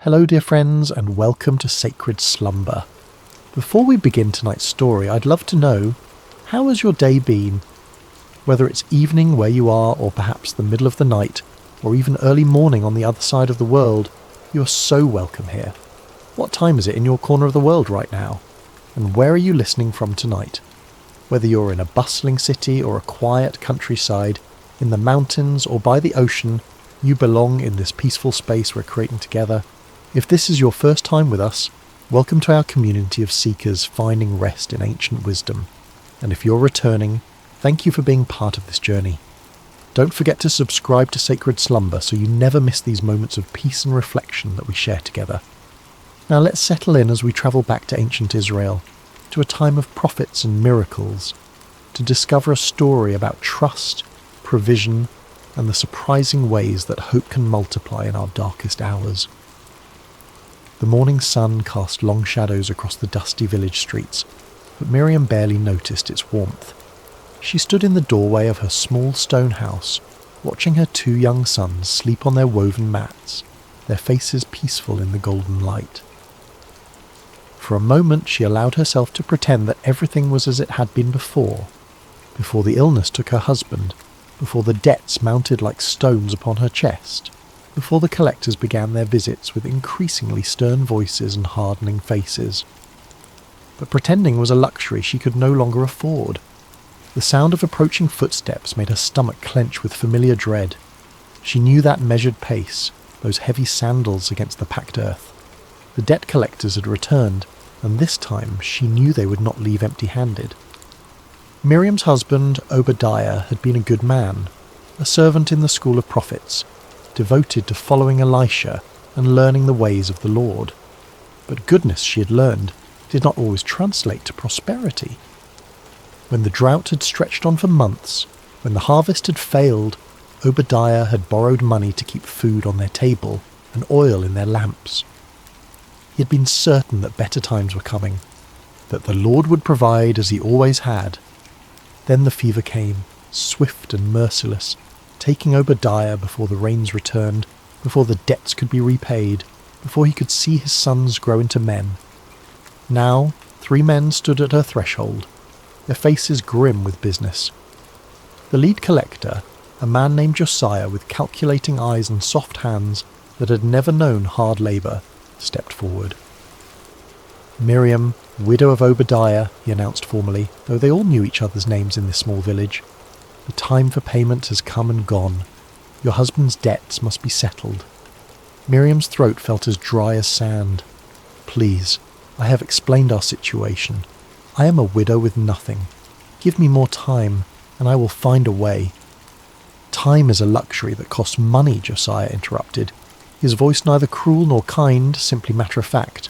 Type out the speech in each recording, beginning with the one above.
Hello dear friends and welcome to Sacred Slumber. Before we begin tonight's story, I'd love to know, how has your day been? Whether it's evening where you are or perhaps the middle of the night or even early morning on the other side of the world, you're so welcome here. What time is it in your corner of the world right now? And where are you listening from tonight? Whether you're in a bustling city or a quiet countryside, in the mountains or by the ocean, you belong in this peaceful space we're creating together. If this is your first time with us, welcome to our community of seekers finding rest in ancient wisdom. And if you're returning, thank you for being part of this journey. Don't forget to subscribe to Sacred Slumber so you never miss these moments of peace and reflection that we share together. Now let's settle in as we travel back to ancient Israel, to a time of prophets and miracles, to discover a story about trust, provision, and the surprising ways that hope can multiply in our darkest hours. The morning sun cast long shadows across the dusty village streets, but Miriam barely noticed its warmth. She stood in the doorway of her small stone house, watching her two young sons sleep on their woven mats, their faces peaceful in the golden light. For a moment she allowed herself to pretend that everything was as it had been before the illness took her husband, before the debts mounted like stones upon her chest, before the collectors began their visits with increasingly stern voices and hardening faces. But pretending was a luxury she could no longer afford. The sound of approaching footsteps made her stomach clench with familiar dread. She knew that measured pace, those heavy sandals against the packed earth. The debt collectors had returned, and this time she knew they would not leave empty-handed. Miriam's husband, Obadiah, had been a good man, a servant in the school of prophets, devoted to following Elisha and learning the ways of the Lord. But goodness, she had learned, did not always translate to prosperity. When the drought had stretched on for months, when the harvest had failed, Obadiah had borrowed money to keep food on their table and oil in their lamps. He had been certain that better times were coming, that the Lord would provide as he always had. Then the fever came, swift and merciless, taking Obadiah before the rains returned, before the debts could be repaid, before he could see his sons grow into men. Now 3 men stood at her threshold, their faces grim with business. The lead collector, a man named Josiah with calculating eyes and soft hands that had never known hard labour, stepped forward. Miriam, widow of Obadiah, he announced formally, though they all knew each other's names in this small village. The time for payment has come and gone. Your husband's debts must be settled. Miriam's throat felt as dry as sand. Please, I have explained our situation. I am a widow with nothing. Give me more time, and I will find a way. Time is a luxury that costs money, Josiah interrupted, his voice neither cruel nor kind, simply matter-of-fact.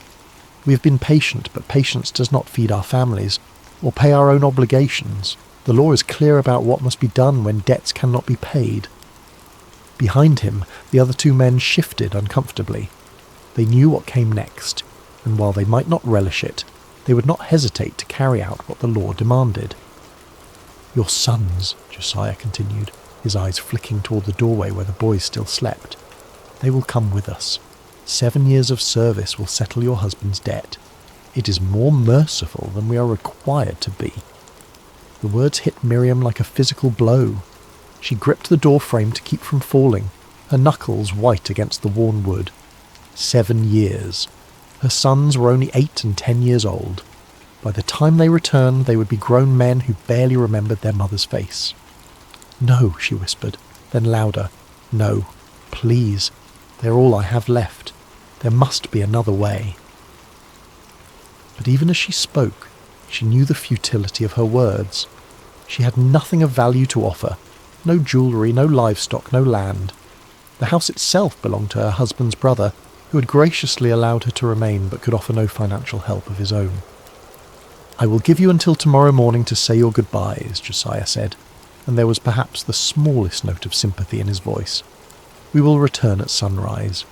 We have been patient, but patience does not feed our families, or pay our own obligations. The law is clear about what must be done when debts cannot be paid. Behind him, the other 2 men shifted uncomfortably. They knew what came next, and while they might not relish it, they would not hesitate to carry out what the law demanded. Your sons, Josiah continued, his eyes flicking toward the doorway where the boys still slept. They will come with us. 7 years of service will settle your husband's debt. It is more merciful than we are required to be. The words hit Miriam like a physical blow. She gripped the door frame to keep from falling, her knuckles white against the worn wood. 7 years. Her sons were only 8 and 10 years old. By the time they returned, they would be grown men who barely remembered their mother's face. No, she whispered, then louder. No, please. They're all I have left. There must be another way. But even as she spoke, she knew the futility of her words. She had nothing of value to offer. No jewellery, no livestock, no land. The house itself belonged to her husband's brother, who had graciously allowed her to remain but could offer no financial help of his own. I will give you until tomorrow morning to say your goodbyes, Josiah said, and there was perhaps the smallest note of sympathy in his voice. We will return at sunrise.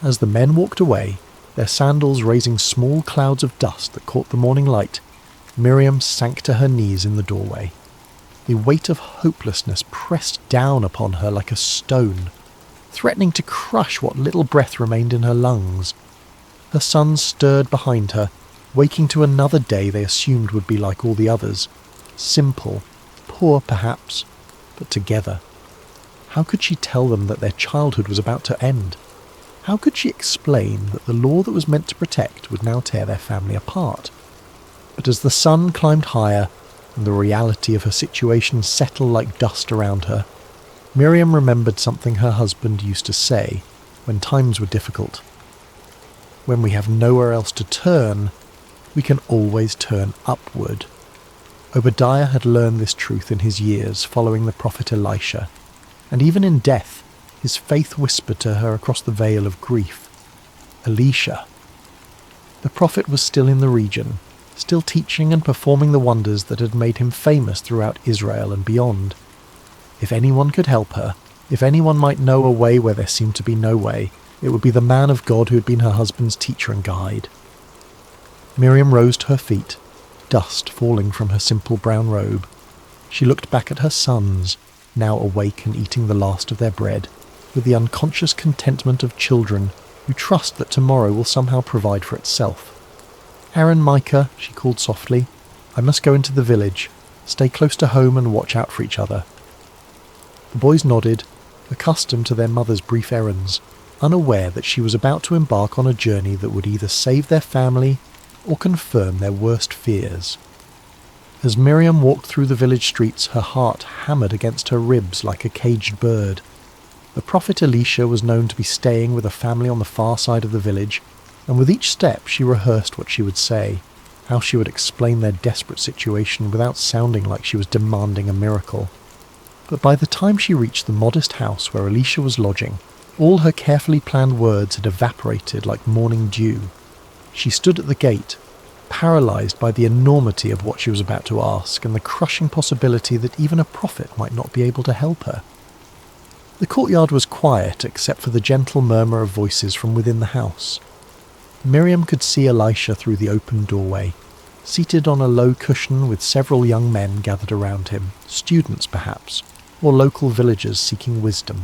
As the men walked away, their sandals raising small clouds of dust that caught the morning light, Miriam sank to her knees in the doorway. The weight of hopelessness pressed down upon her like a stone. threatening to crush what little breath remained in her lungs. Her sons stirred behind her, waking to another day they assumed would be like all the others. Simple, poor perhaps, but together. How could she tell them that their childhood was about to end? How could she explain that the law that was meant to protect would now tear their family apart? But as the sun climbed higher and the reality of her situation settled like dust around her, Miriam remembered something her husband used to say when times were difficult. When we have nowhere else to turn, we can always turn upward. Obadiah had learned this truth in his years following the prophet Elisha, and even in death, his faith whispered to her across the veil of grief. Elisha. The prophet was still in the region, still teaching and performing the wonders that had made him famous throughout Israel and beyond. If anyone could help her, if anyone might know a way where there seemed to be no way, it would be the man of God who had been her husband's teacher and guide. Miriam rose to her feet, dust falling from her simple brown robe. She looked back at her sons, now awake and eating the last of their bread, with the unconscious contentment of children who trust that tomorrow will somehow provide for itself. "Aaron, Micah," she called softly, "I must go into the village. Stay close to home and watch out for each other." The boys nodded, accustomed to their mother's brief errands, unaware that she was about to embark on a journey that would either save their family or confirm their worst fears. As Miriam walked through the village streets, her heart hammered against her ribs like a caged bird. The prophet Elisha was known to be staying with a family on the far side of the village, and with each step she rehearsed what she would say, how she would explain their desperate situation without sounding like she was demanding a miracle. But by the time she reached the modest house where Elisha was lodging, all her carefully planned words had evaporated like morning dew. She stood at the gate, paralysed by the enormity of what she was about to ask and the crushing possibility that even a prophet might not be able to help her. The courtyard was quiet except for the gentle murmur of voices from within the house. Miriam could see Elisha through the open doorway, seated on a low cushion with several young men gathered around him, students perhaps, or local villagers seeking wisdom.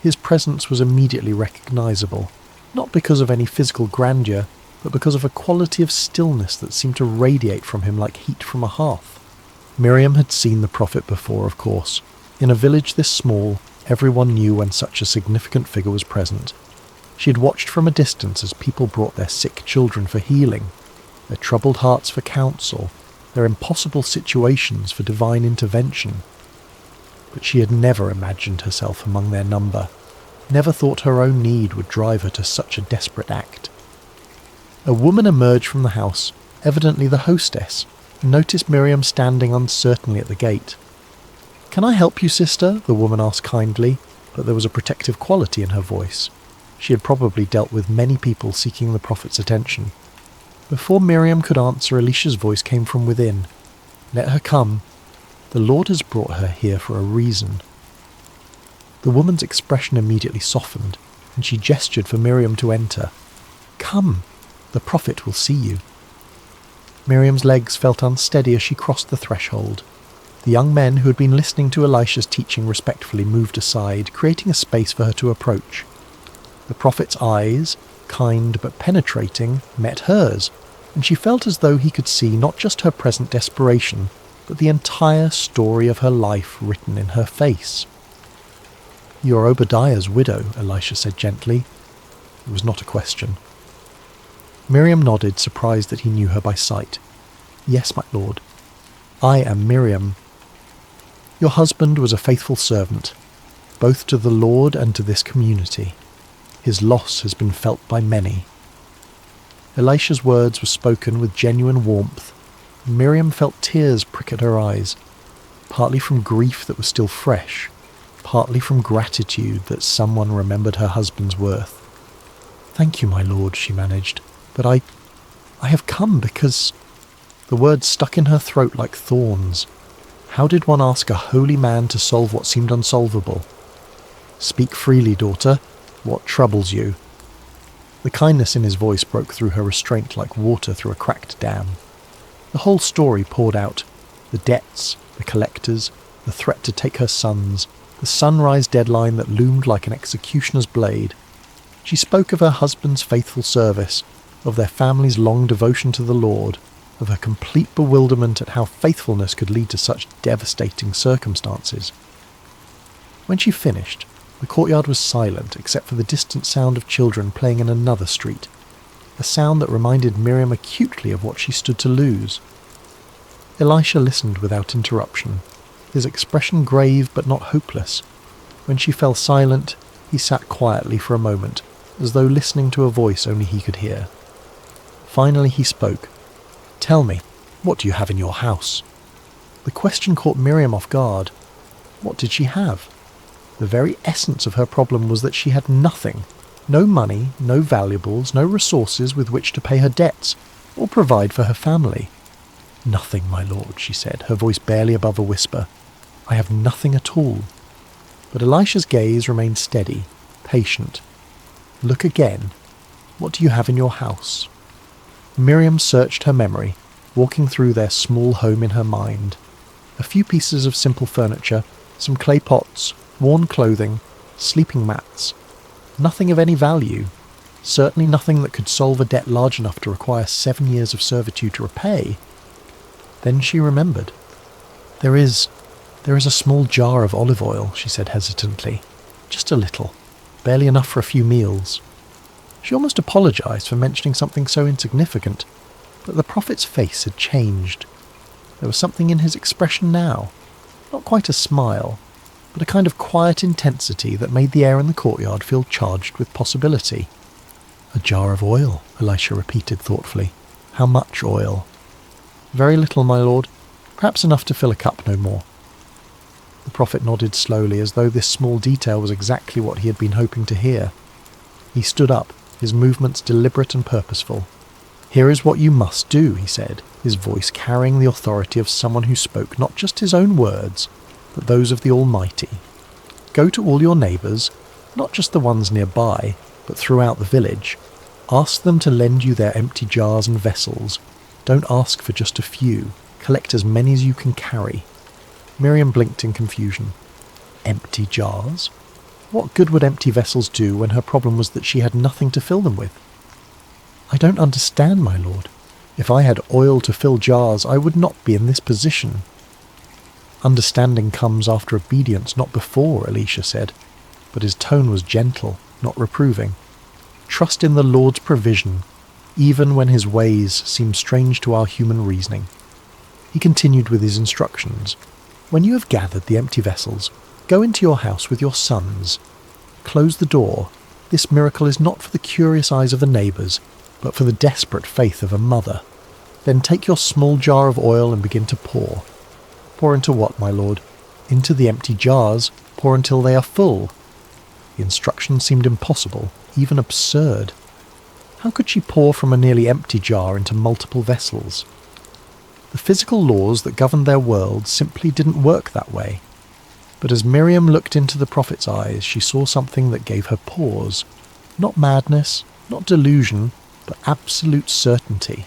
His presence was immediately recognisable, not because of any physical grandeur, but because of a quality of stillness that seemed to radiate from him like heat from a hearth. Miriam had seen the prophet before, of course. In a village this small, everyone knew when such a significant figure was present. She had watched from a distance as people brought their sick children for healing, their troubled hearts for counsel, their impossible situations for divine intervention. But she had never imagined herself among their number, never thought her own need would drive her to such a desperate act. A woman emerged from the house, evidently the hostess, and noticed Miriam standing uncertainly at the gate. "Can I help you, sister?" the woman asked kindly, but there was a protective quality in her voice. She had probably dealt with many people seeking the prophet's attention. Before Miriam could answer, Elisha's voice came from within. "Let her come. The Lord has brought her here for a reason." The woman's expression immediately softened, and she gestured for Miriam to enter. "Come, the prophet will see you." Miriam's legs felt unsteady as she crossed the threshold. The young men who had been listening to Elisha's teaching respectfully moved aside, creating a space for her to approach. The prophet's eyes, kind but penetrating, met hers, and she felt as though he could see not just her present desperation, but the entire story of her life written in her face. "You are Obadiah's widow," Elisha said gently. It was not a question. Miriam nodded, surprised that he knew her by sight. "Yes, my lord. I am Miriam. Your husband was a faithful servant, both to the Lord and to this community. His loss has been felt by many." Elisha's words were spoken with genuine warmth. Miriam felt tears prick at her eyes, partly from grief that was still fresh, partly from gratitude that someone remembered her husband's worth. "Thank you, my lord," she managed, "but I have come because—" The words stuck in her throat like thorns. How did one ask a holy man to solve what seemed unsolvable? "Speak freely, daughter. What troubles you?" The kindness in his voice broke through her restraint like water through a cracked dam. The whole story poured out. The debts, the collectors, the threat to take her sons, the sunrise deadline that loomed like an executioner's blade. She spoke of her husband's faithful service, of their family's long devotion to the Lord, of her complete bewilderment at how faithfulness could lead to such devastating circumstances. When she finished, the courtyard was silent except for the distant sound of children playing in another street, a sound that reminded Miriam acutely of what she stood to lose. Elisha listened without interruption, his expression grave but not hopeless. When she fell silent, he sat quietly for a moment, as though listening to a voice only he could hear. Finally he spoke. "Tell me, what do you have in your house?" The question caught Miriam off guard. What did she have? The very essence of her problem was that she had nothing. No money, no valuables, no resources with which to pay her debts, or provide for her family. "Nothing, my lord," she said, her voice barely above a whisper. "I have nothing at all." But Elisha's gaze remained steady, patient. "Look again. What do you have in your house?" Miriam searched her memory, walking through their small home in her mind. A few pieces of simple furniture, some clay pots, worn clothing, sleeping mats. Nothing of any value. Certainly nothing that could solve a debt large enough to require 7 years of servitude to repay. Then she remembered. There is a small jar of olive oil," she said hesitantly. "Just a little. Barely enough for a few meals." She almost apologized for mentioning something so insignificant, but the prophet's face had changed. There was something in his expression now. Not quite a smile, but a kind of quiet intensity that made the air in the courtyard feel charged with possibility. "A jar of oil," Elisha repeated thoughtfully. "How much oil?" "Very little, my lord. Perhaps enough to fill a cup, no more." The prophet nodded slowly, as though this small detail was exactly what he had been hoping to hear. He stood up, his movements deliberate and purposeful. "Here is what you must do," he said, his voice carrying the authority of someone who spoke not just his own words, but those of the Almighty. "Go to all your neighbours, not just the ones nearby, but throughout the village. Ask them to lend you their empty jars and vessels. Don't ask for just a few. Collect as many as you can carry." Miriam blinked in confusion. Empty jars? What good would empty vessels do when her problem was that she had nothing to fill them with? "I don't understand, my lord. If I had oil to fill jars, I would not be in this position." "Understanding comes after obedience, not before," Elisha said, but his tone was gentle, not reproving. "Trust in the Lord's provision, even when his ways seem strange to our human reasoning." He continued with his instructions. "When you have gathered the empty vessels, go into your house with your sons. Close the door. This miracle is not for the curious eyes of the neighbours, but for the desperate faith of a mother. Then take your small jar of oil and begin to pour. Pour into what, my lord? Into the empty jars. Pour until they are full." The instruction seemed impossible, even absurd. How could she pour from a nearly empty jar into multiple vessels? The physical laws that governed their world simply didn't work that way. But as Miriam looked into the prophet's eyes, she saw something that gave her pause. Not madness, not delusion, but absolute certainty.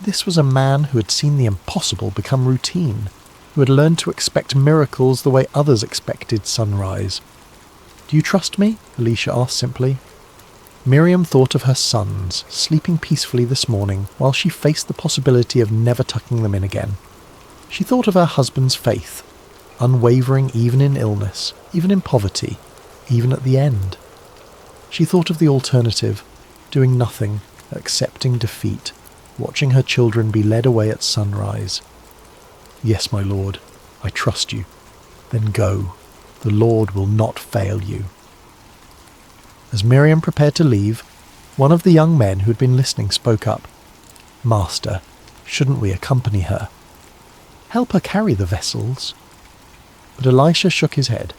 This was a man who had seen the impossible become routine, who had learned to expect miracles the way others expected sunrise. "Do you trust me?" Elisha asked simply. Miriam thought of her sons, sleeping peacefully this morning while she faced the possibility of never tucking them in again. She thought of her husband's faith, unwavering even in illness, even in poverty, even at the end. She thought of the alternative, doing nothing, accepting defeat, watching her children be led away at sunrise. "Yes, my lord, I trust you. Then go. The Lord will not fail you." As Miriam prepared to leave, one of the young men who had been listening spoke up. "Master, shouldn't we accompany her?" "Help her carry the vessels." But Elisha shook his head.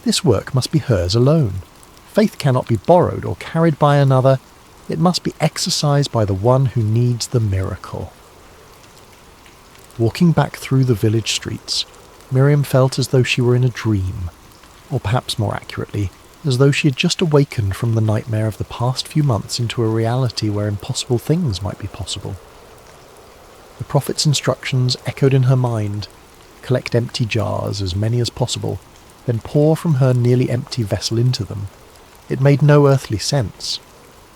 This work must be hers alone. Faith cannot be borrowed or carried by another. It must be exercised by the one who needs the miracle. Walking back through the village streets, Miriam felt as though she were in a dream, or perhaps more accurately, as though she had just awakened from the nightmare of the past few months into a reality where impossible things might be possible. The prophet's instructions echoed in her mind. Collect empty jars, as many as possible. then pour from her nearly empty vessel into them. It made no earthly sense.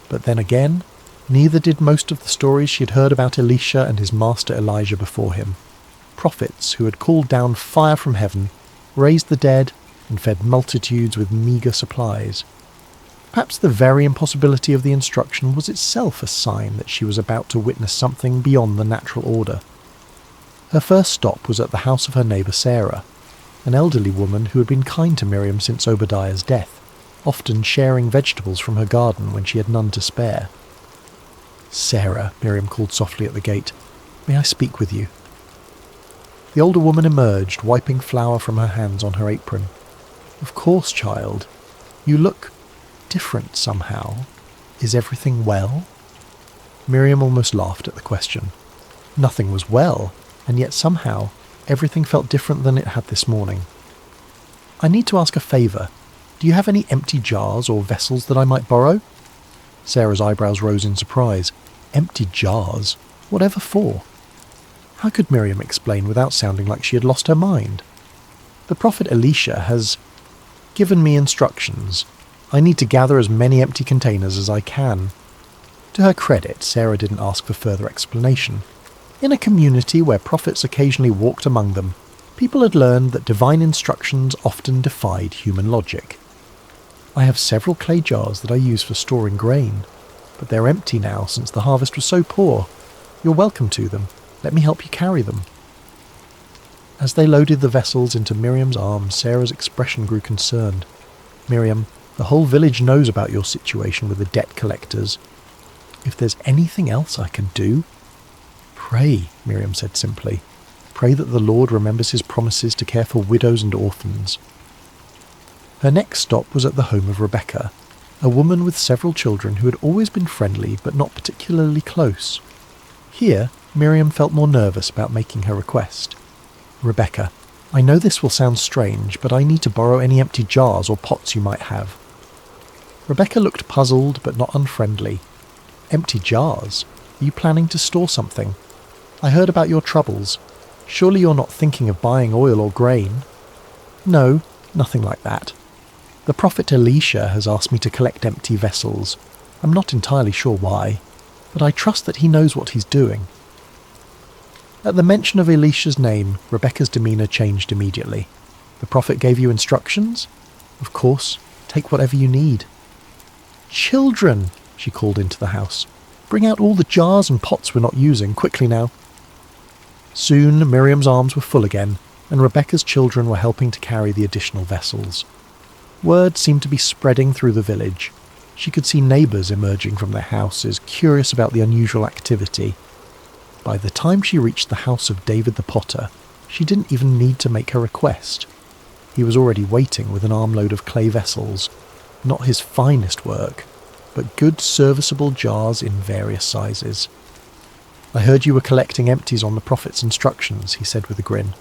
But then again, neither did most of the stories she had heard about Elisha and his master Elijah before him. Prophets who had called down fire from heaven, raised the dead, and fed multitudes with meagre supplies. Perhaps the very impossibility of the instruction was itself a sign that she was about to witness something beyond the natural order. Her first stop was at the house of her neighbour Sarah, an elderly woman who had been kind to Miriam since Obadiah's death, often sharing vegetables from her garden when she had none to spare. "Sarah," Miriam called softly at the gate, "may I speak with you?" The older woman emerged, wiping flour from her hands on her apron. "Of course, child. You look different somehow. Is everything well?" Miriam almost laughed at the question. Nothing was well, and yet somehow everything felt different than it had this morning. "I need to ask a favour. Do you have any empty jars or vessels that I might borrow?" Sarah's eyebrows rose in surprise. Empty jars? Whatever for? How could Miriam explain without sounding like she had lost her mind? "The prophet Elisha has given me instructions. I need to gather as many empty containers as I can." To her credit, Sarah didn't ask for further explanation. In a community where prophets occasionally walked among them, people had learned that divine instructions often defied human logic. "I have several clay jars that I use for storing grain, but they're empty now since the harvest was so poor. You're welcome to them. Let me help you carry them." As they loaded the vessels into Miriam's arms, Sarah's expression grew concerned. "Miriam, the whole village knows about your situation with the debt collectors. If there's anything else I can do—" "Pray," Miriam said simply. "Pray that the Lord remembers his promises to care for widows and orphans." Her next stop was at the home of Rebecca, a woman with several children who had always been friendly but not particularly close. Here, Miriam felt more nervous about making her request. "Rebecca, I know this will sound strange, but I need to borrow any empty jars or pots you might have." Rebecca looked puzzled but not unfriendly. "Empty jars? Are you planning to store something? I heard about your troubles. Surely you're not thinking of buying oil or grain?" "No, nothing like that. The prophet Elisha has asked me to collect empty vessels. I'm not entirely sure why, but I trust that he knows what he's doing." At the mention of Elisha's name, Rebecca's demeanour changed immediately. "The prophet gave you instructions? Of course, take whatever you need." "Children," she called into the house. "Bring out all the jars and pots we're not using, quickly now." Soon Miriam's arms were full again, and Rebecca's children were helping to carry the additional vessels. Word seemed to be spreading through the village. She could see neighbours emerging from their houses, curious about the unusual activity. By the time she reached the house of David the potter, she didn't even need to make her request. He was already waiting with an armload of clay vessels, not his finest work, but good serviceable jars in various sizes. "I heard you were collecting empties on the prophet's instructions," he said with a grin.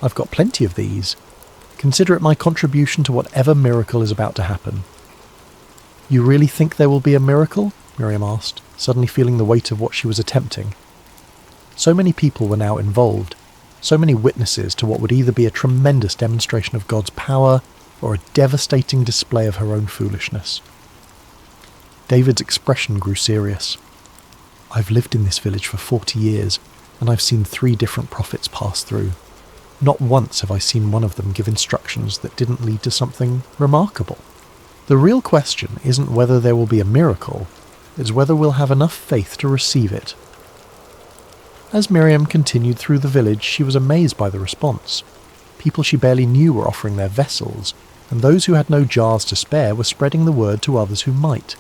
"I've got plenty of these. Consider it my contribution to whatever miracle is about to happen." "You really think there will be a miracle?" Miriam asked, suddenly feeling the weight of what she was attempting. So many people were now involved, so many witnesses to what would either be a tremendous demonstration of God's power or a devastating display of her own foolishness. David's expression grew serious. "I've lived in this village for 40 years, and I've seen 3 different prophets pass through. Not once have I seen one of them give instructions that didn't lead to something remarkable. The real question isn't whether there will be a miracle, it's whether we'll have enough faith to receive it." As Miriam continued through the village, she was amazed by the response. People she barely knew were offering their vessels, and those who had no jars to spare were spreading the word to others who might.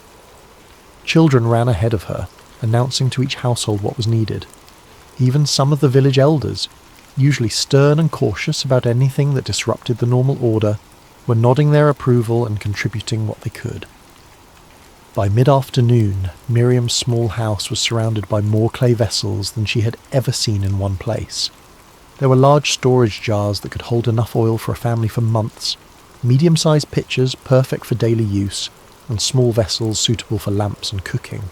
Children ran ahead of her, announcing to each household what was needed. Even some of the village elders, usually stern and cautious about anything that disrupted the normal order, were nodding their approval and contributing what they could. By mid-afternoon, Miriam's small house was surrounded by more clay vessels than she had ever seen in one place. There were large storage jars that could hold enough oil for a family for months, medium-sized pitchers perfect for daily use, and small vessels suitable for lamps and cooking.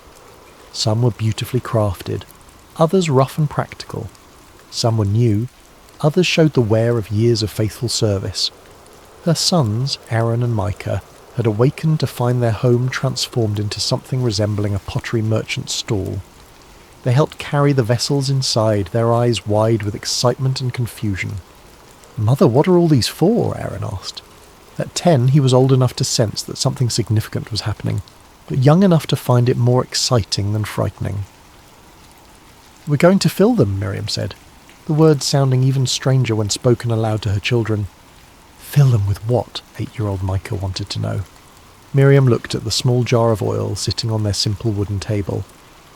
Some were beautifully crafted, others rough and practical. Some were new, others showed the wear of years of faithful service. Her sons, Aaron and Micah, had awakened to find their home transformed into something resembling a pottery merchant's stall. They helped carry the vessels inside, their eyes wide with excitement and confusion. "Mother, what are all these for?" Aaron asked. At 10, he was old enough to sense that something significant was happening, but young enough to find it more exciting than frightening. "We're going to fill them," Miriam said, the words sounding even stranger when spoken aloud to her children. "Fill them with what?" 8-year-old Micah wanted to know. Miriam looked at the small jar of oil sitting on their simple wooden table,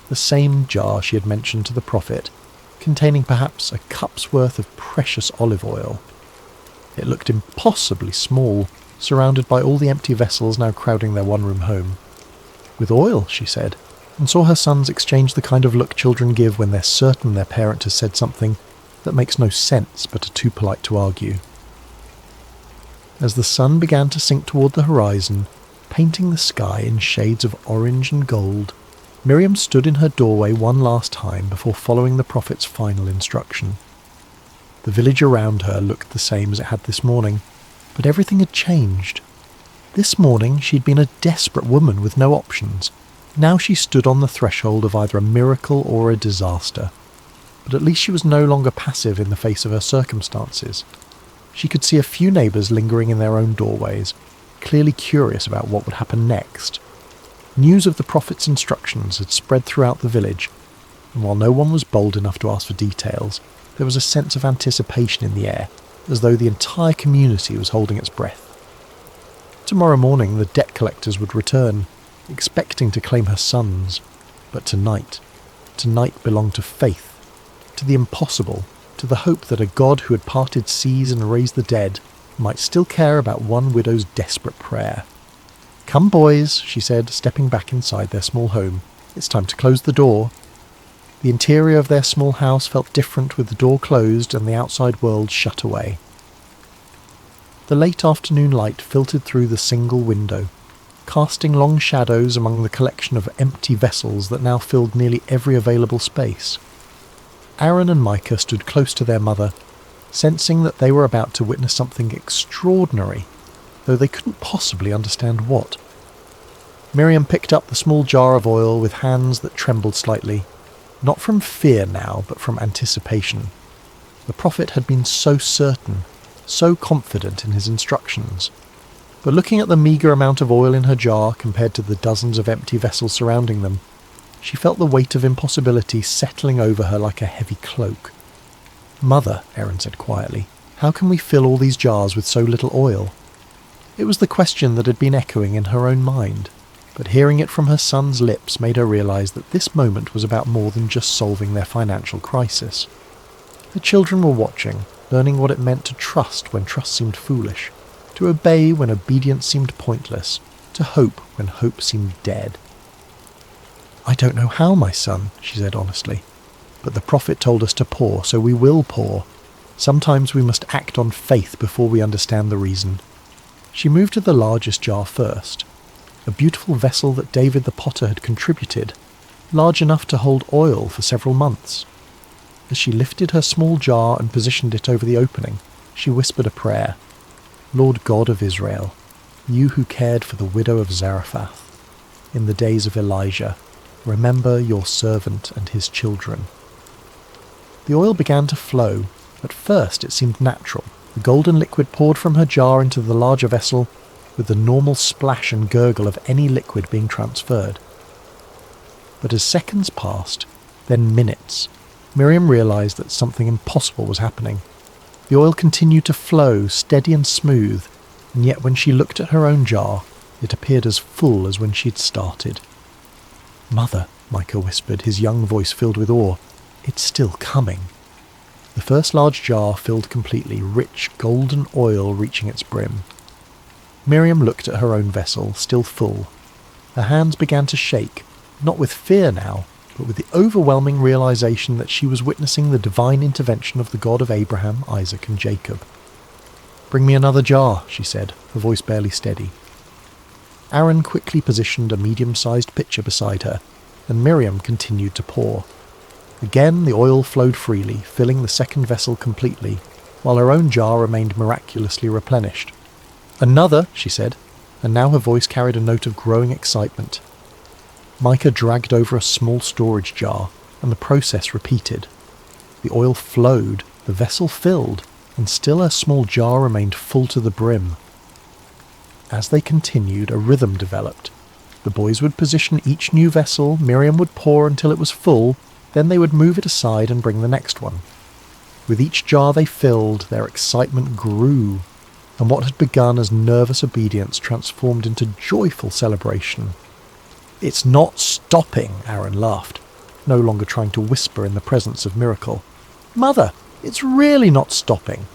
the same jar she had mentioned to the prophet, containing perhaps a cup's worth of precious olive oil. It looked impossibly small, surrounded by all the empty vessels now crowding their one-room home. "With oil," she said, and saw her sons exchange the kind of look children give when they're certain their parent has said something that makes no sense but are too polite to argue. As the sun began to sink toward the horizon, painting the sky in shades of orange and gold, Miriam stood in her doorway one last time before following the prophet's final instruction. The village around her looked the same as it had this morning, but everything had changed. This morning she'd been a desperate woman with no options. Now she stood on the threshold of either a miracle or a disaster. But at least she was no longer passive in the face of her circumstances. She could see a few neighbours lingering in their own doorways, clearly curious about what would happen next. News of the prophet's instructions had spread throughout the village, and while no one was bold enough to ask for details, there was a sense of anticipation in the air, as though the entire community was holding its breath. Tomorrow morning the debt collectors would return, expecting to claim her sons, but tonight belonged to faith, to the impossible, to the hope that a God who had parted seas and raised the dead might still care about one widow's desperate prayer. "Come, boys," she said, stepping back inside their small home. "It's time to close the door." The interior of their small house felt different with the door closed and the outside world shut away. The late afternoon light filtered through the single window, casting long shadows among the collection of empty vessels that now filled nearly every available space. Aaron and Micah stood close to their mother, sensing that they were about to witness something extraordinary, though they couldn't possibly understand what. Miriam picked up the small jar of oil with hands that trembled slightly, not from fear now, but from anticipation. The prophet had been so certain, so confident in his instructions. But looking at the meagre amount of oil in her jar compared to the dozens of empty vessels surrounding them, she felt the weight of impossibility settling over her like a heavy cloak. "Mother," Aaron said quietly, "how can we fill all these jars with so little oil?" It was the question that had been echoing in her own mind, but hearing it from her son's lips made her realise that this moment was about more than just solving their financial crisis. The children were watching, learning what it meant to trust when trust seemed foolish, to obey when obedience seemed pointless, to hope when hope seemed dead. "I don't know how, my son," she said honestly, "but the prophet told us to pour, so we will pour. Sometimes we must act on faith before we understand the reason." She moved to the largest jar first, a beautiful vessel that David the potter had contributed, large enough to hold oil for several months. As she lifted her small jar and positioned it over the opening, she whispered a prayer. "Lord God of Israel, you who cared for the widow of Zarephath in the days of Elijah, remember your servant and his children." The oil began to flow. At first it seemed natural. The golden liquid poured from her jar into the larger vessel with the normal splash and gurgle of any liquid being transferred. But as seconds passed, then minutes, Miriam realised that something impossible was happening. The oil continued to flow, steady and smooth, and yet when she looked at her own jar, it appeared as full as when she had started. "Mother," Micah whispered, his young voice filled with awe, "it's still coming." The first large jar filled completely, rich golden oil reaching its brim. Miriam looked at her own vessel, still full. Her hands began to shake, not with fear now, but with the overwhelming realization that she was witnessing the divine intervention of the God of Abraham, Isaac and Jacob. "Bring me another jar," she said, her voice barely steady. Aaron quickly positioned a medium-sized pitcher beside her, and Miriam continued to pour. Again the oil flowed freely, filling the second vessel completely, while her own jar remained miraculously replenished. "Another," she said, and now her voice carried a note of growing excitement. Micah dragged over a small storage jar, and the process repeated. The oil flowed, the vessel filled, and still her small jar remained full to the brim. As they continued, a rhythm developed. The boys would position each new vessel, Miriam would pour until it was full, then they would move it aside and bring the next one. With each jar they filled, their excitement grew, and what had begun as nervous obedience transformed into joyful celebration. "It's not stopping," Aaron laughed, no longer trying to whisper in the presence of miracle. "Mother, it's really not stopping."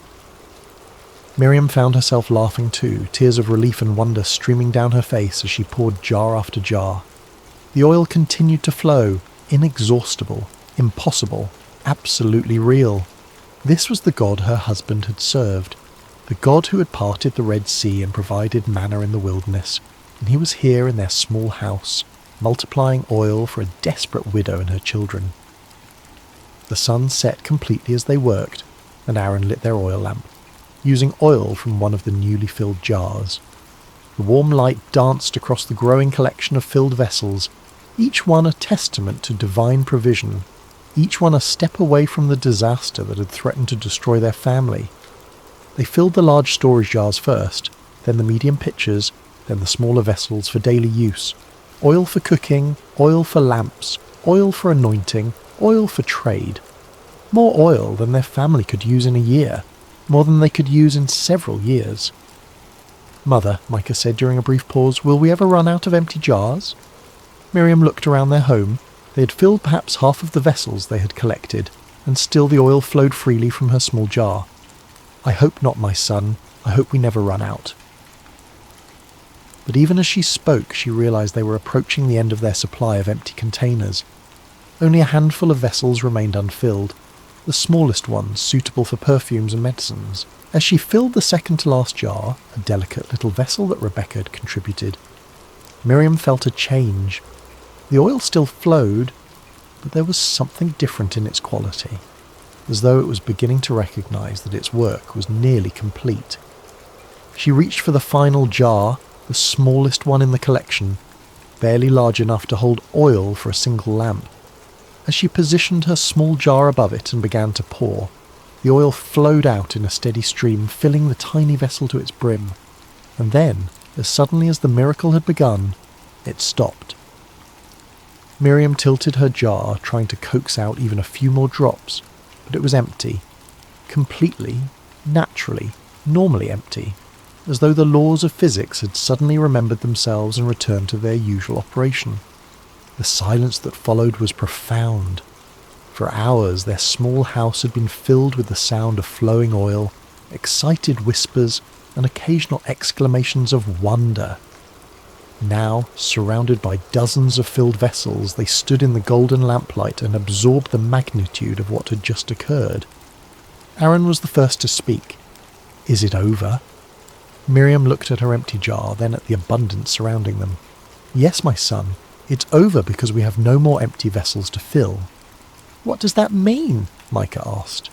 Miriam found herself laughing too, tears of relief and wonder streaming down her face as she poured jar after jar. The oil continued to flow, inexhaustible, impossible, absolutely real. This was the God her husband had served, the God who had parted the Red Sea and provided manna in the wilderness, and he was here in their small house, multiplying oil for a desperate widow and her children. The sun set completely as they worked, and Aaron lit their oil lamp, using oil from one of the newly filled jars. The warm light danced across the growing collection of filled vessels, each one a testament to divine provision, each one a step away from the disaster that had threatened to destroy their family. They filled the large storage jars first, then the medium pitchers, then the smaller vessels for daily use. Oil for cooking, oil for lamps, oil for anointing, oil for trade. More oil than their family could use in a year, more than they could use in several years. "Mother," Micah said during a brief pause, "will we ever run out of empty jars?" Miriam looked around their home. They had filled perhaps half of the vessels they had collected, and still the oil flowed freely from her small jar. "I hope not, my son. I hope we never run out." But even as she spoke, she realized they were approaching the end of their supply of empty containers. Only a handful of vessels remained unfilled, the smallest ones suitable for perfumes and medicines. As she filled the second-to-last jar, a delicate little vessel that Rebecca had contributed, Miriam felt a change. The oil still flowed, but there was something different in its quality, as though it was beginning to recognize that its work was nearly complete. She reached for the final jar, the smallest one in the collection, barely large enough to hold oil for a single lamp. As she positioned her small jar above it and began to pour, the oil flowed out in a steady stream, filling the tiny vessel to its brim. And then, as suddenly as the miracle had begun, it stopped. Miriam tilted her jar, trying to coax out even a few more drops, but it was empty. Completely, naturally, normally empty, as though the laws of physics had suddenly remembered themselves and returned to their usual operation. The silence that followed was profound. For hours their small house had been filled with the sound of flowing oil, excited whispers, and occasional exclamations of wonder. Now, surrounded by dozens of filled vessels, they stood in the golden lamplight and absorbed the magnitude of what had just occurred. Aaron was the first to speak. "Is it over?" Miriam looked at her empty jar, then at the abundance surrounding them. "Yes, my son. It's over because we have no more empty vessels to fill." "What does that mean?" Micah asked.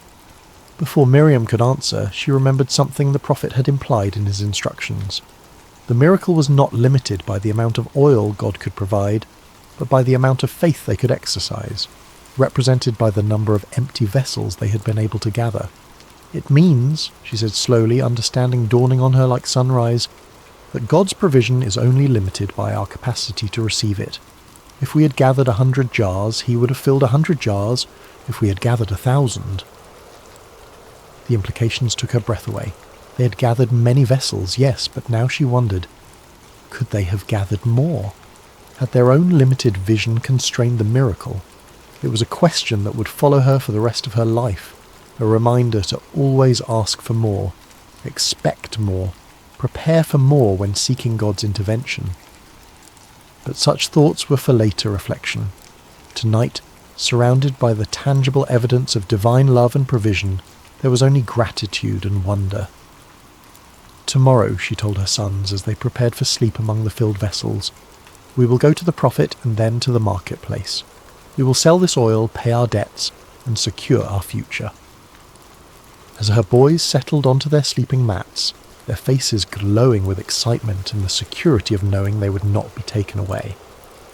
Before Miriam could answer, she remembered something the prophet had implied in his instructions. The miracle was not limited by the amount of oil God could provide, but by the amount of faith they could exercise, represented by the number of empty vessels they had been able to gather. "It means," she said slowly, understanding dawning on her like sunrise, "that God's provision is only limited by our capacity to receive it. If we had gathered 100 jars, he would have filled 100 jars. If we had gathered 1,000... The implications took her breath away. They had gathered many vessels, yes, but now she wondered, could they have gathered more? Had their own limited vision constrained the miracle? It was a question that would follow her for the rest of her life, a reminder to always ask for more, expect more, prepare for more when seeking God's intervention. But such thoughts were for later reflection. Tonight, surrounded by the tangible evidence of divine love and provision, there was only gratitude and wonder. "Tomorrow," she told her sons as they prepared for sleep among the filled vessels, "we will go to the prophet and then to the marketplace. We will sell this oil, pay our debts, and secure our future." As her boys settled onto their sleeping mats, their faces glowing with excitement and the security of knowing they would not be taken away.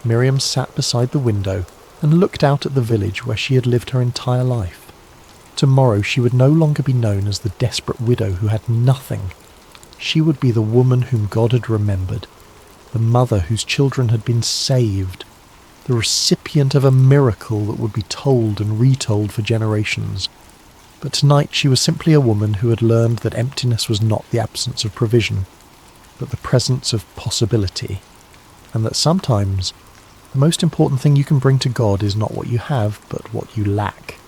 Miriam sat beside the window and looked out at the village where she had lived her entire life. Tomorrow she would no longer be known as the desperate widow who had nothing. She would be the woman whom God had remembered, the mother whose children had been saved, the recipient of a miracle that would be told and retold for generations. But tonight she was simply a woman who had learned that emptiness was not the absence of provision, but the presence of possibility, and that sometimes the most important thing you can bring to God is not what you have, but what you lack.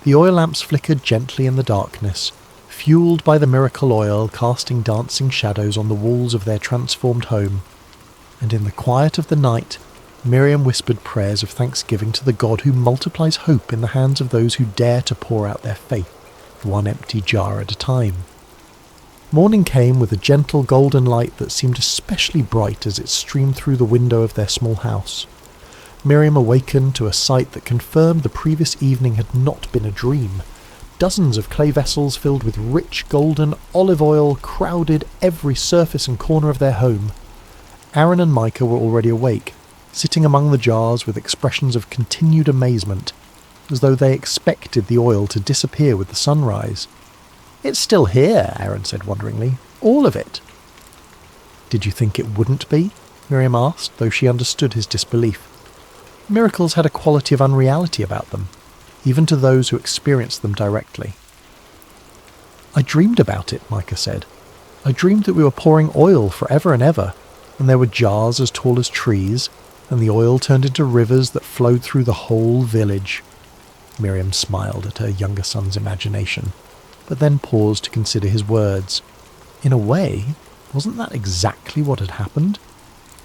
The oil lamps flickered gently in the darkness, fueled by the miracle oil casting dancing shadows on the walls of their transformed home, and in the quiet of the night Miriam whispered prayers of thanksgiving to the God who multiplies hope in the hands of those who dare to pour out their faith, one empty jar at a time. Morning came with a gentle golden light that seemed especially bright as it streamed through the window of their small house. Miriam awakened to a sight that confirmed the previous evening had not been a dream. Dozens of clay vessels filled with rich golden olive oil crowded every surface and corner of their home. Aaron and Micah were already awake, sitting among the jars with expressions of continued amazement, as though they expected the oil to disappear with the sunrise. "It's still here," Aaron said wonderingly. "All of it." "Did you think it wouldn't be?" Miriam asked, though she understood his disbelief. Miracles had a quality of unreality about them, even to those who experienced them directly. "I dreamed about it," Micah said. "I dreamed that we were pouring oil forever and ever, and there were jars as tall as trees, and the oil turned into rivers that flowed through the whole village." Miriam smiled at her younger son's imagination, but then paused to consider his words. In a way, wasn't that exactly what had happened?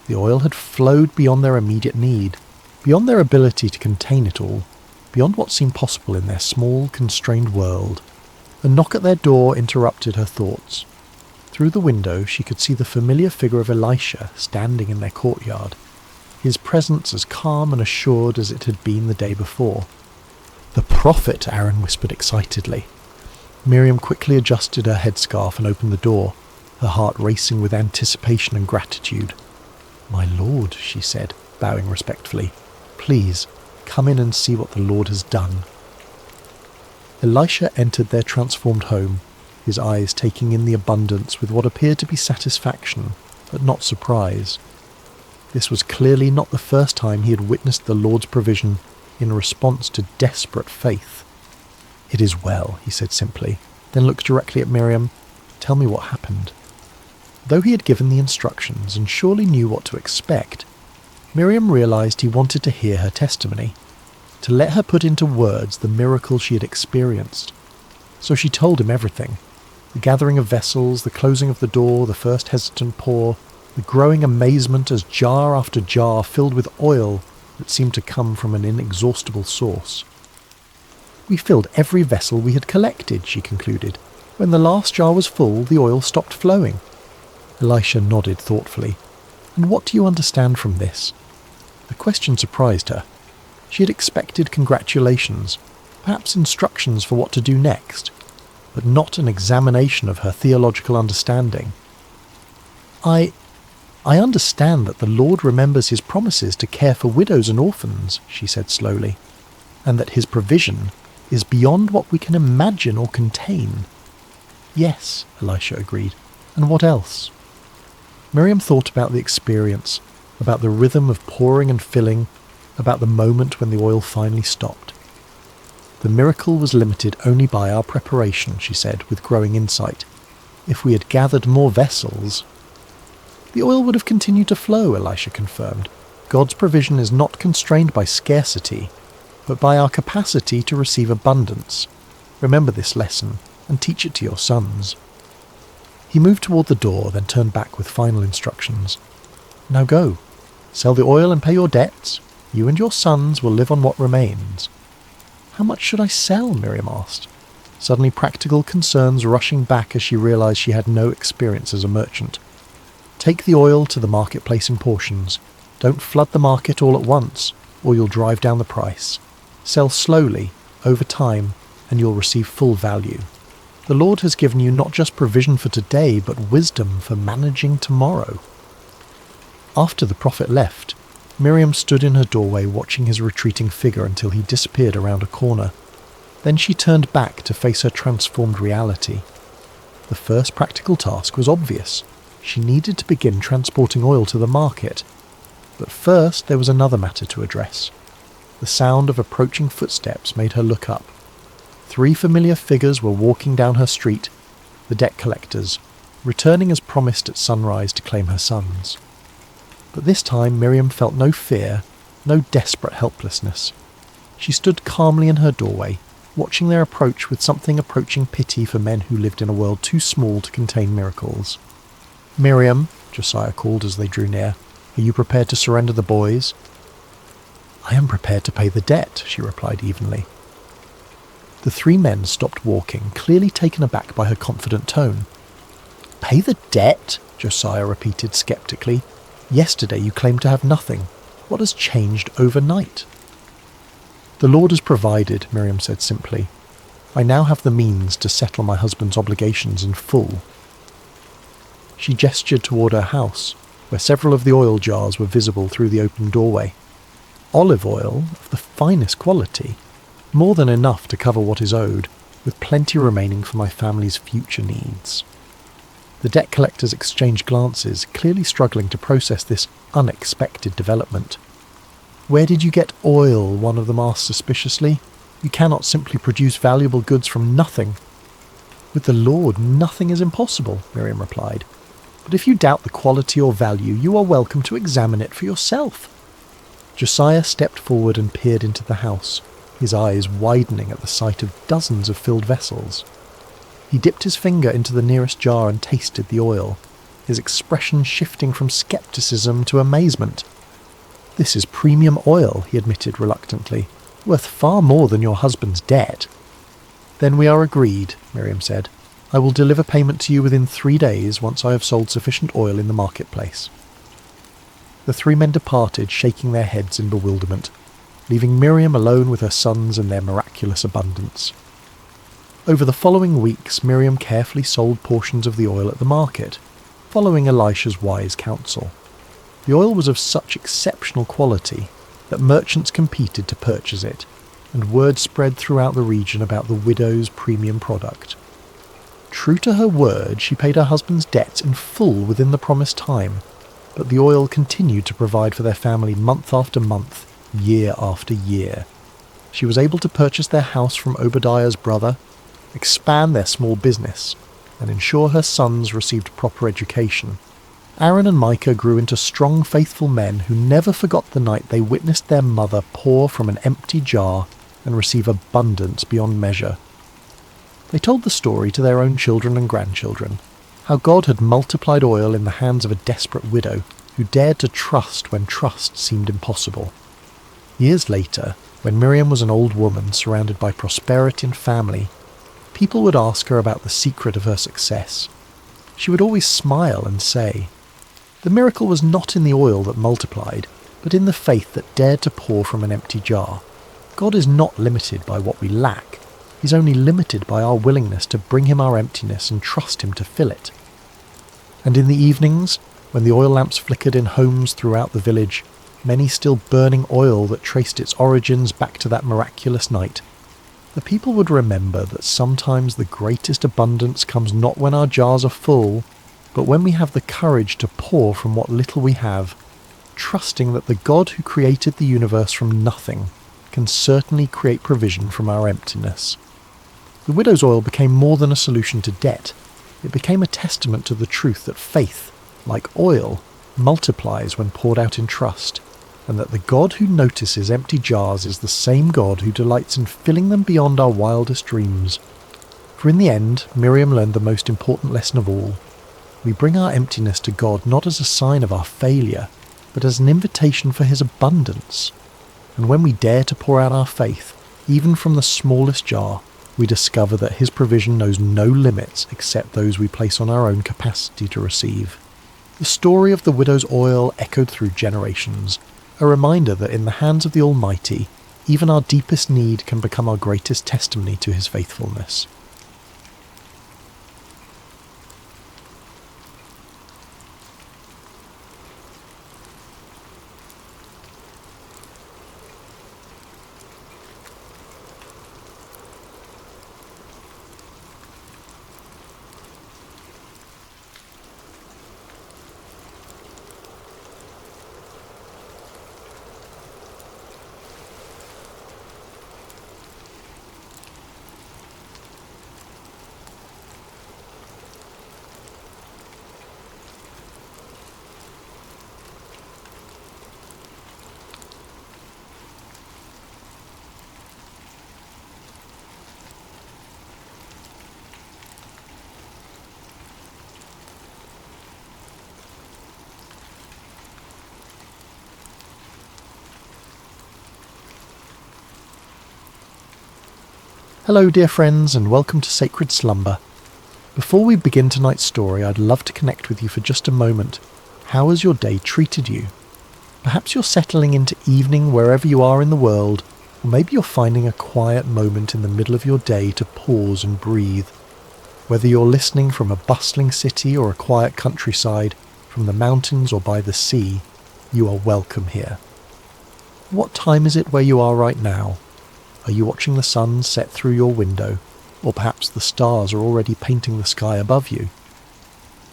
The oil had flowed beyond their immediate need, beyond their ability to contain it all, beyond what seemed possible in their small, constrained world. A knock at their door interrupted her thoughts. Through the window she could see the familiar figure of Elisha standing in their courtyard, his presence as calm and assured as it had been the day before. "The prophet," Aaron whispered excitedly. Miriam quickly adjusted her headscarf and opened the door, her heart racing with anticipation and gratitude. "My lord," she said, bowing respectfully, "please, come in and see what the Lord has done." Elisha entered their transformed home, his eyes taking in the abundance with what appeared to be satisfaction, but not surprise. This was clearly not the first time he had witnessed the Lord's provision in response to desperate faith. "It is well," he said simply, then looked directly at Miriam. "Tell me what happened." Though he had given the instructions and surely knew what to expect, Miriam realized he wanted to hear her testimony, to let her put into words the miracle she had experienced. So she told him everything: the gathering of vessels, the closing of the door, the first hesitant pour, the growing amazement as jar after jar filled with oil that seemed to come from an inexhaustible source. "We filled every vessel we had collected," she concluded. "When the last jar was full, the oil stopped flowing." Elisha nodded thoughtfully. "And what do you understand from this?" The question surprised her. She had expected congratulations, perhaps instructions for what to do next, but not an examination of her theological understanding. I understand that the Lord remembers his promises to care for widows and orphans," she said slowly, "and that his provision is beyond what we can imagine or contain." "Yes," Elisha agreed. "And what else?" Miriam thought about the experience, about the rhythm of pouring and filling, about the moment when the oil finally stopped. "The miracle was limited only by our preparation," she said, with growing insight. "If we had gathered more vessels—" "The oil would have continued to flow," Elisha confirmed. "God's provision is not constrained by scarcity, but by our capacity to receive abundance. Remember this lesson, and teach it to your sons." He moved toward the door, then turned back with final instructions. "Now go. Sell the oil and pay your debts. You and your sons will live on what remains." "How much should I sell?" Miriam asked, suddenly practical concerns rushing back as she realized she had no experience as a merchant. "Take the oil to the marketplace in portions. Don't flood the market all at once, or you'll drive down the price. Sell slowly, over time, and you'll receive full value." The Lord has given you not just provision for today, but wisdom for managing tomorrow." After the prophet left, Miriam stood in her doorway watching his retreating figure until he disappeared around a corner. Then she turned back to face her transformed reality. The first practical task was obvious. She needed to begin transporting oil to the market. But first there was another matter to address. The sound of approaching footsteps made her look up. 3 familiar figures were walking down her street, the debt collectors, returning as promised at sunrise to claim her sons. But this time Miriam felt no fear, no desperate helplessness. She stood calmly in her doorway, watching their approach with something approaching pity for men who lived in a world too small to contain miracles. "Miriam," Josiah called as they drew near, "are you prepared to surrender the boys?" "I am prepared to pay the debt," she replied evenly. The 3 men stopped walking, clearly taken aback by her confident tone. "Pay the debt?" Josiah repeated skeptically. "Yesterday you claimed to have nothing. What has changed overnight?" "The Lord has provided," Miriam said simply. "I now have the means to settle my husband's obligations in full." She gestured toward her house, where several of the oil jars were visible through the open doorway. Olive oil of the finest quality, more than enough to cover what is owed, with plenty remaining for my family's future needs. The debt collectors exchanged glances, clearly struggling to process this unexpected development. "Where did you get oil?" one of them asked suspiciously. "You cannot simply produce valuable goods from nothing." "With the Lord, nothing is impossible," Miriam replied. "But if you doubt the quality or value, you are welcome to examine it for yourself." Josiah stepped forward and peered into the house, his eyes widening at the sight of dozens of filled vessels. He dipped his finger into the nearest jar and tasted the oil, his expression shifting from skepticism to amazement. "This is premium oil," he admitted reluctantly, "worth far more than your husband's debt." "Then we are agreed," Miriam said. "I will deliver payment to you within 3 days once I have sold sufficient oil in the marketplace." The 3 men departed, shaking their heads in bewilderment, leaving Miriam alone with her sons and their miraculous abundance. Over the following weeks, Miriam carefully sold portions of the oil at the market, following Elisha's wise counsel. The oil was of such exceptional quality that merchants competed to purchase it, and word spread throughout the region about the widow's premium product. True to her word, she paid her husband's debts in full within the promised time, but the oil continued to provide for their family month after month, year after year. She was able to purchase their house from Obadiah's brother, expand their small business, and ensure her sons received proper education. Aaron and Micah grew into strong, faithful men who never forgot the night they witnessed their mother pour from an empty jar and receive abundance beyond measure. They told the story to their own children and grandchildren, how God had multiplied oil in the hands of a desperate widow who dared to trust when trust seemed impossible. Years later, when Miriam was an old woman surrounded by prosperity and family, people would ask her about the secret of her success. She would always smile and say, "The miracle was not in the oil that multiplied, but in the faith that dared to pour from an empty jar. God is not limited by what we lack. He's only limited by our willingness to bring him our emptiness and trust him to fill it." And in the evenings, when the oil lamps flickered in homes throughout the village, many still burning oil that traced its origins back to that miraculous night, the people would remember that sometimes the greatest abundance comes not when our jars are full, but when we have the courage to pour from what little we have, trusting that the God who created the universe from nothing can certainly create provision from our emptiness. The widow's oil became more than a solution to debt. It became a testament to the truth that faith, like oil, multiplies when poured out in trust, and that the God who notices empty jars is the same God who delights in filling them beyond our wildest dreams. For in the end, Miriam learned the most important lesson of all. We bring our emptiness to God not as a sign of our failure, but as an invitation for his abundance. And when we dare to pour out our faith, even from the smallest jar, we discover that his provision knows no limits except those we place on our own capacity to receive. The story of the widow's oil echoed through generations, a reminder that in the hands of the Almighty, even our deepest need can become our greatest testimony to his faithfulness. Hello dear friends, and welcome to Sacred Slumber. Before we begin tonight's story, I'd love to connect with you for just a moment. How has your day treated you? Perhaps you're settling into evening wherever you are in the world, or maybe you're finding a quiet moment in the middle of your day to pause and breathe. Whether you're listening from a bustling city or a quiet countryside, from the mountains or by the sea, you are welcome here. What time is it where you are right now? Are you watching the sun set through your window, or perhaps the stars are already painting the sky above you?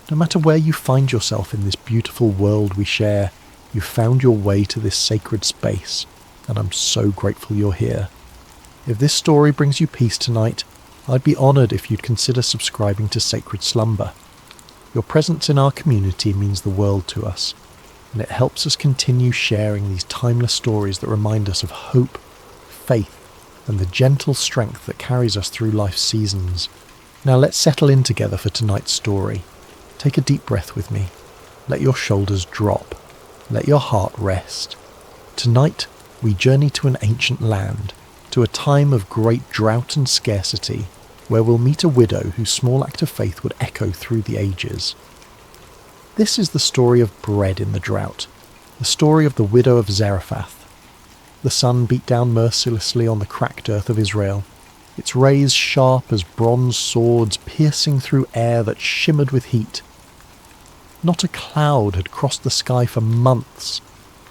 No matter where you find yourself in this beautiful world we share, you've found your way to this sacred space, and I'm so grateful you're here. If this story brings you peace tonight, I'd be honoured if you'd consider subscribing to Sacred Slumber. Your presence in our community means the world to us, and it helps us continue sharing these timeless stories that remind us of hope, faith, and the gentle strength that carries us through life's seasons. Now let's settle in together for tonight's story. Take a deep breath with me. Let your shoulders drop. Let your heart rest. Tonight, we journey to an ancient land, to a time of great drought and scarcity, where we'll meet a widow whose small act of faith would echo through the ages. This is the story of bread in the drought, the story of the widow of Zarephath. The sun beat down mercilessly on the cracked earth of Israel, its rays sharp as bronze swords piercing through air that shimmered with heat. Not a cloud had crossed the sky for months,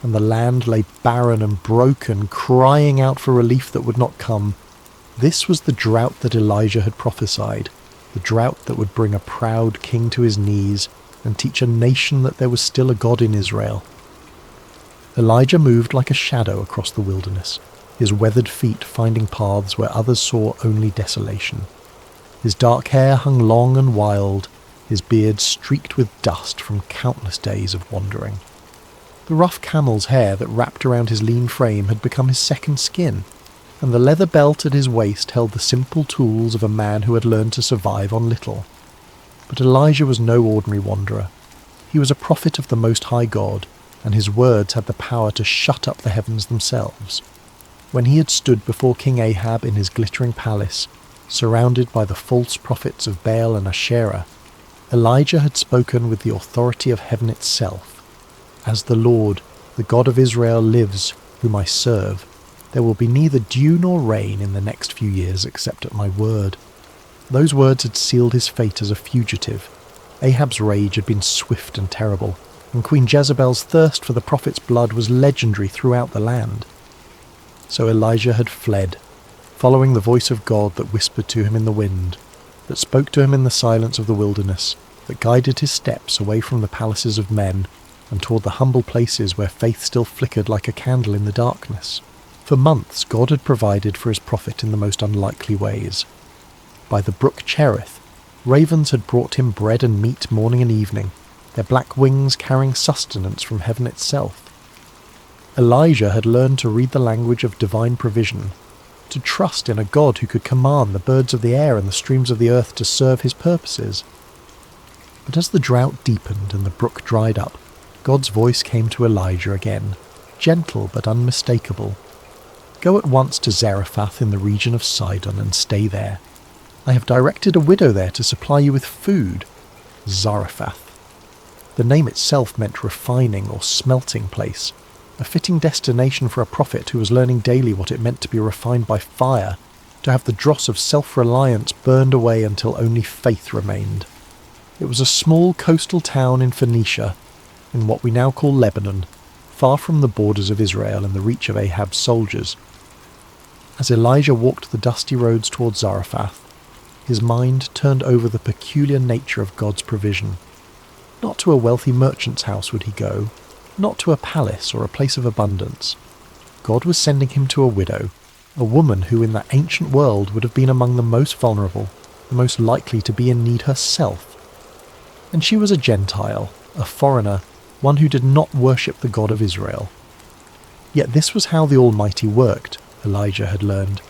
and the land lay barren and broken, crying out for relief that would not come. This was the drought that Elijah had prophesied, the drought that would bring a proud king to his knees and teach a nation that there was still a God in Israel. Elijah moved like a shadow across the wilderness, his weathered feet finding paths where others saw only desolation. His dark hair hung long and wild, his beard streaked with dust from countless days of wandering. The rough camel's hair that wrapped around his lean frame had become his second skin, and the leather belt at his waist held the simple tools of a man who had learned to survive on little. But Elijah was no ordinary wanderer. He was a prophet of the Most High God, and his words had the power to shut up the heavens themselves. When he had stood before King Ahab in his glittering palace, surrounded by the false prophets of Baal and Asherah, Elijah had spoken with the authority of heaven itself. As the Lord, the God of Israel, lives, whom I serve, there will be neither dew nor rain in the next few years except at my word. Those words had sealed his fate as a fugitive. Ahab's rage had been swift and terrible, and Queen Jezebel's thirst for the prophet's blood was legendary throughout the land. So Elijah had fled, following the voice of God that whispered to him in the wind, that spoke to him in the silence of the wilderness, that guided his steps away from the palaces of men and toward the humble places where faith still flickered like a candle in the darkness. For months God had provided for his prophet in the most unlikely ways. By the brook Cherith, ravens had brought him bread and meat morning and evening, their black wings carrying sustenance from heaven itself. Elijah had learned to read the language of divine provision, to trust in a God who could command the birds of the air and the streams of the earth to serve his purposes. But as the drought deepened and the brook dried up, God's voice came to Elijah again, gentle but unmistakable. Go at once to Zarephath in the region of Sidon and stay there. I have directed a widow there to supply you with food. Zarephath. The name itself meant refining or smelting place, a fitting destination for a prophet who was learning daily what it meant to be refined by fire, to have the dross of self-reliance burned away until only faith remained. It was a small coastal town in Phoenicia, in what we now call Lebanon, far from the borders of Israel and the reach of Ahab's soldiers. As Elijah walked the dusty roads towards Zarephath, his mind turned over the peculiar nature of God's provision. Not to a wealthy merchant's house would he go, not to a palace or a place of abundance. God was sending him to a widow, a woman who in that ancient world would have been among the most vulnerable, the most likely to be in need herself. And she was a Gentile, a foreigner, one who did not worship the God of Israel. Yet this was how the Almighty worked, Elijah had learned.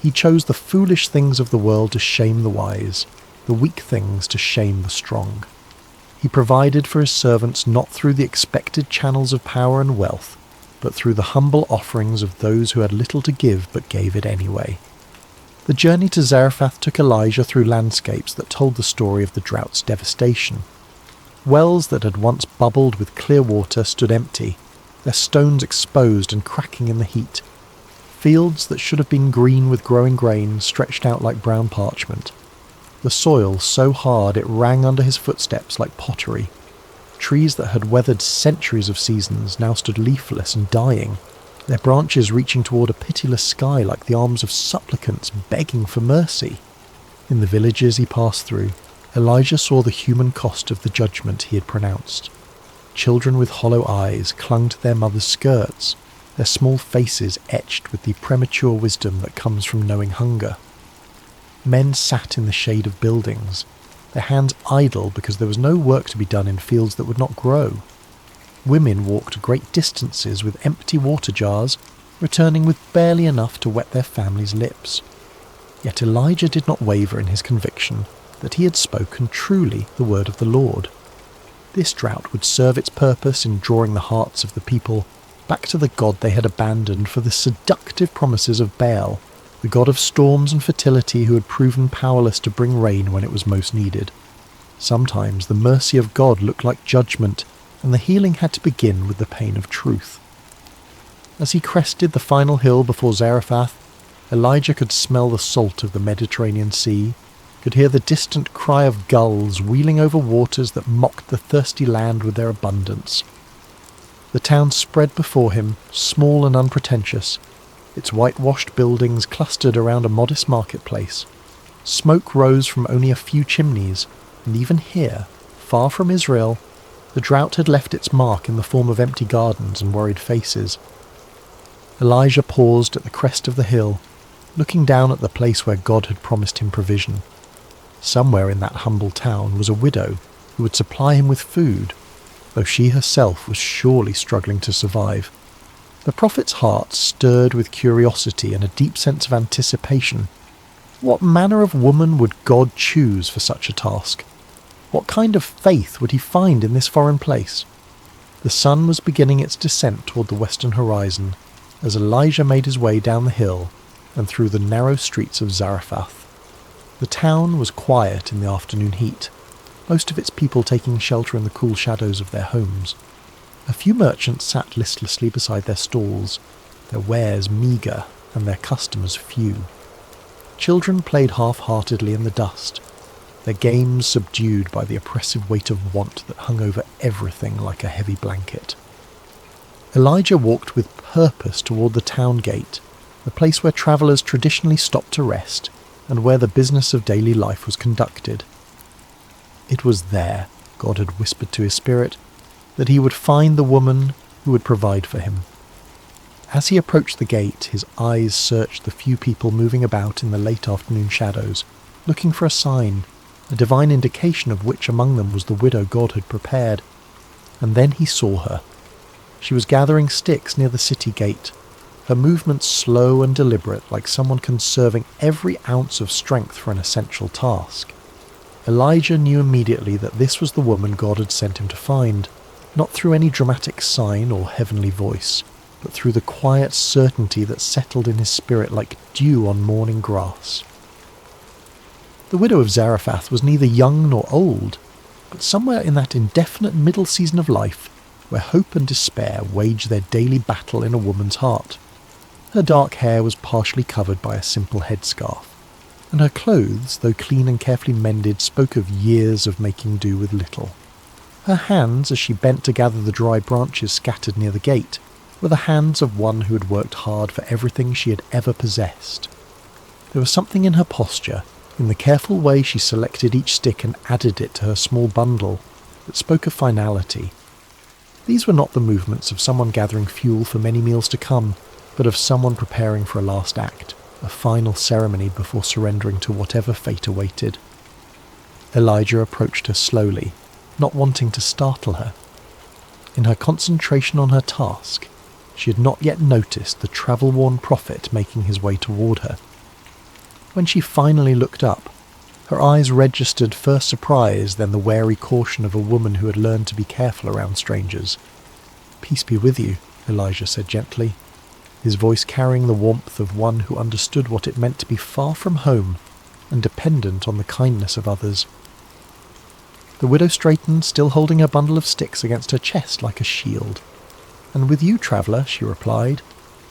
He chose the foolish things of the world to shame the wise, the weak things to shame the strong. He provided for his servants not through the expected channels of power and wealth, but through the humble offerings of those who had little to give but gave it anyway. The journey to Zarephath took Elijah through landscapes that told the story of the drought's devastation. Wells that had once bubbled with clear water stood empty, their stones exposed and cracking in the heat. Fields that should have been green with growing grain stretched out like brown parchment. The soil so hard it rang under his footsteps like pottery. Trees that had weathered centuries of seasons now stood leafless and dying, their branches reaching toward a pitiless sky like the arms of supplicants begging for mercy. In the villages he passed through, Elijah saw the human cost of the judgment he had pronounced. Children with hollow eyes clung to their mothers' skirts, their small faces etched with the premature wisdom that comes from knowing hunger. Men sat in the shade of buildings, their hands idle because there was no work to be done in fields that would not grow. Women walked great distances with empty water jars, returning with barely enough to wet their families' lips. Yet Elijah did not waver in his conviction that he had spoken truly the word of the Lord. This drought would serve its purpose in drawing the hearts of the people back to the God they had abandoned for the seductive promises of Baal, the god of storms and fertility who had proven powerless to bring rain when it was most needed. Sometimes the mercy of God looked like judgment, and the healing had to begin with the pain of truth. As he crested the final hill before Zarephath, Elijah could smell the salt of the Mediterranean Sea, could hear the distant cry of gulls wheeling over waters that mocked the thirsty land with their abundance. The town spread before him, small and unpretentious, its whitewashed buildings clustered around a modest marketplace. Smoke rose from only a few chimneys, and even here, far from Israel, the drought had left its mark in the form of empty gardens and worried faces. Elijah paused at the crest of the hill, looking down at the place where God had promised him provision. Somewhere in that humble town was a widow who would supply him with food, though she herself was surely struggling to survive. The prophet's heart stirred with curiosity and a deep sense of anticipation. What manner of woman would God choose for such a task? What kind of faith would he find in this foreign place? The sun was beginning its descent toward the western horizon as Elijah made his way down the hill and through the narrow streets of Zarephath. The town was quiet in the afternoon heat, most of its people taking shelter in the cool shadows of their homes. A few merchants sat listlessly beside their stalls, their wares meagre and their customers few. Children played half-heartedly in the dust, their games subdued by the oppressive weight of want that hung over everything like a heavy blanket. Elijah walked with purpose toward the town gate, the place where travellers traditionally stopped to rest and where the business of daily life was conducted. It was there, God had whispered to his spirit, that he would find the woman who would provide for him. As he approached the gate, his eyes searched the few people moving about in the late afternoon shadows, looking for a sign, a divine indication of which among them was the widow God had prepared. And then he saw her. She was gathering sticks near the city gate, her movements slow and deliberate, like someone conserving every ounce of strength for an essential task. Elijah knew immediately that this was the woman God had sent him to find, not through any dramatic sign or heavenly voice, but through the quiet certainty that settled in his spirit like dew on morning grass. The widow of Zarephath was neither young nor old, but somewhere in that indefinite middle season of life where hope and despair wage their daily battle in a woman's heart. Her dark hair was partially covered by a simple headscarf, and her clothes, though clean and carefully mended, spoke of years of making do with little. Her hands, as she bent to gather the dry branches scattered near the gate, were the hands of one who had worked hard for everything she had ever possessed. There was something in her posture, in the careful way she selected each stick and added it to her small bundle, that spoke of finality. These were not the movements of someone gathering fuel for many meals to come, but of someone preparing for a last act, a final ceremony before surrendering to whatever fate awaited. Elijah approached her slowly, not wanting to startle her. In her concentration on her task, she had not yet noticed the travel-worn prophet making his way toward her. When she finally looked up, her eyes registered first surprise, then the wary caution of a woman who had learned to be careful around strangers. "Peace be with you," Elijah said gently. his voice carrying the warmth of one who understood what it meant to be far from home and dependent on the kindness of others. The widow straightened, still holding her bundle of sticks against her chest like a shield. "And with you, traveller," she replied,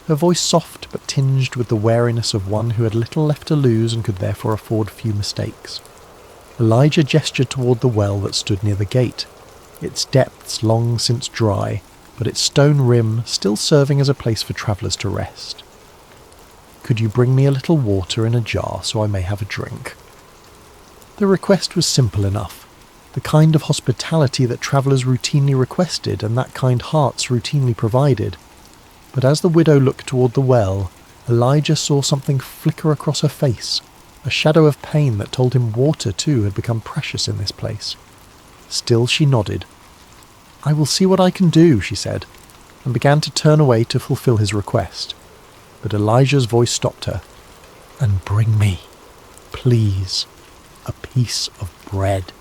her voice soft but tinged with the wariness of one who had little left to lose and could therefore afford few mistakes. Elijah gestured toward the well that stood near the gate, its depths long since dry, but its stone rim still serving as a place for travellers to rest. "Could you bring me a little water in a jar so I may have a drink?" The request was simple enough, the kind of hospitality that travellers routinely requested and that kind hearts routinely provided. But as the widow looked toward the well, Elijah saw something flicker across her face, a shadow of pain that told him water too had become precious in this place. Still she nodded. "I will see what I can do," she said, and began to turn away to fulfill his request. But Elijah's voice stopped her. "And bring me, please, a piece of bread."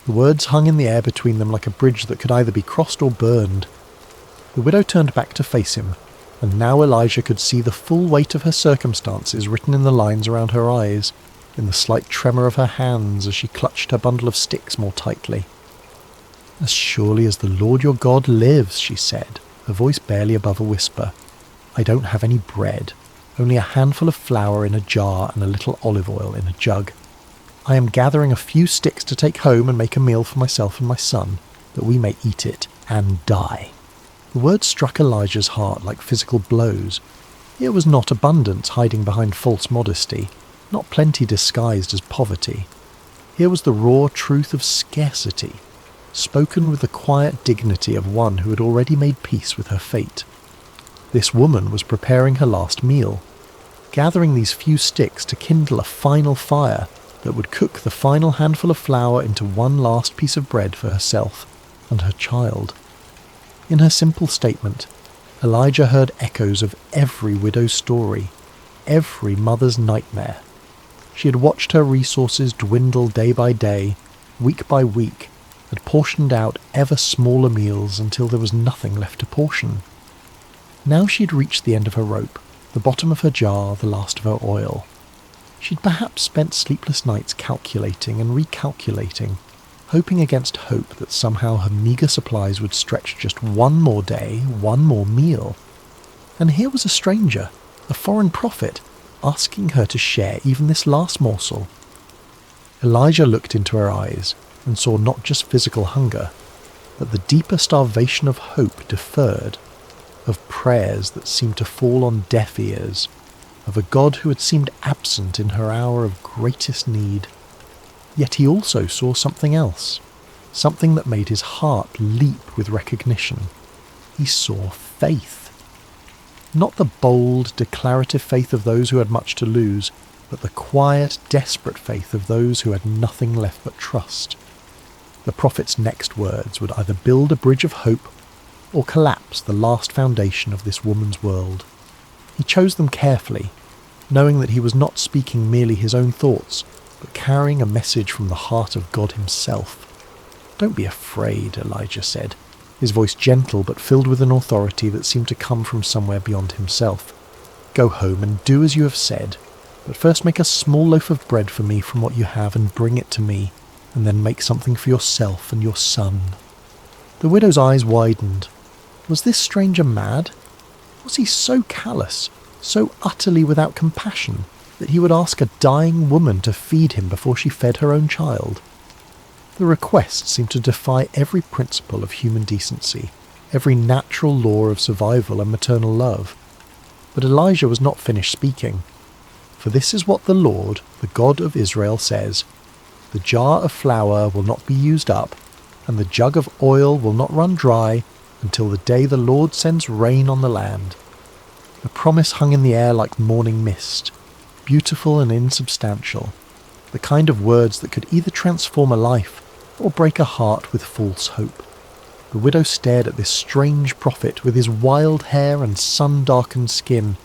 The words hung in the air between them like a bridge that could either be crossed or burned. The widow turned back to face him, and now Elijah could see the full weight of her circumstances written in the lines around her eyes, in the slight tremor of her hands as she clutched her bundle of sticks more tightly. "As surely as the Lord your God lives," she said, her voice barely above a whisper, "I don't have any bread, only a handful of flour in a jar and a little olive oil in a jug. I am gathering a few sticks to take home and make a meal for myself and my son, that we may eat it and die." The words struck Elijah's heart like physical blows. Here was not abundance hiding behind false modesty, not plenty disguised as poverty. Here was the raw truth of scarcity, spoken with the quiet dignity of one who had already made peace with her fate. This woman was preparing her last meal, gathering these few sticks to kindle a final fire that would cook the final handful of flour into one last piece of bread for herself and her child. In her simple statement, Elijah heard echoes of every widow's story, every mother's nightmare. She had watched her resources dwindle day by day, week by week, had portioned out ever smaller meals until there was nothing left to portion. Now she'd reached the end of her rope, the bottom of her jar, the last of her oil. She'd perhaps spent sleepless nights calculating and recalculating, hoping against hope that somehow her meagre supplies would stretch just one more day, one more meal. And here was a stranger, a foreign prophet, asking her to share even this last morsel. Elijah looked into her eyes and saw not just physical hunger, but the deeper starvation of hope deferred, of prayers that seemed to fall on deaf ears, of a God who had seemed absent in her hour of greatest need. Yet he also saw something else, something that made his heart leap with recognition. He saw faith. Not the bold, declarative faith of those who had much to lose, but the quiet, desperate faith of those who had nothing left but trust. The prophet's next words would either build a bridge of hope or collapse the last foundation of this woman's world. He chose them carefully, knowing that he was not speaking merely his own thoughts, but carrying a message from the heart of God himself. "Don't be afraid," Elijah said, his voice gentle but filled with an authority that seemed to come from somewhere beyond himself. "Go home and do as you have said, but first make a small loaf of bread for me from what you have and bring it to me, and then make something for yourself and your son." The widow's eyes widened. Was this stranger mad? Was he so callous, so utterly without compassion, that he would ask a dying woman to feed him before she fed her own child? The request seemed to defy every principle of human decency, every natural law of survival and maternal love. But Elijah was not finished speaking. "For this is what the Lord, the God of Israel, says, the jar of flour will not be used up, and the jug of oil will not run dry until the day the Lord sends rain on the land." The promise hung in the air like morning mist, beautiful and insubstantial, the kind of words that could either transform a life or break a heart with false hope. The widow stared at this strange prophet with his wild hair and sun-darkened skin,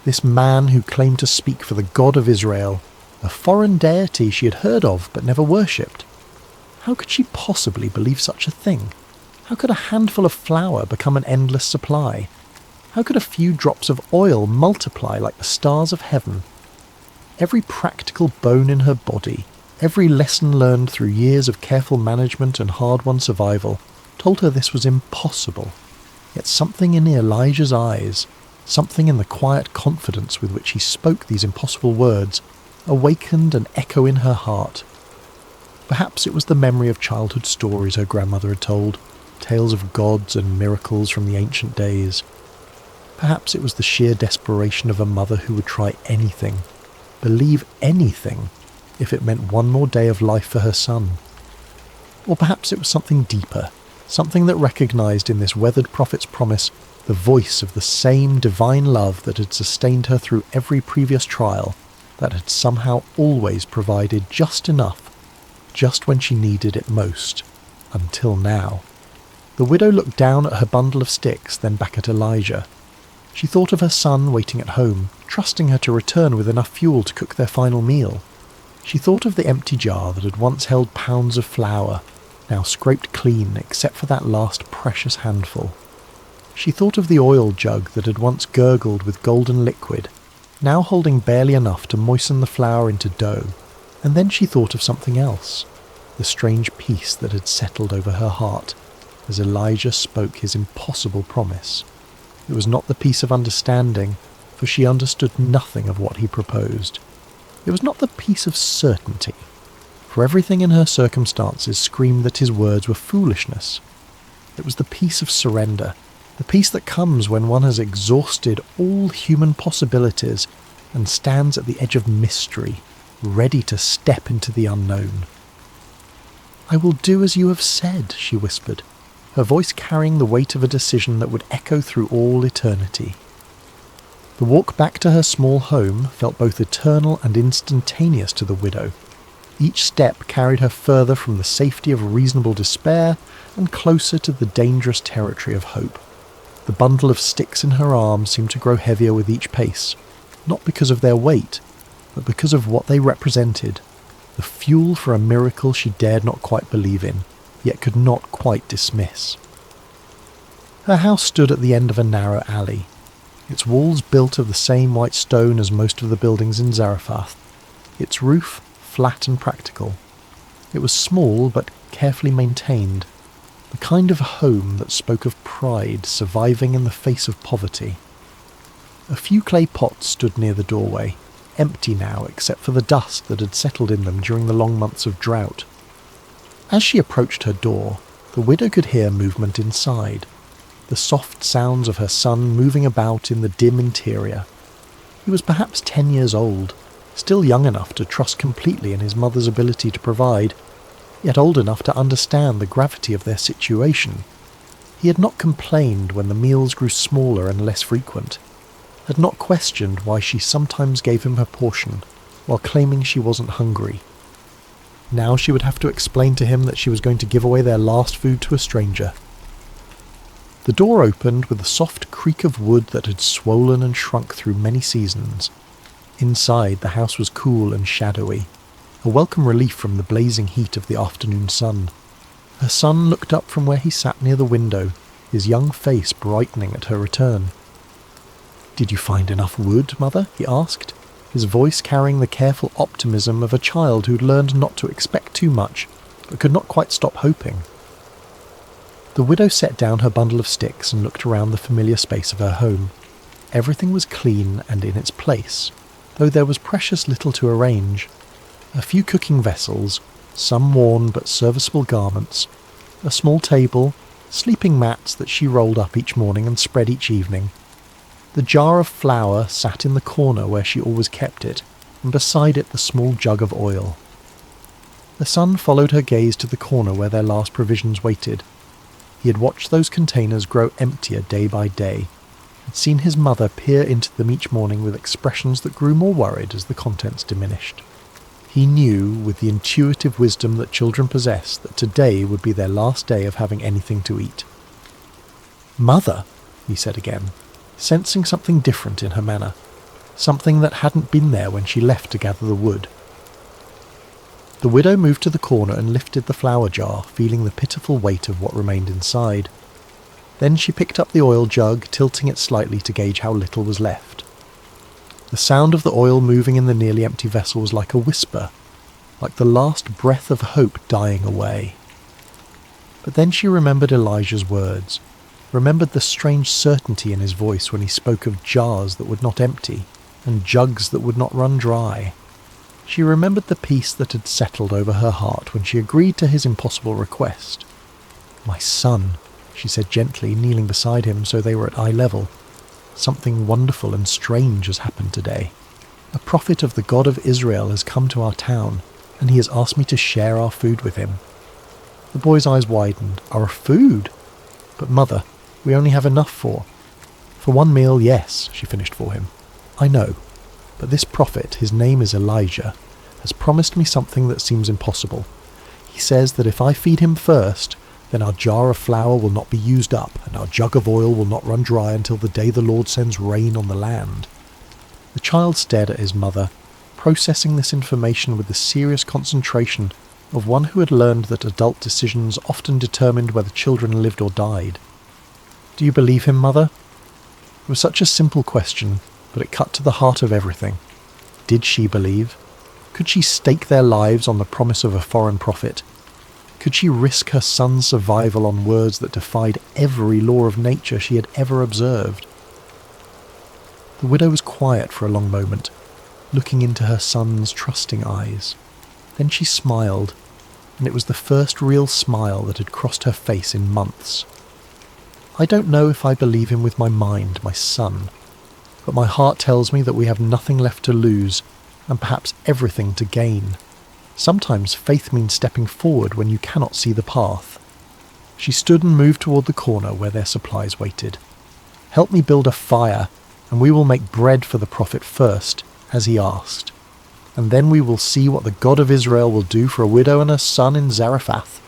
this man who claimed to speak for the God of Israel, a foreign deity she had heard of but never worshipped. How could she possibly believe such a thing? How could a handful of flour become an endless supply? How could a few drops of oil multiply like the stars of heaven? Every practical bone in her body, every lesson learned through years of careful management and hard-won survival, told her this was impossible. Yet something in Elijah's eyes, something in the quiet confidence with which he spoke these impossible words, awakened an echo in her heart. Perhaps it was the memory of childhood stories her grandmother had told, tales of gods and miracles from the ancient days. Perhaps it was the sheer desperation of a mother who would try anything, believe anything, if it meant one more day of life for her son. Or perhaps it was something deeper, something that recognised in this weathered prophet's promise the voice of the same divine love that had sustained her through every previous trial, that had somehow always provided just enough, just when she needed it most, until now. The widow looked down at her bundle of sticks, then back at Elijah. She thought of her son waiting at home, trusting her to return with enough fuel to cook their final meal. She thought of the empty jar that had once held pounds of flour, now scraped clean except for that last precious handful. She thought of the oil jug that had once gurgled with golden liquid, now holding barely enough to moisten the flour into dough. And then she thought of something else, the strange peace that had settled over her heart as Elijah spoke his impossible promise. It was not the peace of understanding, for she understood nothing of what he proposed. It was not the peace of certainty, for everything in her circumstances screamed that his words were foolishness. It was the peace of surrender, the peace that comes when one has exhausted all human possibilities and stands at the edge of mystery, ready to step into the unknown. "I will do as you have said," she whispered, her voice carrying the weight of a decision that would echo through all eternity. The walk back to her small home felt both eternal and instantaneous to the widow. Each step carried her further from the safety of reasonable despair and closer to the dangerous territory of hope. The bundle of sticks in her arms seemed to grow heavier with each pace, not because of their weight, but because of what they represented, the fuel for a miracle she dared not quite believe in, yet could not quite dismiss. Her house stood at the end of a narrow alley, its walls built of the same white stone as most of the buildings in Zarephath, its roof flat and practical. It was small but carefully maintained, the kind of home that spoke of pride surviving in the face of poverty. A few clay pots stood near the doorway, empty now except for the dust that had settled in them during the long months of drought. As she approached her door, the widow could hear movement inside, the soft sounds of her son moving about in the dim interior. He was perhaps 10 years old, still young enough to trust completely in his mother's ability to provide, yet old enough to understand the gravity of their situation. He had not complained when the meals grew smaller and less frequent, had not questioned why she sometimes gave him her portion while claiming she wasn't hungry. Now she would have to explain to him that she was going to give away their last food to a stranger. The door opened with a soft creak of wood that had swollen and shrunk through many seasons. Inside, the house was cool and shadowy, a welcome relief from the blazing heat of the afternoon sun. Her son looked up from where he sat near the window, his young face brightening at her return. "Did you find enough wood, Mother?" he asked, his voice carrying the careful optimism of a child who'd learned not to expect too much, but could not quite stop hoping. The widow set down her bundle of sticks and looked around the familiar space of her home. Everything was clean and in its place, though there was precious little to arrange. A few cooking vessels, some worn but serviceable garments, a small table, sleeping mats that she rolled up each morning and spread each evening. The jar of flour sat in the corner where she always kept it, and beside it the small jug of oil. The son followed her gaze to the corner where their last provisions waited. He had watched those containers grow emptier day by day, had seen his mother peer into them each morning with expressions that grew more worried as the contents diminished. He knew, with the intuitive wisdom that children possess, that today would be their last day of having anything to eat. "Mother," he said again, sensing something different in her manner, something that hadn't been there when she left to gather the wood. The widow moved to the corner and lifted the flour jar, feeling the pitiful weight of what remained inside. Then she picked up the oil jug, tilting it slightly to gauge how little was left. The sound of the oil moving in the nearly empty vessel was like a whisper, like the last breath of hope dying away. But then she remembered Elijah's words, remembered the strange certainty in his voice when he spoke of jars that would not empty and jugs that would not run dry. She remembered the peace that had settled over her heart when she agreed to his impossible request. "My son," she said gently, kneeling beside him so they were at eye level, "something wonderful and strange has happened today. A prophet of the God of Israel has come to our town, and he has asked me to share our food with him." The boy's eyes widened. "Our food? But mother, we only have enough for 1 meal, yes," she finished for him. "I know, but this prophet, his name is Elijah, has promised me something that seems impossible. He says that if I feed him first, then our jar of flour will not be used up, and our jug of oil will not run dry until the day the Lord sends rain on the land." The child stared at his mother, processing this information with the serious concentration of one who had learned that adult decisions often determined whether children lived or died. "Do you believe him, mother?" It was such a simple question, but it cut to the heart of everything. Did she believe? Could she stake their lives on the promise of a foreign prophet? Could she risk her son's survival on words that defied every law of nature she had ever observed? The widow was quiet for a long moment, looking into her son's trusting eyes. Then she smiled, and it was the first real smile that had crossed her face in months. "I don't know if I believe him with my mind, my son, but my heart tells me that we have nothing left to lose, and perhaps everything to gain. Sometimes faith means stepping forward when you cannot see the path." She stood and moved toward the corner where their supplies waited. "Help me build a fire, and we will make bread for the prophet first, as he asked. And then we will see what the God of Israel will do for a widow and her son in Zarephath."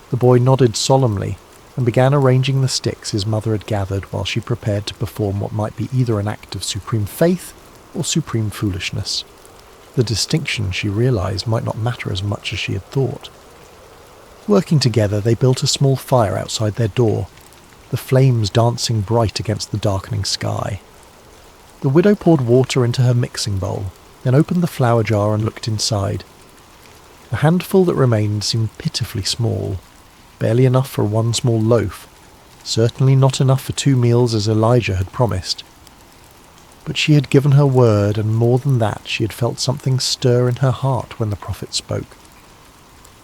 The boy nodded solemnly and began arranging the sticks his mother had gathered while she prepared to perform what might be either an act of supreme faith or supreme foolishness. The distinction, she realized, might not matter as much as she had thought. Working together, they built a small fire outside their door, the flames dancing bright against the darkening sky. The widow poured water into her mixing bowl, then opened the flour jar and looked inside. The handful that remained seemed pitifully small, barely enough for one small loaf, certainly not enough for 2 meals as Elijah had promised. But she had given her word, and more than that, she had felt something stir in her heart when the prophet spoke.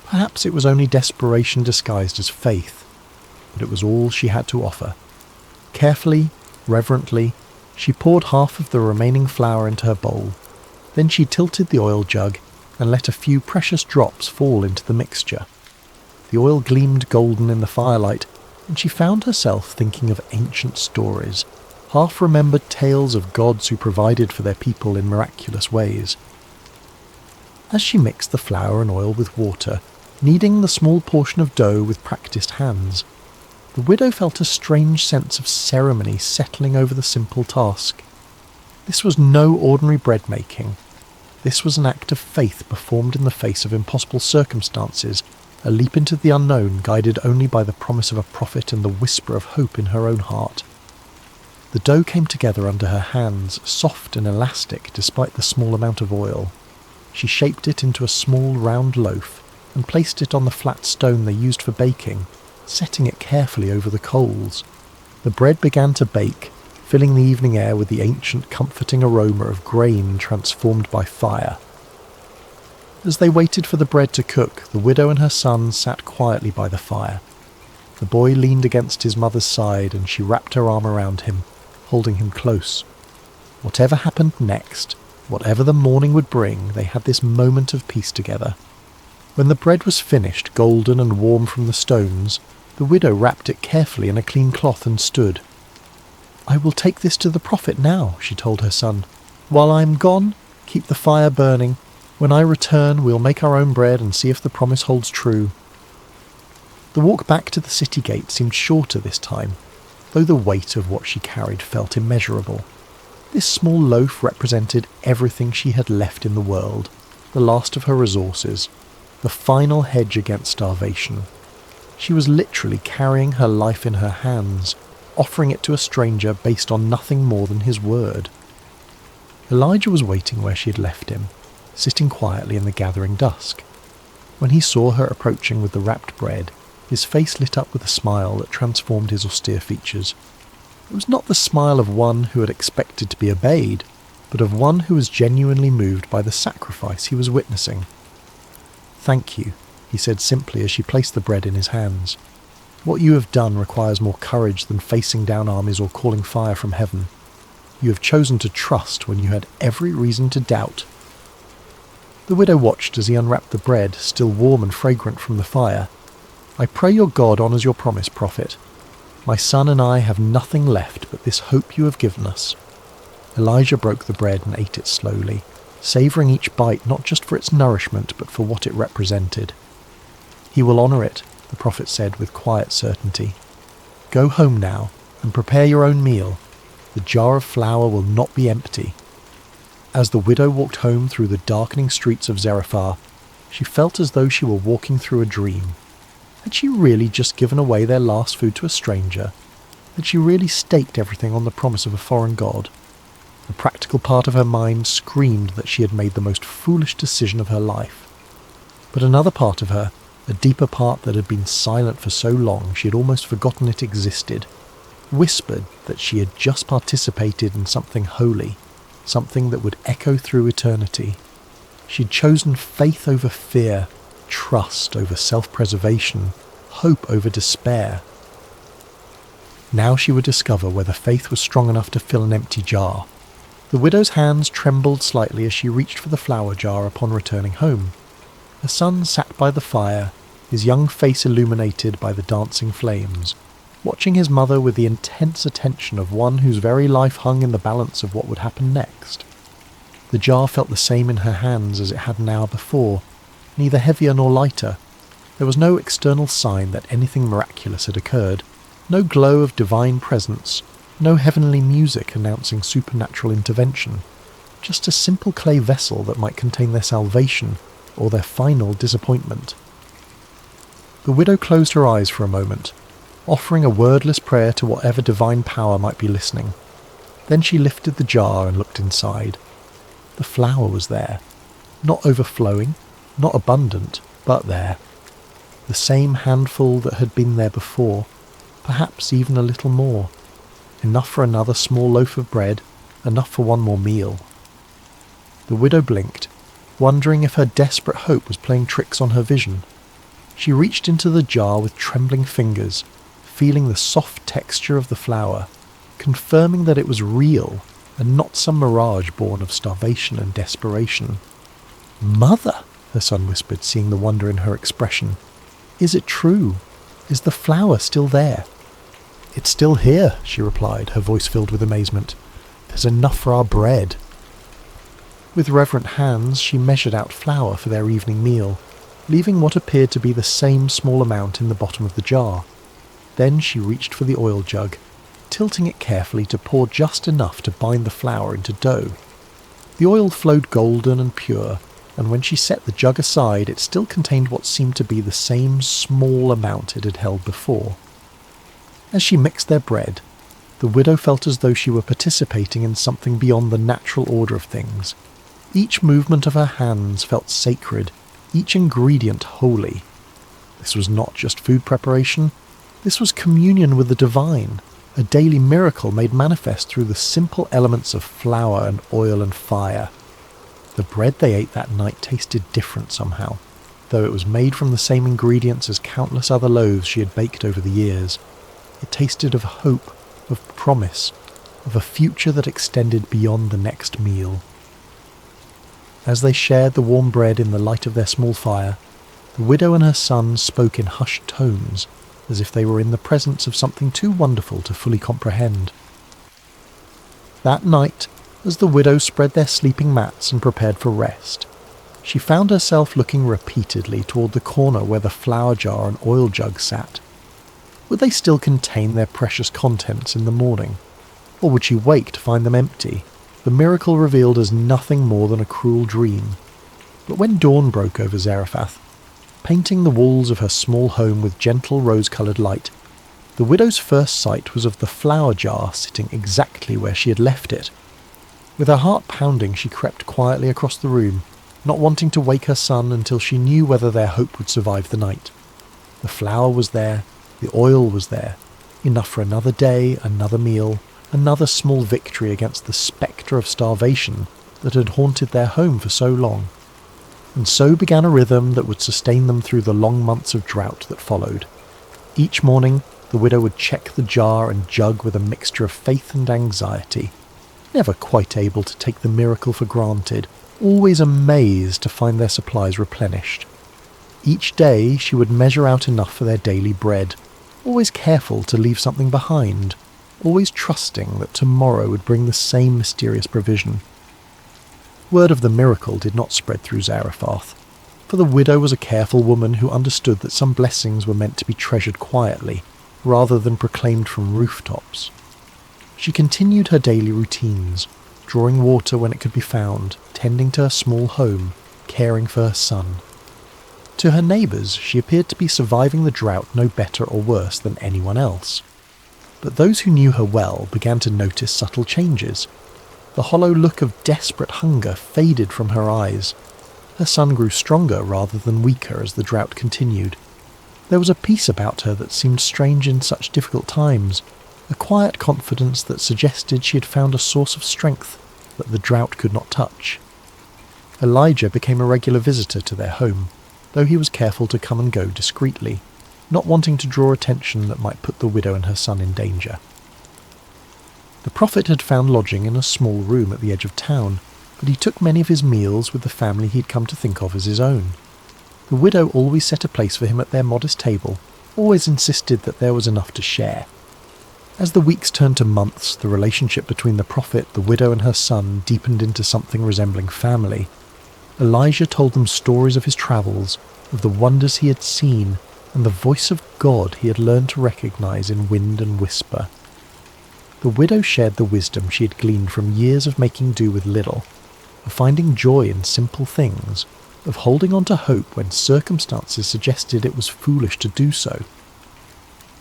Perhaps it was only desperation disguised as faith, but it was all she had to offer. Carefully, reverently, she poured half of the remaining flour into her bowl. Then she tilted the oil jug and let a few precious drops fall into the mixture. The oil gleamed golden in the firelight, and she found herself thinking of ancient stories, half-remembered tales of gods who provided for their people in miraculous ways. As she mixed the flour and oil with water, kneading the small portion of dough with practiced hands, the widow felt a strange sense of ceremony settling over the simple task. This was no ordinary bread-making. This was an act of faith performed in the face of impossible circumstances, a leap into the unknown guided only by the promise of a prophet and the whisper of hope in her own heart. The dough came together under her hands, soft and elastic despite the small amount of oil. She shaped it into a small round loaf and placed it on the flat stone they used for baking, setting it carefully over the coals. The bread began to bake, filling the evening air with the ancient comforting aroma of grain transformed by fire. As they waited for the bread to cook, the widow and her son sat quietly by the fire. The boy leaned against his mother's side, and she wrapped her arm around him, holding him close. Whatever happened next, whatever the morning would bring, they had this moment of peace together. When the bread was finished, golden and warm from the stones, the widow wrapped it carefully in a clean cloth and stood. "I will take this to the prophet now," she told her son. "While I am gone, keep the fire burning. When I return, we'll make our own bread and see if the promise holds true." The walk back to the city gate seemed shorter this time, though the weight of what she carried felt immeasurable. This small loaf represented everything she had left in the world, the last of her resources, the final hedge against starvation. She was literally carrying her life in her hands, offering it to a stranger based on nothing more than his word. Elijah was waiting where she had left him, sitting quietly in the gathering dusk. When he saw her approaching with the wrapped bread, his face lit up with a smile that transformed his austere features. It was not the smile of one who had expected to be obeyed, but of one who was genuinely moved by the sacrifice he was witnessing. "Thank you," he said simply as she placed the bread in his hands. "What you have done requires more courage than facing down armies or calling fire from heaven. You have chosen to trust when you had every reason to doubt." The widow watched as he unwrapped the bread, still warm and fragrant from the fire. "I pray your God honours your promise, prophet. My son and I have nothing left but this hope you have given us." Elijah broke the bread and ate it slowly, savouring each bite not just for its nourishment but for what it represented. "He will honour it," the prophet said with quiet certainty. "Go home now and prepare your own meal. The jar of flour will not be empty." As the widow walked home through the darkening streets of Zarephath, she felt as though she were walking through a dream. Had she really just given away their last food to a stranger? Had she really staked everything on the promise of a foreign god? The practical part of her mind screamed that she had made the most foolish decision of her life. But another part of her, a deeper part that had been silent for so long she had almost forgotten it existed, whispered that she had just participated in something holy, something that would echo through eternity. She'd chosen faith over fear, trust over self-preservation, hope over despair. Now she would discover whether faith was strong enough to fill an empty jar. The widow's hands trembled slightly as she reached for the flour jar upon returning home. Her son sat by the fire, his young face illuminated by the dancing flames, watching his mother with the intense attention of one whose very life hung in the balance of what would happen next. The jar felt the same in her hands as it had an hour before, neither heavier nor lighter. There was no external sign that anything miraculous had occurred, no glow of divine presence, no heavenly music announcing supernatural intervention, just a simple clay vessel that might contain their salvation or their final disappointment. The widow closed her eyes for a moment, offering a wordless prayer to whatever divine power might be listening. Then she lifted the jar and looked inside. The flour was there, not overflowing, not abundant, but there. The same handful that had been there before, perhaps even a little more. Enough for another small loaf of bread, enough for one more meal. The widow blinked, wondering if her desperate hope was playing tricks on her vision. She reached into the jar with trembling fingers, feeling the soft texture of the flour, confirming that it was real and not some mirage born of starvation and desperation. "Mother," her son whispered, seeing the wonder in her expression. "Is it true? Is the flour still there?" "It's still here," she replied, her voice filled with amazement. "There's enough for our bread." With reverent hands she measured out flour for their evening meal, leaving what appeared to be the same small amount in the bottom of the jar. Then she reached for the oil jug, tilting it carefully to pour just enough to bind the flour into dough. The oil flowed golden and pure, and when she set the jug aside it still contained what seemed to be the same small amount it had held before. As she mixed their bread, the widow felt as though she were participating in something beyond the natural order of things. Each movement of her hands felt sacred, each ingredient holy. This was not just food preparation, this was communion with the divine, a daily miracle made manifest through the simple elements of flour and oil and fire. The bread they ate that night tasted different somehow, though it was made from the same ingredients as countless other loaves she had baked over the years. It tasted of hope, of promise, of a future that extended beyond the next meal. As they shared the warm bread in the light of their small fire, the widow and her son spoke in hushed tones, as if they were in the presence of something too wonderful to fully comprehend. That night, as the widow spread their sleeping mats and prepared for rest, she found herself looking repeatedly toward the corner where the flour jar and oil jug sat. Would they still contain their precious contents in the morning? Or would she wake to find them empty, the miracle revealed as nothing more than a cruel dream? But when dawn broke over Zarephath, painting the walls of her small home with gentle rose-coloured light. The widow's first sight was of the flower jar sitting exactly where she had left it. With her heart pounding, she crept quietly across the room, not wanting to wake her son until she knew whether their hope would survive the night. The flower was there, the oil was there, enough for another day, another meal, another small victory against the spectre of starvation that had haunted their home for so long. And so began a rhythm that would sustain them through the long months of drought that followed. Each morning, the widow would check the jar and jug with a mixture of faith and anxiety, never quite able to take the miracle for granted, always amazed to find their supplies replenished. Each day she would measure out enough for their daily bread, always careful to leave something behind, always trusting that tomorrow would bring the same mysterious provision. Word of the miracle did not spread through Zarephath, for the widow was a careful woman who understood that some blessings were meant to be treasured quietly, rather than proclaimed from rooftops. She continued her daily routines, drawing water when it could be found, tending to her small home, caring for her son. To her neighbours, she appeared to be surviving the drought no better or worse than anyone else. But those who knew her well began to notice subtle changes. The hollow look of desperate hunger faded from her eyes. Her son grew stronger rather than weaker as the drought continued. There was a peace about her that seemed strange in such difficult times, a quiet confidence that suggested she had found a source of strength that the drought could not touch. Elijah became a regular visitor to their home, though he was careful to come and go discreetly, not wanting to draw attention that might put the widow and her son in danger. The prophet had found lodging in a small room at the edge of town, but he took many of his meals with the family he had come to think of as his own. The widow always set a place for him at their modest table, always insisted that there was enough to share. As the weeks turned to months, the relationship between the prophet, the widow and her son deepened into something resembling family. Elijah told them stories of his travels, of the wonders he had seen, and the voice of God he had learned to recognize in wind and whisper. The widow shared the wisdom she had gleaned from years of making do with little, of finding joy in simple things, of holding on to hope when circumstances suggested it was foolish to do so.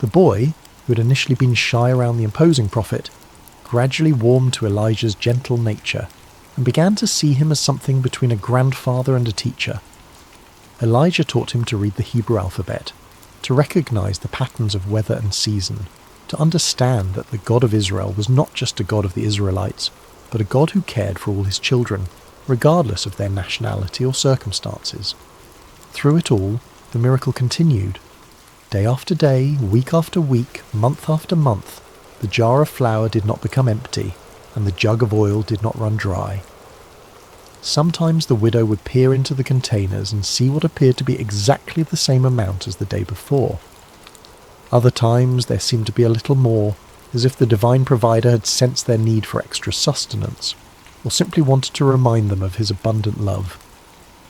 The boy, who had initially been shy around the imposing prophet, gradually warmed to Elijah's gentle nature and began to see him as something between a grandfather and a teacher. Elijah taught him to read the Hebrew alphabet, to recognize the patterns of weather and season, to understand that the God of Israel was not just a God of the Israelites, but a God who cared for all his children, regardless of their nationality or circumstances. Through it all, the miracle continued. Day after day, week after week, month after month, the jar of flour did not become empty, and the jug of oil did not run dry. Sometimes the widow would peer into the containers and see what appeared to be exactly the same amount as the day before. Other times there seemed to be a little more, as if the divine provider had sensed their need for extra sustenance, or simply wanted to remind them of his abundant love.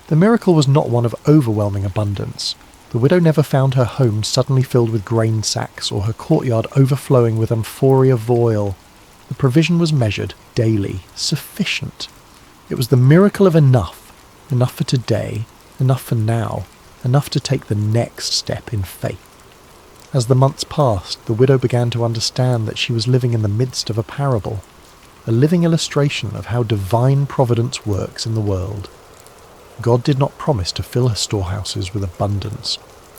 The miracle was not one of overwhelming abundance. The widow never found her home suddenly filled with grain sacks or her courtyard overflowing with amphorae of oil. The provision was measured daily, sufficient. It was the miracle of enough for today, enough for now, enough to take the next step in faith. As the months passed, the widow began to understand that she was living in the midst of a parable, a living illustration of how divine providence works in the world. God did not promise to fill her storehouses with abundance,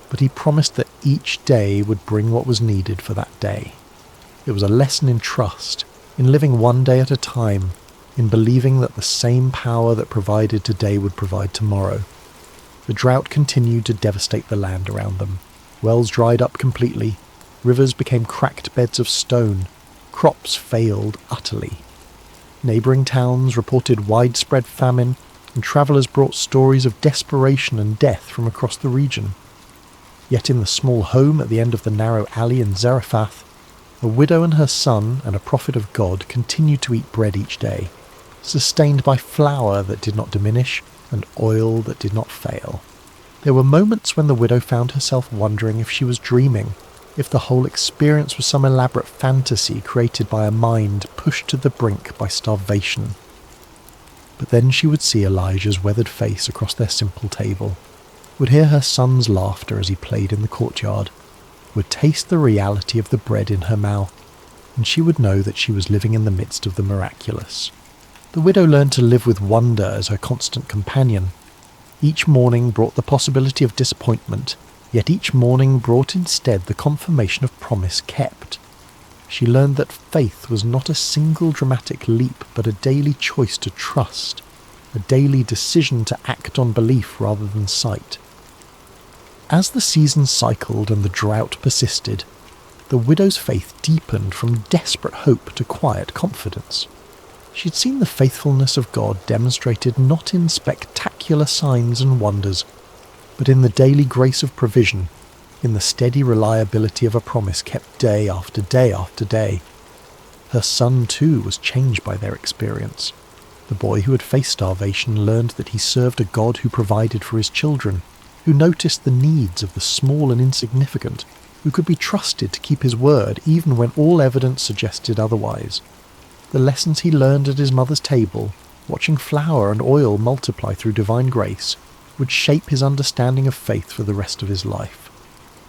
but he promised that each day would bring what was needed for that day. It was a lesson in trust, in living one day at a time, in believing that the same power that provided today would provide tomorrow. The drought continued to devastate the land around them. Wells dried up completely, rivers became cracked beds of stone, crops failed utterly. Neighbouring towns reported widespread famine, and travellers brought stories of desperation and death from across the region. Yet in the small home at the end of the narrow alley in Zarephath, a widow and her son and a prophet of God continued to eat bread each day, sustained by flour that did not diminish and oil that did not fail. There were moments when the widow found herself wondering if she was dreaming, if the whole experience was some elaborate fantasy created by a mind pushed to the brink by starvation. But then she would see Elijah's weathered face across their simple table, would hear her son's laughter as he played in the courtyard, would taste the reality of the bread in her mouth, and she would know that she was living in the midst of the miraculous. The widow learned to live with wonder as her constant companion. Each morning brought the possibility of disappointment, yet each morning brought instead the confirmation of promise kept. She learned that faith was not a single dramatic leap, but a daily choice to trust, a daily decision to act on belief rather than sight. As the seasons cycled and the drought persisted, the widow's faith deepened from desperate hope to quiet confidence. She had seen the faithfulness of God demonstrated not in spectacular signs and wonders, but in the daily grace of provision, in the steady reliability of a promise kept day after day after day. Her son, too, was changed by their experience. The boy who had faced starvation learned that he served a God who provided for his children, who noticed the needs of the small and insignificant, who could be trusted to keep his word even when all evidence suggested otherwise. The lessons he learned at his mother's table, watching flour and oil multiply through divine grace, would shape his understanding of faith for the rest of his life.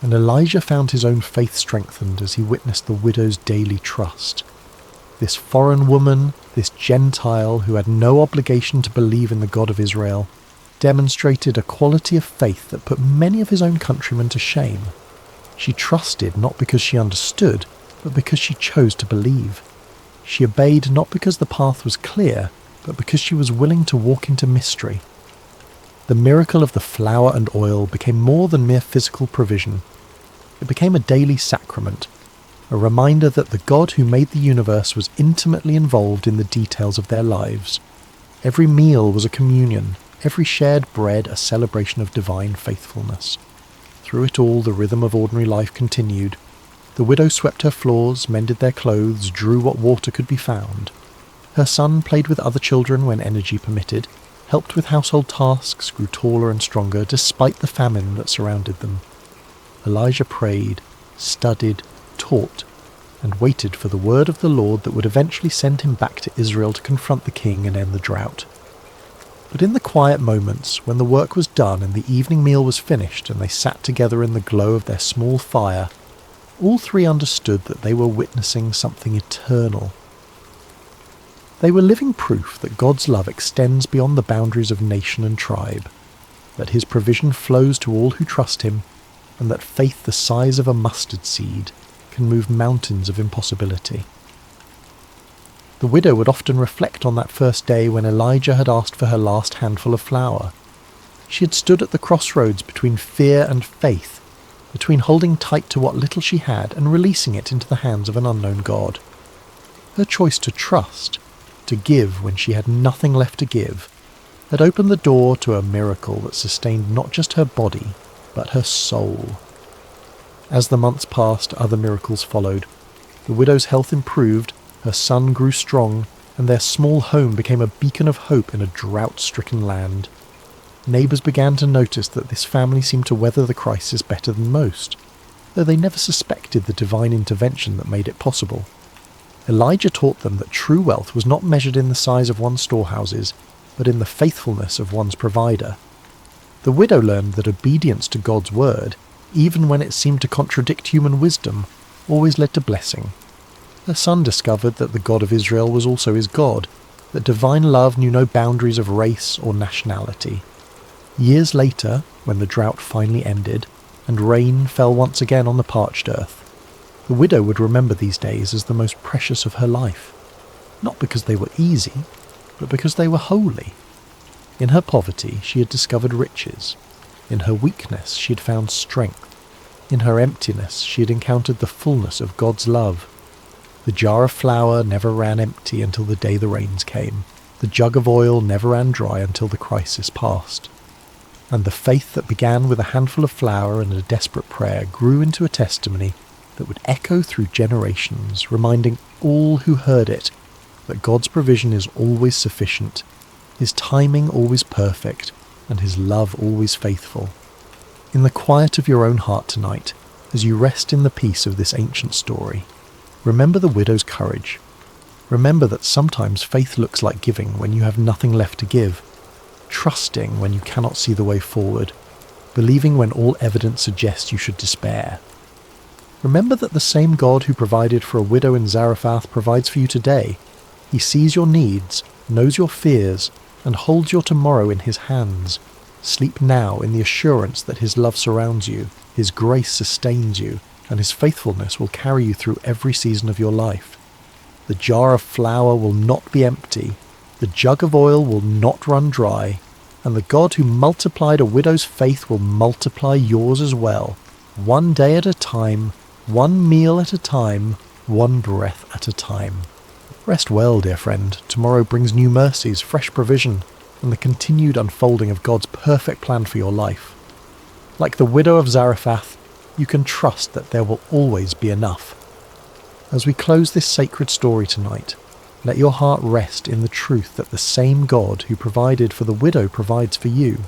And Elijah found his own faith strengthened as he witnessed the widow's daily trust. This foreign woman, this Gentile who had no obligation to believe in the God of Israel, demonstrated a quality of faith that put many of his own countrymen to shame. She trusted not because she understood, but because she chose to believe. She obeyed not because the path was clear, but because she was willing to walk into mystery. The miracle of the flour and oil became more than mere physical provision. It became a daily sacrament, a reminder that the God who made the universe was intimately involved in the details of their lives. Every meal was a communion, every shared bread a celebration of divine faithfulness. Through it all, the rhythm of ordinary life continued. The widow swept her floors, mended their clothes, drew what water could be found. Her son played with other children when energy permitted, helped with household tasks, grew taller and stronger despite the famine that surrounded them. Elijah prayed, studied, taught, and waited for the word of the Lord that would eventually send him back to Israel to confront the king and end the drought. But in the quiet moments, when the work was done and the evening meal was finished and they sat together in the glow of their small fire, all three understood that they were witnessing something eternal. They were living proof that God's love extends beyond the boundaries of nation and tribe, that his provision flows to all who trust him, and that faith the size of a mustard seed can move mountains of impossibility. The widow would often reflect on that first day when Elijah had asked for her last handful of flour. She had stood at the crossroads between fear and faith, between holding tight to what little she had and releasing it into the hands of an unknown God. Her choice to trust, to give when she had nothing left to give, had opened the door to a miracle that sustained not just her body, but her soul. As the months passed, other miracles followed. The widow's health improved, her son grew strong, and their small home became a beacon of hope in a drought-stricken land. Neighbours began to notice that this family seemed to weather the crisis better than most, though they never suspected the divine intervention that made it possible. Elijah taught them that true wealth was not measured in the size of one's storehouses, but in the faithfulness of one's provider. The widow learned that obedience to God's word, even when it seemed to contradict human wisdom, always led to blessing. Her son discovered that the God of Israel was also his God, that divine love knew no boundaries of race or nationality. Years later, when the drought finally ended, and rain fell once again on the parched earth, the widow would remember these days as the most precious of her life, not because they were easy, but because they were holy. In her poverty she had discovered riches. In her weakness she had found strength. In her emptiness she had encountered the fullness of God's love. The jar of flour never ran empty until the day the rains came. The jug of oil never ran dry until the crisis passed. And the faith that began with a handful of flour and a desperate prayer grew into a testimony that would echo through generations, reminding all who heard it that God's provision is always sufficient, his timing always perfect, and his love always faithful. In the quiet of your own heart tonight, as you rest in the peace of this ancient story, remember the widow's courage. Remember that sometimes faith looks like giving when you have nothing left to give, trusting when you cannot see the way forward, believing when all evidence suggests you should despair. Remember that the same God who provided for a widow in Zarephath provides for you today. He sees your needs, knows your fears, and holds your tomorrow in his hands. Sleep now in the assurance that his love surrounds you, his grace sustains you, and his faithfulness will carry you through every season of your life. The jar of flour will not be empty, the jug of oil will not run dry, and the God who multiplied a widow's faith will multiply yours as well, one day at a time, one meal at a time, one breath at a time. Rest well, dear friend. Tomorrow brings new mercies, fresh provision, and the continued unfolding of God's perfect plan for your life. Like the widow of Zarephath, you can trust that there will always be enough. As we close this sacred story tonight, let your heart rest in the truth that the same God who provided for the widow provides for you.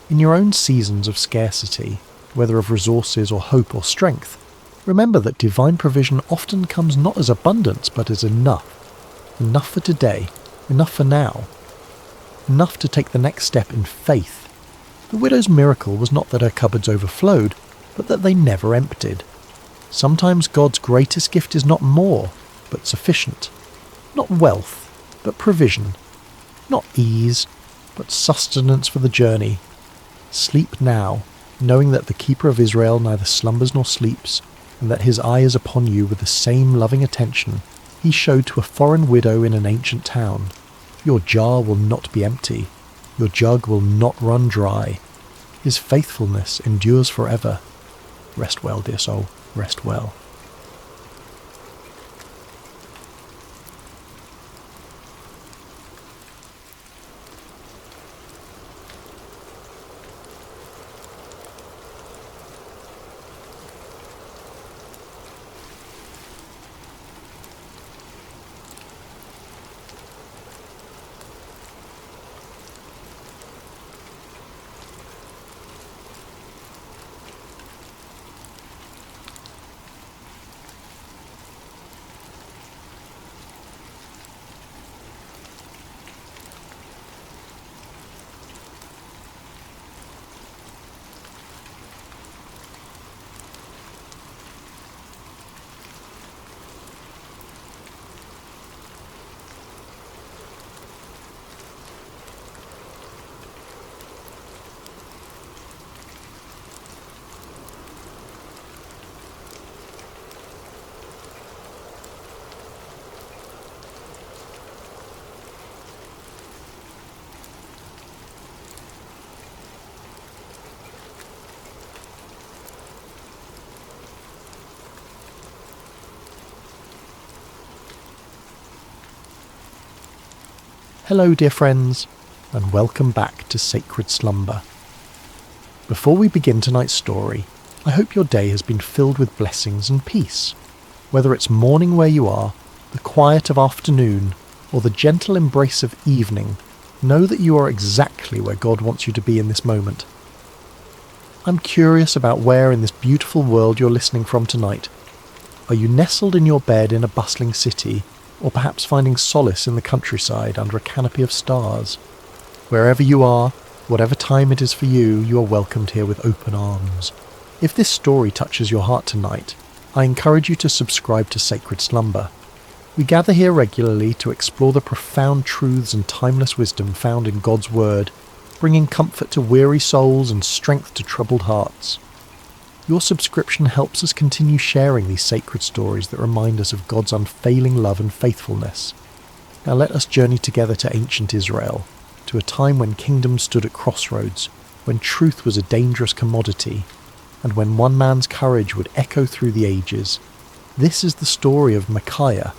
In your own seasons of scarcity, whether of resources or hope or strength, remember that divine provision often comes not as abundance but as enough. Enough for today, enough for now. Enough to take the next step in faith. The widow's miracle was not that her cupboards overflowed, but that they never emptied. Sometimes God's greatest gift is not more, but sufficient. Not wealth, but provision. Not ease, but sustenance for the journey. Sleep now, knowing that the Keeper of Israel neither slumbers nor sleeps, and that his eye is upon you with the same loving attention he showed to a foreign widow in an ancient town. Your jar will not be empty. Your jug will not run dry. His faithfulness endures forever. Rest well, dear soul. Rest well. Hello, dear friends, and welcome back to Sacred Slumber. Before we begin tonight's story, I hope your day has been filled with blessings and peace. Whether it's morning where you are, the quiet of afternoon, or the gentle embrace of evening, know that you are exactly where God wants you to be in this moment. I'm curious about where in this beautiful world you're listening from tonight. Are you nestled in your bed in a bustling city, or perhaps finding solace in the countryside under a canopy of stars? Wherever you are, whatever time it is for you, you are welcomed here with open arms. If this story touches your heart tonight, I encourage you to subscribe to Sacred Slumber. We gather here regularly to explore the profound truths and timeless wisdom found in God's Word, bringing comfort to weary souls and strength to troubled hearts. Your subscription helps us continue sharing these sacred stories that remind us of God's unfailing love and faithfulness. Now let us journey together to ancient Israel, to a time when kingdoms stood at crossroads, when truth was a dangerous commodity, and when one man's courage would echo through the ages. This is the story of Micaiah,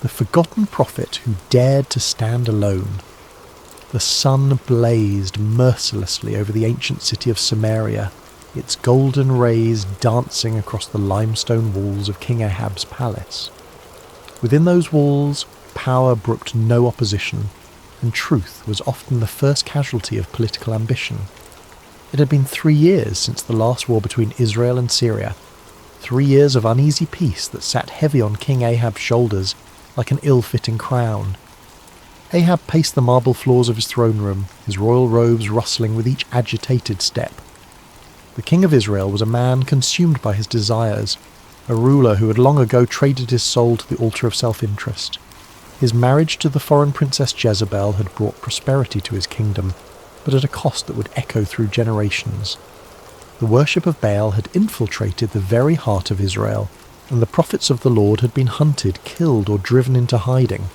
the forgotten prophet who dared to stand alone. The sun blazed mercilessly over the ancient city of Samaria, its golden rays dancing across the limestone walls of King Ahab's palace. Within those walls, power brooked no opposition, and truth was often the first casualty of political ambition. It had been 3 years since the last war between Israel and Syria, 3 years of uneasy peace that sat heavy on King Ahab's shoulders like an ill-fitting crown. Ahab paced the marble floors of his throne room, his royal robes rustling with each agitated step. The king of Israel was a man consumed by his desires, a ruler who had long ago traded his soul to the altar of self-interest. His marriage to the foreign princess Jezebel had brought prosperity to his kingdom, but at a cost that would echo through generations. The worship of Baal had infiltrated the very heart of Israel, and the prophets of the Lord had been hunted, killed, or driven into hiding.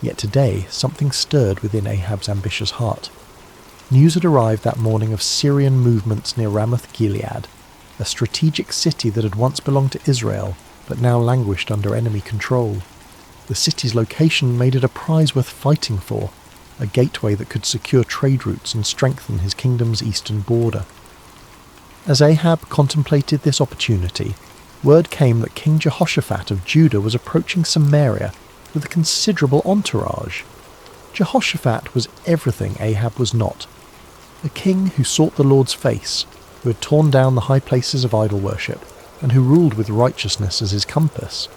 Yet today something stirred within Ahab's ambitious heart. News had arrived that morning of Syrian movements near Ramoth-Gilead, a strategic city that had once belonged to Israel, but now languished under enemy control. The city's location made it a prize worth fighting for, a gateway that could secure trade routes and strengthen his kingdom's eastern border. As Ahab contemplated this opportunity, word came that King Jehoshaphat of Judah was approaching Samaria with a considerable entourage. Jehoshaphat was everything Ahab was not. A king who sought the Lord's face, who had torn down the high places of idol worship, and who ruled with righteousness as his compass.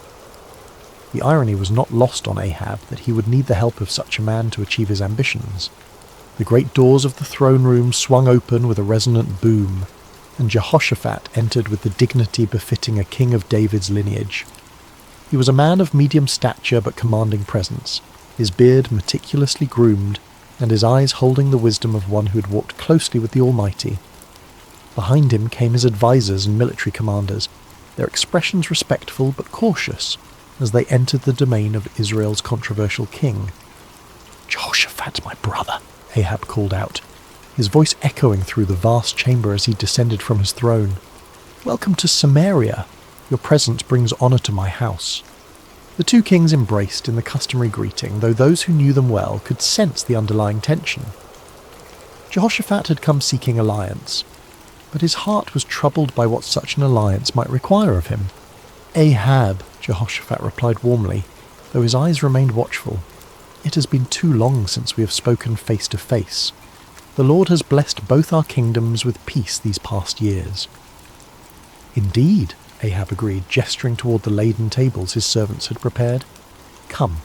The irony was not lost on Ahab that he would need the help of such a man to achieve his ambitions. The great doors of the throne room swung open with a resonant boom, and Jehoshaphat entered with the dignity befitting a king of David's lineage. He was a man of medium stature but commanding presence, his beard meticulously groomed, and his eyes holding the wisdom of one who had walked closely with the Almighty. Behind him came his advisors and military commanders, their expressions respectful but cautious, as they entered the domain of Israel's controversial king. "Jehoshaphat, my brother," Ahab called out, his voice echoing through the vast chamber as he descended from his throne. "Welcome to Samaria. Your presence brings honour to my house." The two kings embraced in the customary greeting, though those who knew them well could sense the underlying tension. Jehoshaphat had come seeking alliance, but his heart was troubled by what such an alliance might require of him. "Ahab," Jehoshaphat replied warmly, though his eyes remained watchful. "It has been too long since we have spoken face to face. The Lord has blessed both our kingdoms with peace these past years." "Indeed," Ahab agreed, gesturing toward the laden tables his servants had prepared. "Come,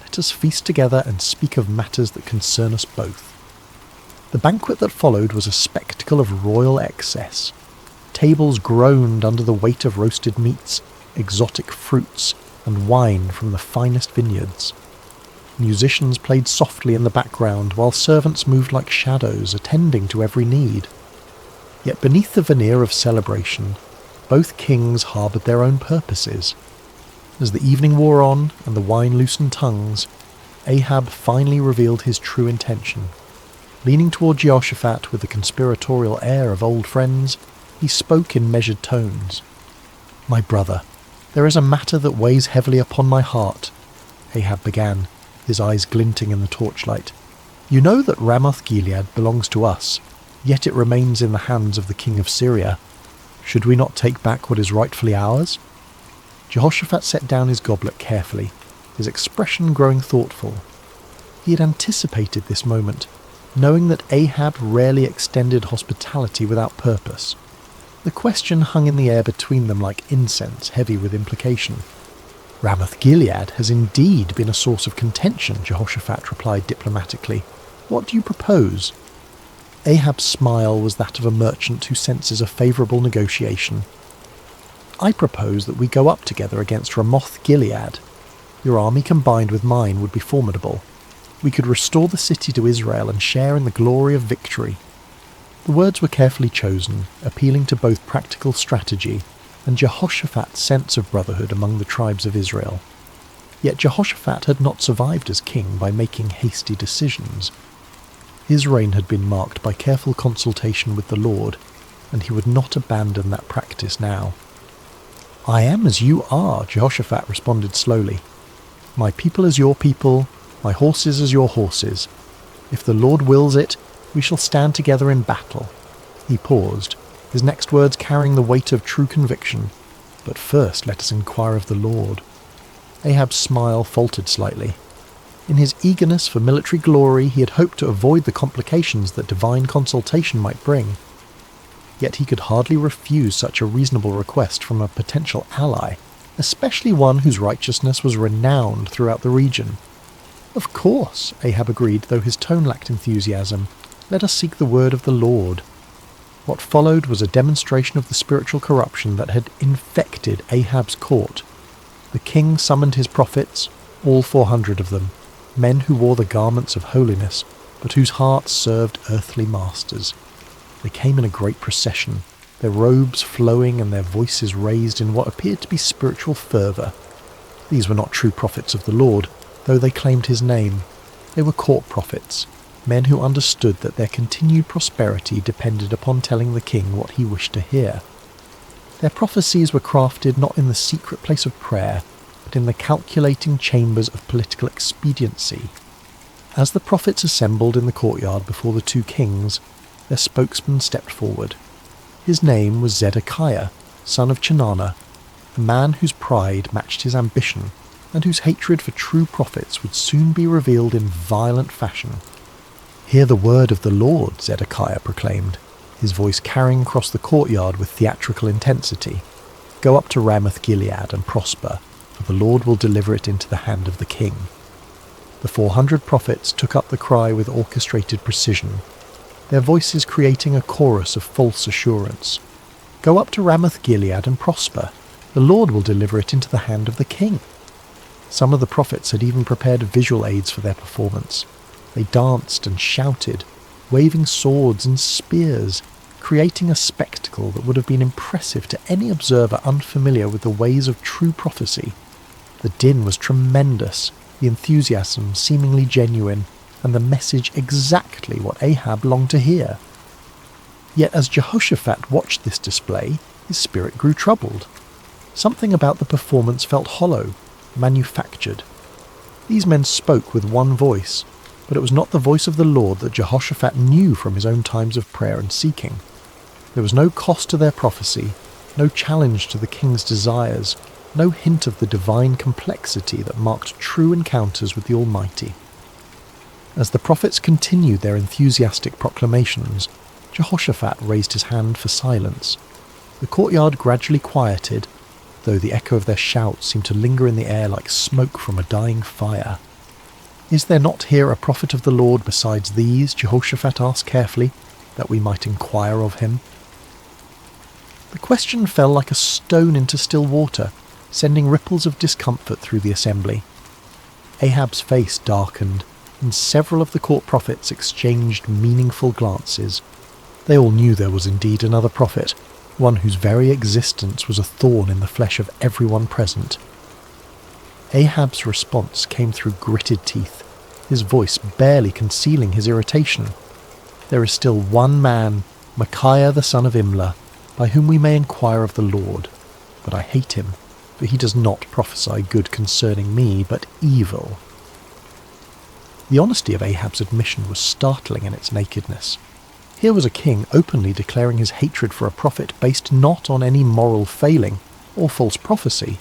let us feast together and speak of matters that concern us both." The banquet that followed was a spectacle of royal excess. Tables groaned under the weight of roasted meats, exotic fruits, and wine from the finest vineyards. Musicians played softly in the background, while servants moved like shadows, attending to every need. Yet beneath the veneer of celebration, both kings harboured their own purposes. As the evening wore on and the wine loosened tongues, Ahab finally revealed his true intention. Leaning toward Jehoshaphat with the conspiratorial air of old friends, he spoke in measured tones. "My brother, there is a matter that weighs heavily upon my heart," Ahab began, his eyes glinting in the torchlight. "You know that Ramoth-Gilead belongs to us, yet it remains in the hands of the king of Syria. Should we not take back what is rightfully ours?" Jehoshaphat set down his goblet carefully, his expression growing thoughtful. He had anticipated this moment, knowing that Ahab rarely extended hospitality without purpose. The question hung in the air between them like incense, heavy with implication. "Ramoth-Gilead has indeed been a source of contention," Jehoshaphat replied diplomatically. "What do you propose?" Ahab's smile was that of a merchant who senses a favourable negotiation. "I propose that we go up together against Ramoth-Gilead. Your army combined with mine would be formidable. We could restore the city to Israel and share in the glory of victory." The words were carefully chosen, appealing to both practical strategy and Jehoshaphat's sense of brotherhood among the tribes of Israel. Yet Jehoshaphat had not survived as king by making hasty decisions. His reign had been marked by careful consultation with the Lord, and he would not abandon that practice now. "I am as you are," Jehoshaphat responded slowly. "My people as your people, my horses as your horses. If the Lord wills it, we shall stand together in battle." He paused, his next words carrying the weight of true conviction. "But first let us inquire of the Lord." Ahab's smile faltered slightly. In his eagerness for military glory, he had hoped to avoid the complications that divine consultation might bring. Yet he could hardly refuse such a reasonable request from a potential ally, especially one whose righteousness was renowned throughout the region. "Of course," Ahab agreed, though his tone lacked enthusiasm. "Let us seek the word of the Lord." What followed was a demonstration of the spiritual corruption that had infected Ahab's court. The king summoned his prophets, all 400 of them, men who wore the garments of holiness, but whose hearts served earthly masters. They came in a great procession, their robes flowing and their voices raised in what appeared to be spiritual fervour. These were not true prophets of the Lord, though they claimed his name. They were court prophets, men who understood that their continued prosperity depended upon telling the king what he wished to hear. Their prophecies were crafted not in the secret place of prayer, but in the calculating chambers of political expediency. As the prophets assembled in the courtyard before the two kings, their spokesman stepped forward. His name was Zedekiah, son of Chenaanah, a man whose pride matched his ambition, and whose hatred for true prophets would soon be revealed in violent fashion. "Hear the word of the Lord," Zedekiah proclaimed, his voice carrying across the courtyard with theatrical intensity. "Go up to Ramoth-Gilead and prosper, for the Lord will deliver it into the hand of the king." The 400 prophets took up the cry with orchestrated precision, their voices creating a chorus of false assurance. "Go up to Ramoth-Gilead and prosper. The Lord will deliver it into the hand of the king." Some of the prophets had even prepared visual aids for their performance. They danced and shouted, waving swords and spears, creating a spectacle that would have been impressive to any observer unfamiliar with the ways of true prophecy. The din was tremendous, the enthusiasm seemingly genuine, and the message exactly what Ahab longed to hear. Yet as Jehoshaphat watched this display, his spirit grew troubled. Something about the performance felt hollow, manufactured. These men spoke with one voice, but it was not the voice of the Lord that Jehoshaphat knew from his own times of prayer and seeking. There was no cost to their prophecy, no challenge to the king's desires, no hint of the divine complexity that marked true encounters with the Almighty. As the prophets continued their enthusiastic proclamations, Jehoshaphat raised his hand for silence. The courtyard gradually quieted, though the echo of their shouts seemed to linger in the air like smoke from a dying fire. "Is there not here a prophet of the Lord besides these?" Jehoshaphat asked carefully, "that we might inquire of him?" The question fell like a stone into still water, sending ripples of discomfort through the assembly. Ahab's face darkened, and several of the court prophets exchanged meaningful glances. They all knew there was indeed another prophet, one whose very existence was a thorn in the flesh of everyone present. Ahab's response came through gritted teeth, his voice barely concealing his irritation. "There is still one man, Micaiah the son of Imlah, by whom we may inquire of the Lord. But I hate him, for he does not prophesy good concerning me, but evil." The honesty of Ahab's admission was startling in its nakedness. Here was a king openly declaring his hatred for a prophet based not on any moral failing or false prophecy,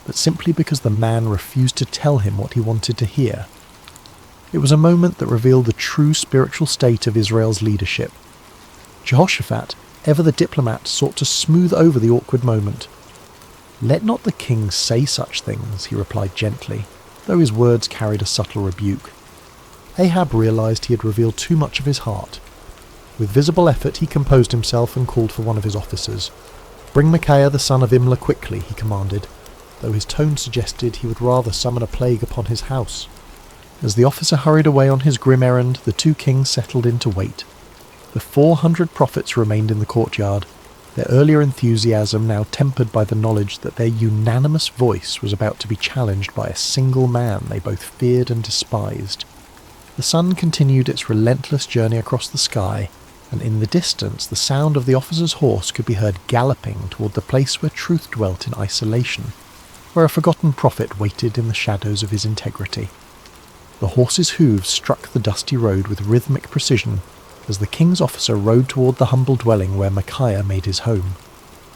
but simply because the man refused to tell him what he wanted to hear. It was a moment that revealed the true spiritual state of Israel's leadership. Jehoshaphat, ever the diplomat, sought to smooth over the awkward moment. "Let not the king say such things," he replied gently, though his words carried a subtle rebuke. Ahab realized he had revealed too much of his heart. With visible effort he composed himself and called for one of his officers. "Bring Micaiah the son of Imlah quickly," he commanded, though his tone suggested he would rather summon a plague upon his house. As the officer hurried away on his grim errand, the two kings settled in to wait. The 400 prophets remained in the courtyard, their earlier enthusiasm now tempered by the knowledge that their unanimous voice was about to be challenged by a single man they both feared and despised. The sun continued its relentless journey across the sky, and in the distance the sound of the officer's horse could be heard galloping toward the place where truth dwelt in isolation, where a forgotten prophet waited in the shadows of his integrity. The horse's hooves struck the dusty road with rhythmic precision as the king's officer rode toward the humble dwelling where Micaiah made his home.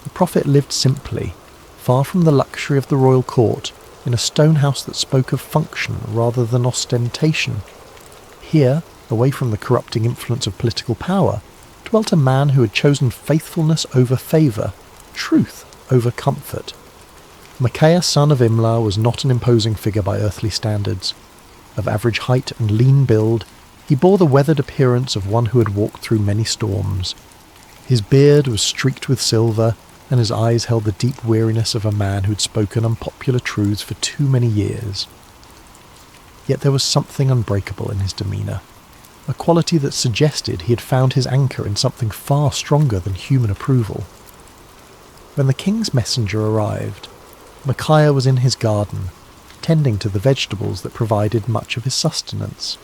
The prophet lived simply, far from the luxury of the royal court, in a stone house that spoke of function rather than ostentation. Here, away from the corrupting influence of political power, dwelt a man who had chosen faithfulness over favour, truth over comfort. Micaiah son of Imlah was not an imposing figure by earthly standards. Of average height and lean build, he bore the weathered appearance of one who had walked through many storms. His beard was streaked with silver, and his eyes held the deep weariness of a man who'd spoken unpopular truths for too many years. Yet there was something unbreakable in his demeanour, a quality that suggested he had found his anchor in something far stronger than human approval. When the king's messenger arrived, Micaiah was in his garden, tending to the vegetables that provided much of his sustenance.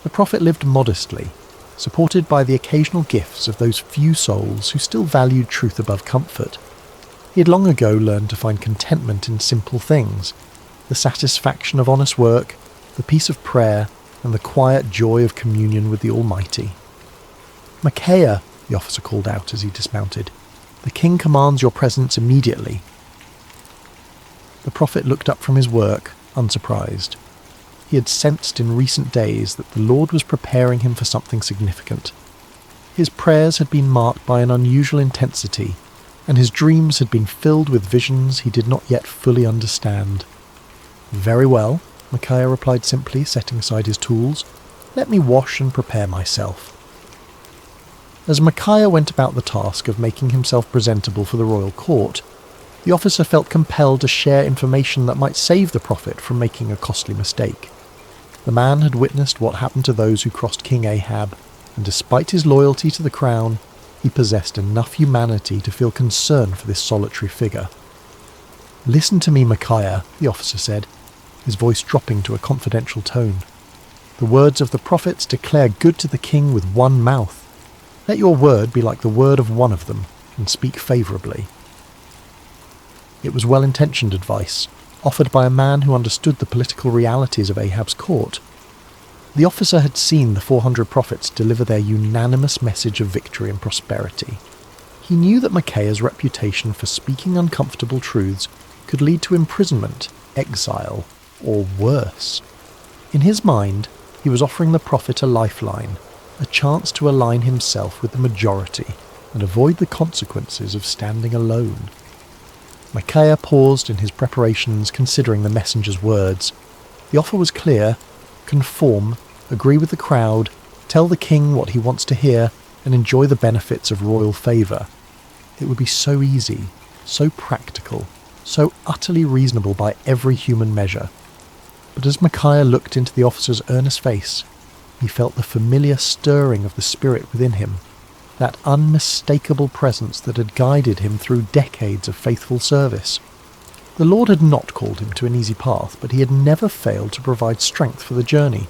The prophet lived modestly, supported by the occasional gifts of those few souls who still valued truth above comfort. He had long ago learned to find contentment in simple things, the satisfaction of honest work, the peace of prayer, and the quiet joy of communion with the Almighty. "Micaiah," the officer called out as he dismounted, "the king commands your presence immediately." The prophet looked up from his work, unsurprised. He had sensed in recent days that the Lord was preparing him for something significant. His prayers had been marked by an unusual intensity, and his dreams had been filled with visions he did not yet fully understand. "Very well," Micaiah replied simply, setting aside his tools. "Let me wash and prepare myself." As Micaiah went about the task of making himself presentable for the royal court, the officer felt compelled to share information that might save the prophet from making a costly mistake. The man had witnessed what happened to those who crossed King Ahab, and despite his loyalty to the crown, he possessed enough humanity to feel concern for this solitary figure. "Listen to me, Micaiah," the officer said, his voice dropping to a confidential tone. "The words of the prophets declare good to the king with one mouth. Let your word be like the word of one of them, and speak favourably." It was well-intentioned advice, offered by a man who understood the political realities of Ahab's court. The officer had seen the 400 prophets deliver their unanimous message of victory and prosperity. He knew that Micaiah's reputation for speaking uncomfortable truths could lead to imprisonment, exile, or worse. In his mind, he was offering the prophet a lifeline, a chance to align himself with the majority and avoid the consequences of standing alone. Micaiah paused in his preparations, considering the messenger's words. The offer was clear: conform, agree with the crowd, tell the king what he wants to hear, and enjoy the benefits of royal favour. It would be so easy, so practical, so utterly reasonable by every human measure. But as Micaiah looked into the officer's earnest face, he felt the familiar stirring of the spirit within him, that unmistakable presence that had guided him through decades of faithful service. The Lord had not called him to an easy path, but he had never failed to provide strength for the journey.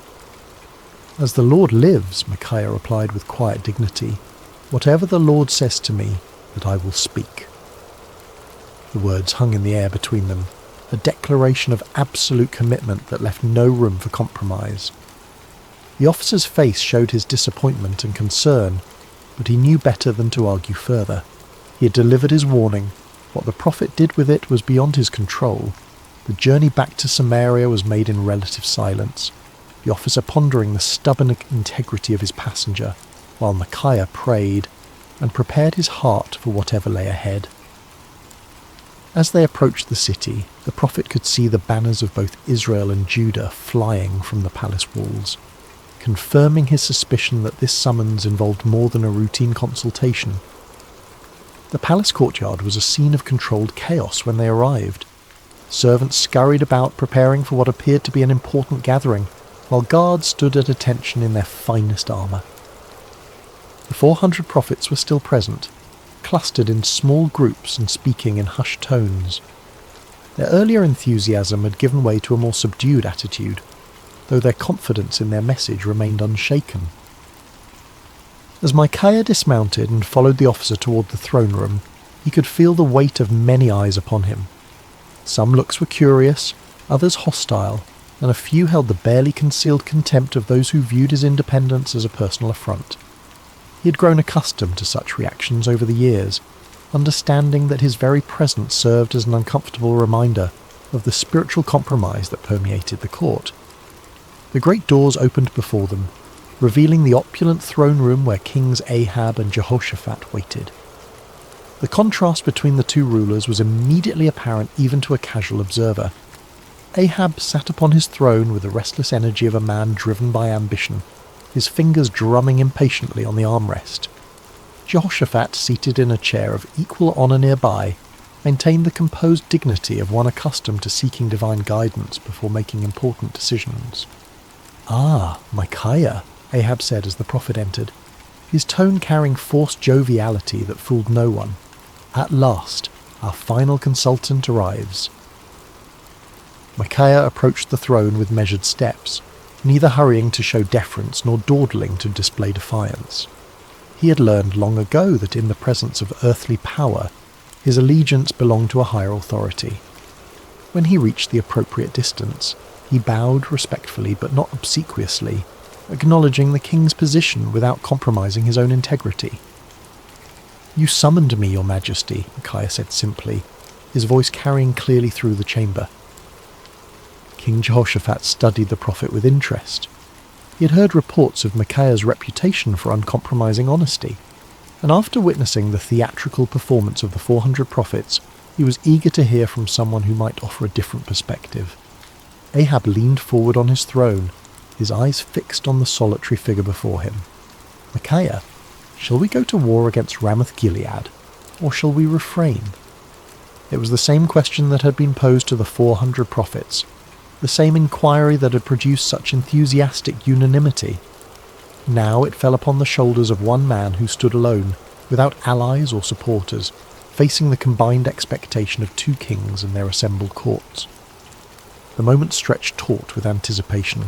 "As the Lord lives," Micaiah replied with quiet dignity, "whatever the Lord says to me, that I will speak." The words hung in the air between them, a declaration of absolute commitment that left no room for compromise. The officer's face showed his disappointment and concern, but he knew better than to argue further. He had delivered his warning. What the prophet did with it was beyond his control. The journey back to Samaria was made in relative silence, the officer pondering the stubborn integrity of his passenger, while Micaiah prayed and prepared his heart for whatever lay ahead. As they approached the city, the prophet could see the banners of both Israel and Judah flying from the palace walls, confirming his suspicion that this summons involved more than a routine consultation. The palace courtyard was a scene of controlled chaos when they arrived. Servants scurried about preparing for what appeared to be an important gathering, while guards stood at attention in their finest armour. The 400 prophets were still present, clustered in small groups and speaking in hushed tones. Their earlier enthusiasm had given way to a more subdued attitude, though their confidence in their message remained unshaken. As Micaiah dismounted and followed the officer toward the throne room, he could feel the weight of many eyes upon him. Some looks were curious, others hostile, and a few held the barely concealed contempt of those who viewed his independence as a personal affront. He had grown accustomed to such reactions over the years, understanding that his very presence served as an uncomfortable reminder of the spiritual compromise that permeated the court. The great doors opened before them, revealing the opulent throne room where Kings Ahab and Jehoshaphat waited. The contrast between the two rulers was immediately apparent even to a casual observer. Ahab sat upon his throne with the restless energy of a man driven by ambition, his fingers drumming impatiently on the armrest. Jehoshaphat, seated in a chair of equal honour nearby, maintained the composed dignity of one accustomed to seeking divine guidance before making important decisions. "Ah, Micaiah," Ahab said as the prophet entered, his tone carrying forced joviality that fooled no one. "At last, our final consultant arrives." Micaiah approached the throne with measured steps, neither hurrying to show deference nor dawdling to display defiance. He had learned long ago that in the presence of earthly power, his allegiance belonged to a higher authority. When he reached the appropriate distance, he bowed respectfully but not obsequiously, acknowledging the king's position without compromising his own integrity. "You summoned me, your majesty," Micaiah said simply, his voice carrying clearly through the chamber. King Jehoshaphat studied the prophet with interest. He had heard reports of Micaiah's reputation for uncompromising honesty, and after witnessing the theatrical performance of the 400 prophets, he was eager to hear from someone who might offer a different perspective. Ahab leaned forward on his throne, his eyes fixed on the solitary figure before him. "Micaiah, shall we go to war against Ramoth-Gilead, or shall we refrain?" It was the same question that had been posed to the 400 prophets, the same inquiry that had produced such enthusiastic unanimity. Now it fell upon the shoulders of one man who stood alone, without allies or supporters, facing the combined expectation of two kings and their assembled courts. The moment stretched taut with anticipation.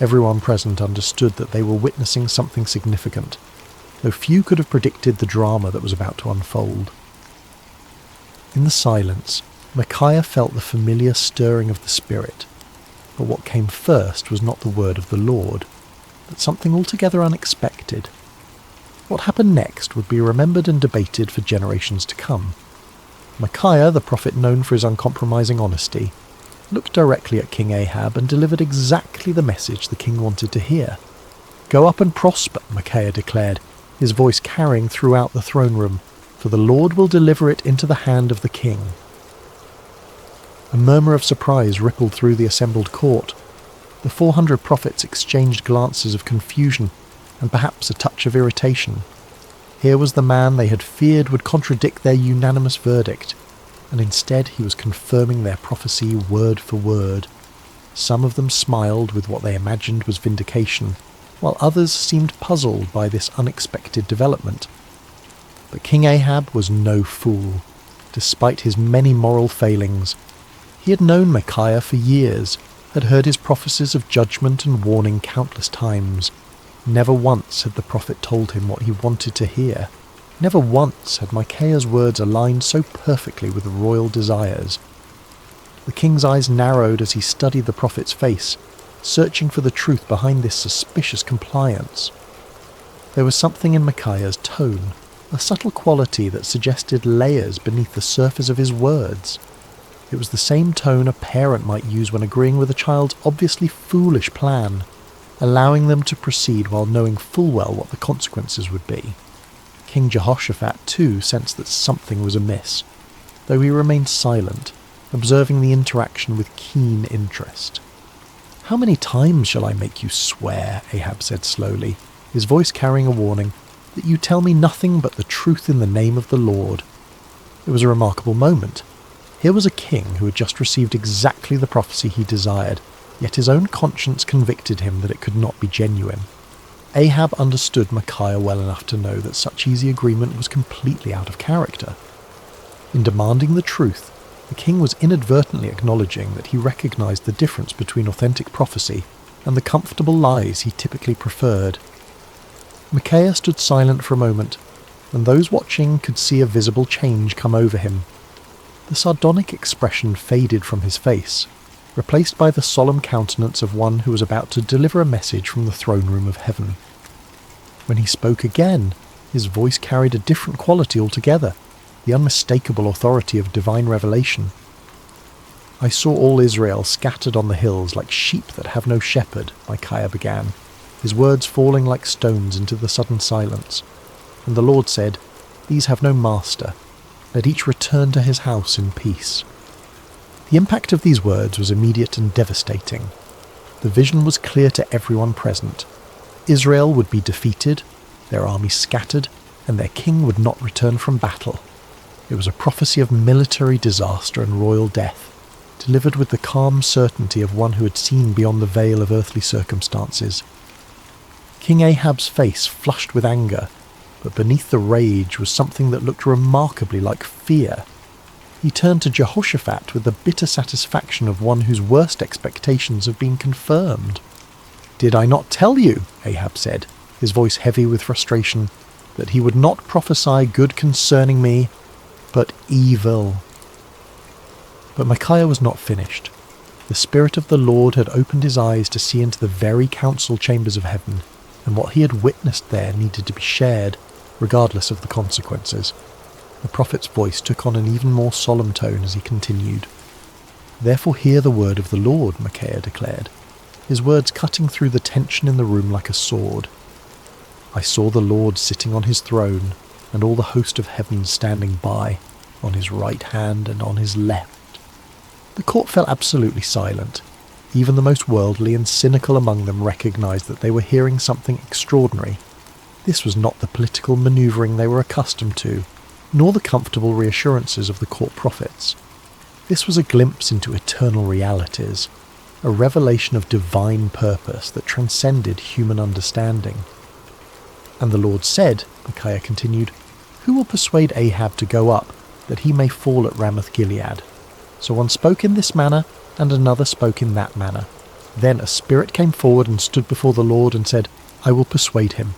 Everyone present understood that they were witnessing something significant, though few could have predicted the drama that was about to unfold. In the silence, Micaiah felt the familiar stirring of the spirit, but what came first was not the word of the Lord, but something altogether unexpected. What happened next would be remembered and debated for generations to come. Micaiah, the prophet known for his uncompromising honesty, looked directly at King Ahab and delivered exactly the message the king wanted to hear. "Go up and prosper," Micaiah declared, his voice carrying throughout the throne room, "for the Lord will deliver it into the hand of the king." A murmur of surprise rippled through the assembled court. The 400 prophets exchanged glances of confusion and perhaps a touch of irritation. Here was the man they had feared would contradict their unanimous verdict, and instead he was confirming their prophecy word for word. Some of them smiled with what they imagined was vindication, while others seemed puzzled by this unexpected development. But King Ahab was no fool. Despite his many moral failings, he had known Micaiah for years, had heard his prophecies of judgment and warning countless times. Never once had the prophet told him what he wanted to hear. Never once had Micaiah's words aligned so perfectly with royal desires. The king's eyes narrowed as he studied the prophet's face, searching for the truth behind this suspicious compliance. There was something in Micaiah's tone, a subtle quality that suggested layers beneath the surface of his words. It was the same tone a parent might use when agreeing with a child's obviously foolish plan, allowing them to proceed while knowing full well what the consequences would be. King Jehoshaphat, too, sensed that something was amiss, though he remained silent, observing the interaction with keen interest. "How many times shall I make you swear," Ahab said slowly, his voice carrying a warning, "that you tell me nothing but the truth in the name of the Lord?" It was a remarkable moment. Here was a king who had just received exactly the prophecy he desired, yet his own conscience convicted him that it could not be genuine. Ahab understood Micaiah well enough to know that such easy agreement was completely out of character. In demanding the truth, the king was inadvertently acknowledging that he recognized the difference between authentic prophecy and the comfortable lies he typically preferred. Micaiah stood silent for a moment, and those watching could see a visible change come over him. The sardonic expression faded from his face, replaced by the solemn countenance of one who was about to deliver a message from the throne room of heaven. When he spoke again, his voice carried a different quality altogether, the unmistakable authority of divine revelation. "I saw all Israel scattered on the hills like sheep that have no shepherd," Micaiah began, his words falling like stones into the sudden silence. "And the Lord said, 'These have no master. Let each return to his house in peace.'" The impact of these words was immediate and devastating. The vision was clear to everyone present. Israel would be defeated, their army scattered, and their king would not return from battle. It was a prophecy of military disaster and royal death, delivered with the calm certainty of one who had seen beyond the veil of earthly circumstances. King Ahab's face flushed with anger, but beneath the rage was something that looked remarkably like fear. He turned to Jehoshaphat with the bitter satisfaction of one whose worst expectations have been confirmed. "Did I not tell you," Ahab said, his voice heavy with frustration, "that he would not prophesy good concerning me, but evil?" But Micaiah was not finished. The Spirit of the Lord had opened his eyes to see into the very council chambers of heaven, and what he had witnessed there needed to be shared, regardless of the consequences. The prophet's voice took on an even more solemn tone as he continued. "Therefore hear the word of the Lord," Micaiah declared, his words cutting through the tension in the room like a sword. "I saw the Lord sitting on his throne, and all the host of heaven standing by, on his right hand and on his left." The court fell absolutely silent. Even the most worldly and cynical among them recognized that they were hearing something extraordinary. This was not the political manoeuvring they were accustomed to, nor the comfortable reassurances of the court prophets. This was a glimpse into eternal realities, a revelation of divine purpose that transcended human understanding. "And the Lord said," Micaiah continued, "Who will persuade Ahab to go up, that he may fall at Ramoth-Gilead?" So one spoke in this manner, and another spoke in that manner. Then a spirit came forward and stood before the Lord and said, "I will persuade him."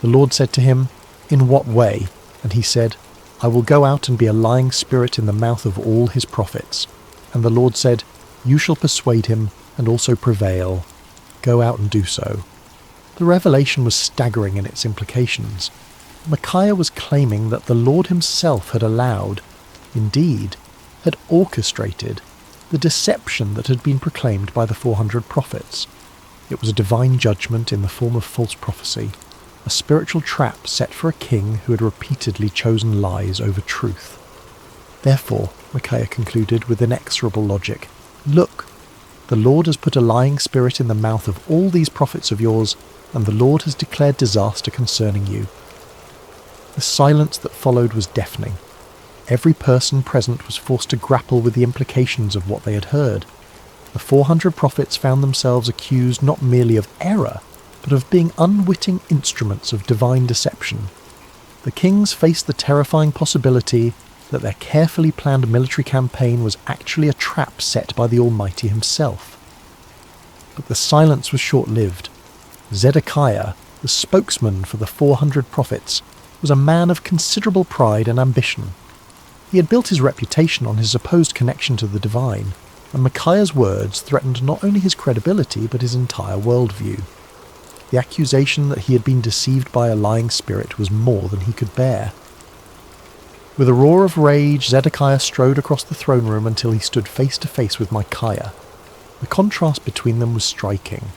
The Lord said to him, "In what way?" And he said, "I will go out and be a lying spirit in the mouth of all his prophets." And the Lord said, "You shall persuade him and also prevail. Go out and do so." The revelation was staggering in its implications. Micaiah was claiming that the Lord himself had allowed, indeed, had orchestrated, the deception that had been proclaimed by the 400 prophets. It was a divine judgment in the form of false prophecy, a spiritual trap set for a king who had repeatedly chosen lies over truth. Therefore, Micaiah concluded with inexorable logic, "Look, the Lord has put a lying spirit in the mouth of all these prophets of yours, and the Lord has declared disaster concerning you." The silence that followed was deafening. Every person present was forced to grapple with the implications of what they had heard. The 400 prophets found themselves accused not merely of error, but of being unwitting instruments of divine deception. The kings faced the terrifying possibility that their carefully planned military campaign was actually a trap set by the Almighty himself. But the silence was short-lived. Zedekiah, the spokesman for the 400 prophets, was a man of considerable pride and ambition. He had built his reputation on his supposed connection to the divine, and Micaiah's words threatened not only his credibility but his entire worldview. The accusation that he had been deceived by a lying spirit was more than he could bear. With a roar of rage, Zedekiah strode across the throne room until he stood face to face with Micaiah. The contrast between them was striking.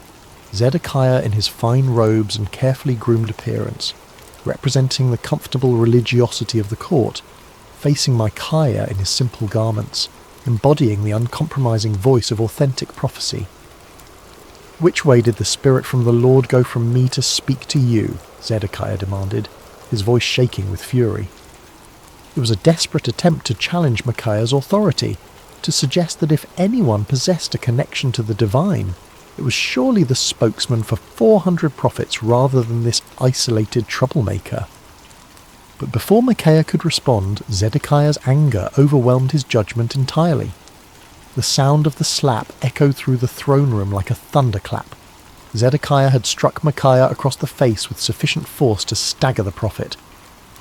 Zedekiah in his fine robes and carefully groomed appearance, representing the comfortable religiosity of the court, facing Micaiah in his simple garments, embodying the uncompromising voice of authentic prophecy. "Which way did the Spirit from the Lord go from me to speak to you?" Zedekiah demanded, his voice shaking with fury. It was a desperate attempt to challenge Micaiah's authority, to suggest that if anyone possessed a connection to the divine, it was surely the spokesman for 400 prophets rather than this isolated troublemaker. But before Micaiah could respond, Zedekiah's anger overwhelmed his judgment entirely. The sound of the slap echoed through the throne room like a thunderclap. Zedekiah had struck Micaiah across the face with sufficient force to stagger the prophet,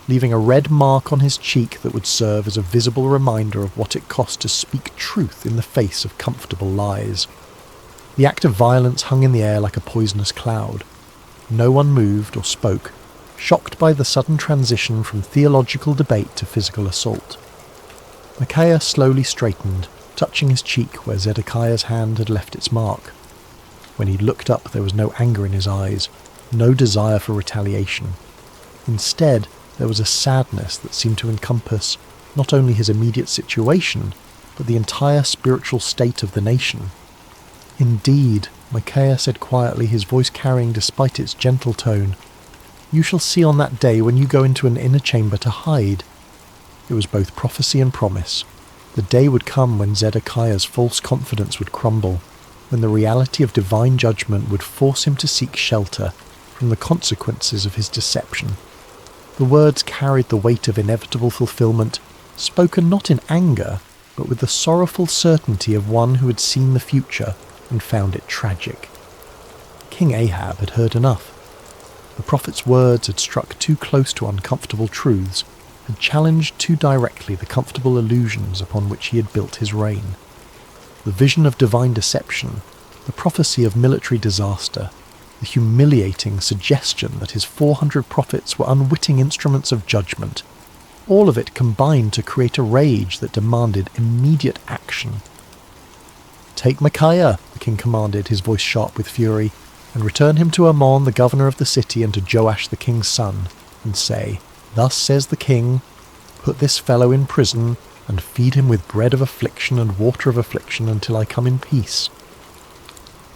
leaving a red mark on his cheek that would serve as a visible reminder of what it cost to speak truth in the face of comfortable lies. The act of violence hung in the air like a poisonous cloud. No one moved or spoke, shocked by the sudden transition from theological debate to physical assault. Micaiah slowly straightened, touching his cheek where Zedekiah's hand had left its mark. When he looked up, there was no anger in his eyes, no desire for retaliation. Instead, there was a sadness that seemed to encompass not only his immediate situation, but the entire spiritual state of the nation. "Indeed," Micaiah said quietly, his voice carrying, despite its gentle tone, You shall see on that day when you go into an inner chamber to hide. It was both prophecy and promise. The day would come when Zedekiah's false confidence would crumble, when the reality of divine judgment would force him to seek shelter from the consequences of his deception. The words carried the weight of inevitable fulfillment, spoken not in anger, but with the sorrowful certainty of one who had seen the future and found it tragic. King Ahab had heard enough. The prophet's words had struck too close to uncomfortable truths, had challenged too directly the comfortable illusions upon which he had built his reign. The vision of divine deception, the prophecy of military disaster, the humiliating suggestion that his 400 prophets were unwitting instruments of judgment, all of it combined to create a rage that demanded immediate action. "Take Micaiah," the king commanded, his voice sharp with fury, "and return him to Ammon, the governor of the city, and to Joash the king's son, and say, 'Thus says the king, put this fellow in prison, and feed him with bread of affliction and water of affliction until I come in peace.'"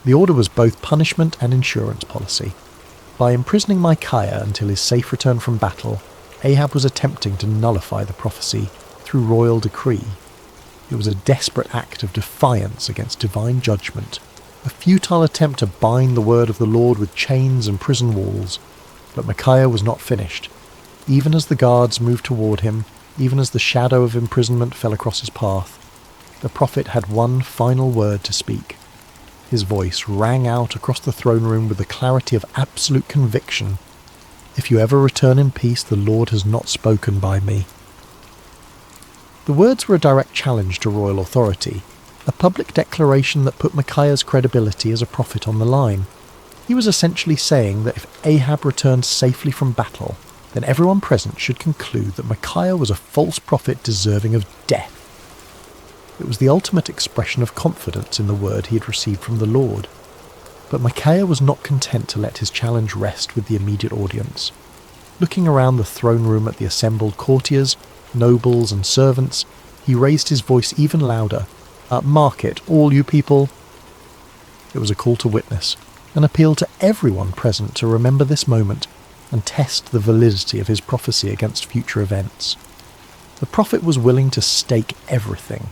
The order was both punishment and insurance policy. By imprisoning Micaiah until his safe return from battle, Ahab was attempting to nullify the prophecy through royal decree. It was a desperate act of defiance against divine judgment, a futile attempt to bind the word of the Lord with chains and prison walls. But Micaiah was not finished. Even as the guards moved toward him, even as the shadow of imprisonment fell across his path, the prophet had one final word to speak. His voice rang out across the throne room with the clarity of absolute conviction. "If you ever return in peace, the Lord has not spoken by me." The words were a direct challenge to royal authority, a public declaration that put Micaiah's credibility as a prophet on the line. He was essentially saying that if Ahab returned safely from battle, then everyone present should conclude that Micaiah was a false prophet deserving of death. It was the ultimate expression of confidence in the word he had received from the Lord. But Micaiah was not content to let his challenge rest with the immediate audience. Looking around the throne room at the assembled courtiers, nobles and servants, he raised his voice even louder. "Mark it, all you people." It was a call to witness, an appeal to everyone present to remember this moment and test the validity of his prophecy against future events. The prophet was willing to stake everything,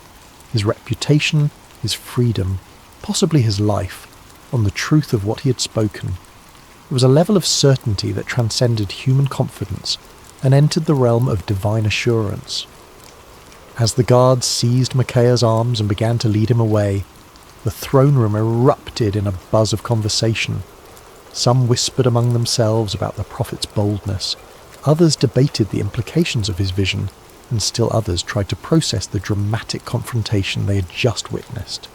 his reputation, his freedom, possibly his life, on the truth of what he had spoken. It was a level of certainty that transcended human confidence and entered the realm of divine assurance. As the guards seized Micaiah's arms and began to lead him away, the throne room erupted in a buzz of conversation. Some whispered among themselves about the prophet's boldness, others debated the implications of his vision, and still others tried to process the dramatic confrontation they had just witnessed.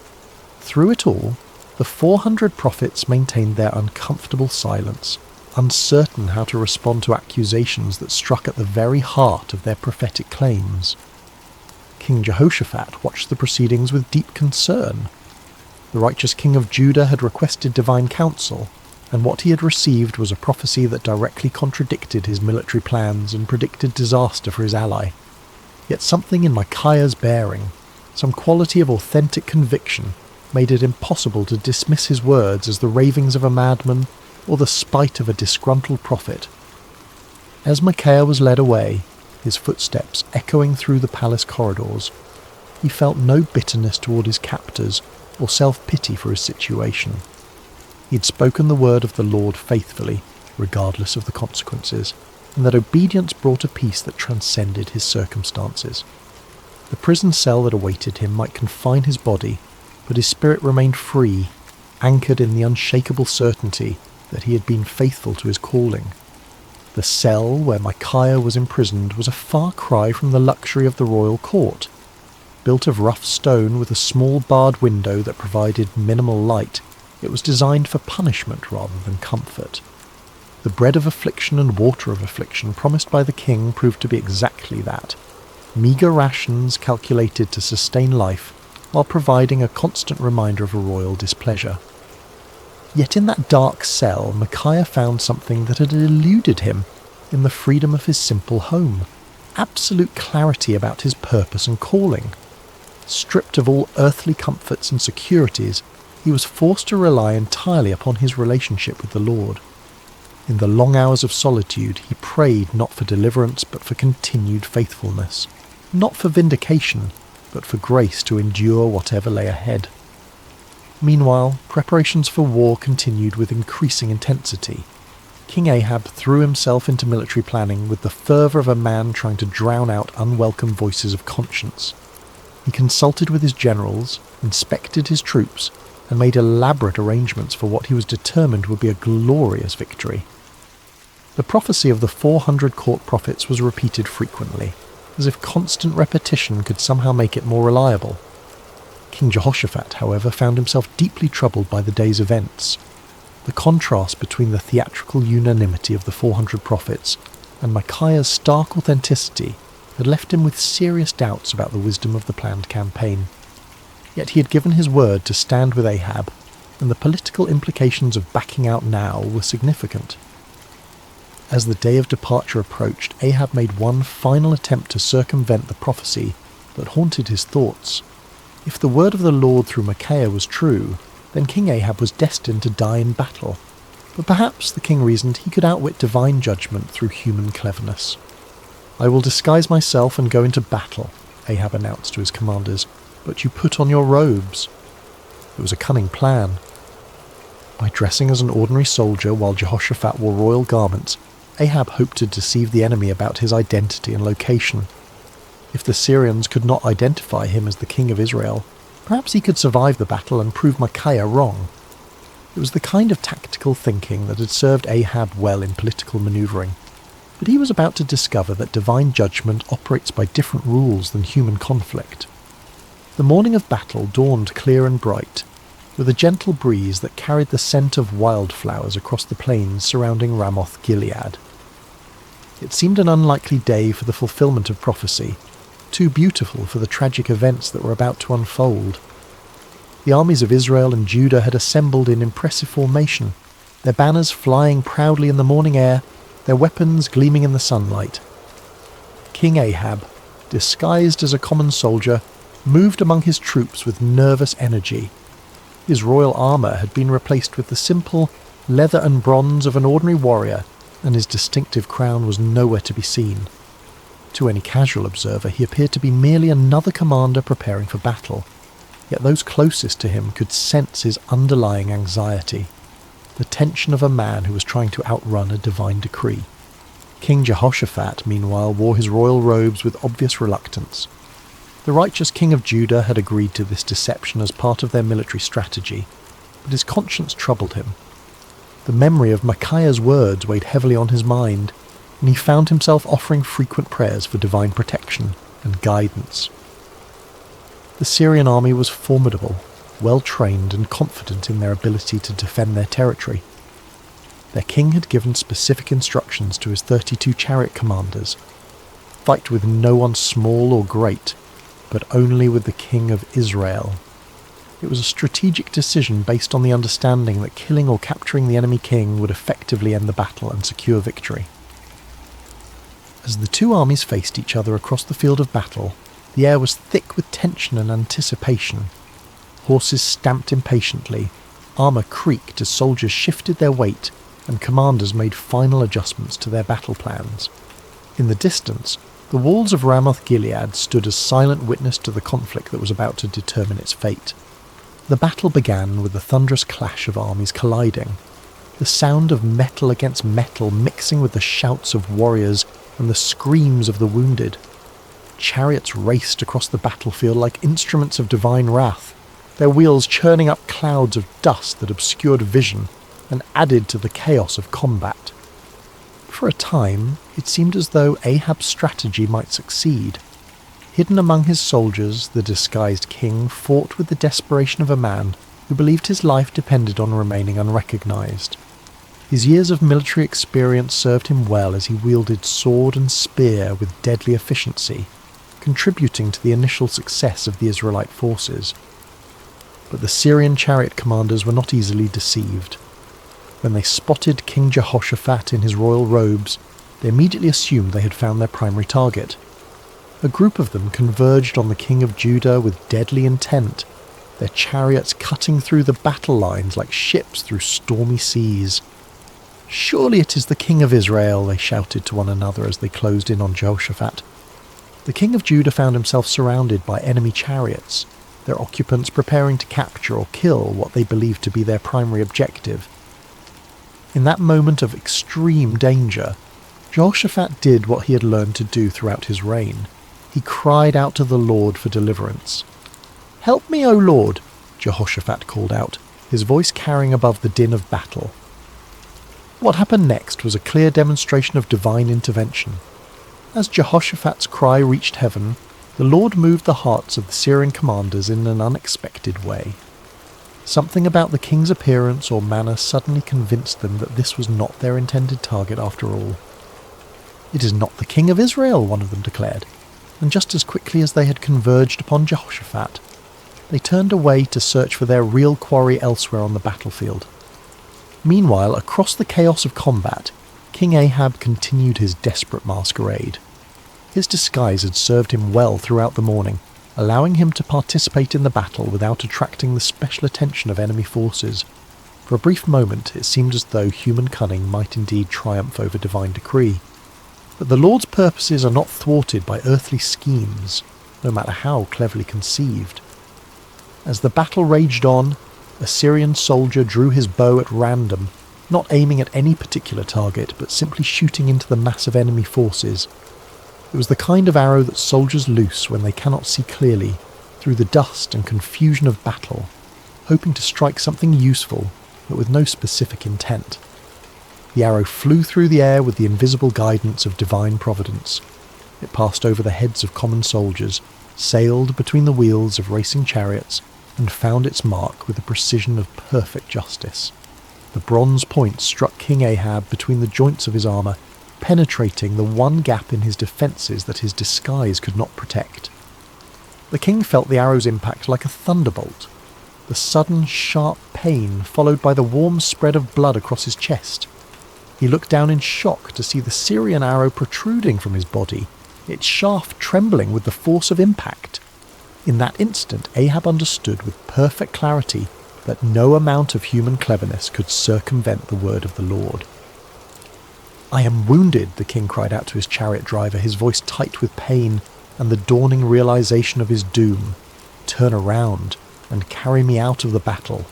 Through it all, the 400 prophets maintained their uncomfortable silence, uncertain how to respond to accusations that struck at the very heart of their prophetic claims. King Jehoshaphat watched the proceedings with deep concern. The righteous king of Judah had requested divine counsel, and what he had received was a prophecy that directly contradicted his military plans and predicted disaster for his ally. Yet something in Micaiah's bearing, some quality of authentic conviction, made it impossible to dismiss his words as the ravings of a madman or the spite of a disgruntled prophet. As Micaiah was led away, his footsteps echoing through the palace corridors, he felt no bitterness toward his captors or self-pity for his situation. He had spoken the word of the Lord faithfully, regardless of the consequences, and that obedience brought a peace that transcended his circumstances. The prison cell that awaited him might confine his body, but his spirit remained free, anchored in the unshakable certainty that he had been faithful to his calling. The cell where Micaiah was imprisoned was a far cry from the luxury of the royal court. Built of rough stone with a small barred window that provided minimal light, it was designed for punishment rather than comfort. The bread of affliction and water of affliction promised by the king proved to be exactly that, meagre rations calculated to sustain life while providing a constant reminder of a royal displeasure. Yet in that dark cell, Micaiah found something that had eluded him in the freedom of his simple home, absolute clarity about his purpose and calling. Stripped of all earthly comforts and securities, he was forced to rely entirely upon his relationship with the Lord. In the long hours of solitude, he prayed not for deliverance but for continued faithfulness, not for vindication, but for grace to endure whatever lay ahead. Meanwhile, preparations for war continued with increasing intensity. King Ahab threw himself into military planning with the fervour of a man trying to drown out unwelcome voices of conscience. He consulted with his generals, inspected his troops, and made elaborate arrangements for what he was determined would be a glorious victory. The prophecy of the 400 court prophets was repeated frequently, as if constant repetition could somehow make it more reliable. King Jehoshaphat, however, found himself deeply troubled by the day's events. The contrast between the theatrical unanimity of the 400 prophets and Micaiah's stark authenticity had left him with serious doubts about the wisdom of the planned campaign. Yet he had given his word to stand with Ahab, and the political implications of backing out now were significant. As the day of departure approached, Ahab made one final attempt to circumvent the prophecy that haunted his thoughts. If the word of the Lord through Micaiah was true, then King Ahab was destined to die in battle. But perhaps, the king reasoned, he could outwit divine judgment through human cleverness. "I will disguise myself and go into battle," Ahab announced to his commanders, "but you put on your robes." It was a cunning plan. By dressing as an ordinary soldier while Jehoshaphat wore royal garments, Ahab hoped to deceive the enemy about his identity and location. If the Syrians could not identify him as the king of Israel, perhaps he could survive the battle and prove Micaiah wrong. It was the kind of tactical thinking that had served Ahab well in political manoeuvring. But he was about to discover that divine judgment operates by different rules than human conflict. The morning of battle dawned clear and bright, with a gentle breeze that carried the scent of wildflowers across the plains surrounding Ramoth Gilead. It seemed an unlikely day for the fulfillment of prophecy, too beautiful for the tragic events that were about to unfold. The armies of Israel and Judah had assembled in impressive formation, their banners flying proudly in the morning air, their weapons gleaming in the sunlight. King Ahab, disguised as a common soldier, moved among his troops with nervous energy. His royal armour had been replaced with the simple leather and bronze of an ordinary warrior, and his distinctive crown was nowhere to be seen. To any casual observer, he appeared to be merely another commander preparing for battle, yet those closest to him could sense his underlying anxiety, the tension of a man who was trying to outrun a divine decree. King Jehoshaphat, meanwhile, wore his royal robes with obvious reluctance. The righteous king of Judah had agreed to this deception as part of their military strategy, but his conscience troubled him. The memory of Micaiah's words weighed heavily on his mind, and he found himself offering frequent prayers for divine protection and guidance. The Syrian army was formidable, well-trained and confident in their ability to defend their territory. Their king had given specific instructions to his 32 chariot commanders: fight with no one small or great, but only with the king of Israel. It was a strategic decision based on the understanding that killing or capturing the enemy king would effectively end the battle and secure victory. As the two armies faced each other across the field of battle, the air was thick with tension and anticipation. Horses stamped impatiently, armour creaked as soldiers shifted their weight, and commanders made final adjustments to their battle plans. In the distance, the walls of Ramoth Gilead stood as silent witness to the conflict that was about to determine its fate. The battle began with the thunderous clash of armies colliding, the sound of metal against metal mixing with the shouts of warriors and the screams of the wounded. Chariots raced across the battlefield like instruments of divine wrath, their wheels churning up clouds of dust that obscured vision and added to the chaos of combat. For a time, it seemed as though Ahab's strategy might succeed. Hidden among his soldiers, the disguised king fought with the desperation of a man who believed his life depended on remaining unrecognized. His years of military experience served him well as he wielded sword and spear with deadly efficiency, contributing to the initial success of the Israelite forces. But the Syrian chariot commanders were not easily deceived. When they spotted King Jehoshaphat in his royal robes, they immediately assumed they had found their primary target. A group of them converged on the king of Judah with deadly intent, their chariots cutting through the battle lines like ships through stormy seas. "Surely it is the King of Israel," they shouted to one another as they closed in on Jehoshaphat. The king of Judah found himself surrounded by enemy chariots, their occupants preparing to capture or kill what they believed to be their primary objective. In that moment of extreme danger, Jehoshaphat did what he had learned to do throughout his reign. He cried out to the Lord for deliverance. "Help me, O Lord," Jehoshaphat called out, his voice carrying above the din of battle. What happened next was a clear demonstration of divine intervention. As Jehoshaphat's cry reached heaven, the Lord moved the hearts of the Syrian commanders in an unexpected way. Something about the king's appearance or manner suddenly convinced them that this was not their intended target after all. "It is not the King of Israel," one of them declared, and just as quickly as they had converged upon Jehoshaphat, they turned away to search for their real quarry elsewhere on the battlefield. Meanwhile, across the chaos of combat, King Ahab continued his desperate masquerade. His disguise had served him well throughout the morning, allowing him to participate in the battle without attracting the special attention of enemy forces. For a brief moment it seemed as though human cunning might indeed triumph over divine decree. But the Lord's purposes are not thwarted by earthly schemes, no matter how cleverly conceived. As the battle raged on, a Syrian soldier drew his bow at random, not aiming at any particular target, but simply shooting into the mass of enemy forces. It was the kind of arrow that soldiers loose when they cannot see clearly, through the dust and confusion of battle, hoping to strike something useful, but with no specific intent. The arrow flew through the air with the invisible guidance of divine providence. It passed over the heads of common soldiers, sailed between the wheels of racing chariots, and found its mark with the precision of perfect justice. The bronze point struck King Ahab between the joints of his armour, penetrating the one gap in his defences that his disguise could not protect. The king felt the arrow's impact like a thunderbolt, the sudden sharp pain followed by the warm spread of blood across his chest. He looked down in shock to see the Syrian arrow protruding from his body, its shaft trembling with the force of impact. In that instant, Ahab understood with perfect clarity that no amount of human cleverness could circumvent the word of the Lord. "I am wounded," the king cried out to his chariot driver, his voice tight with pain and the dawning realization of his doom. "Turn around and carry me out of the battle."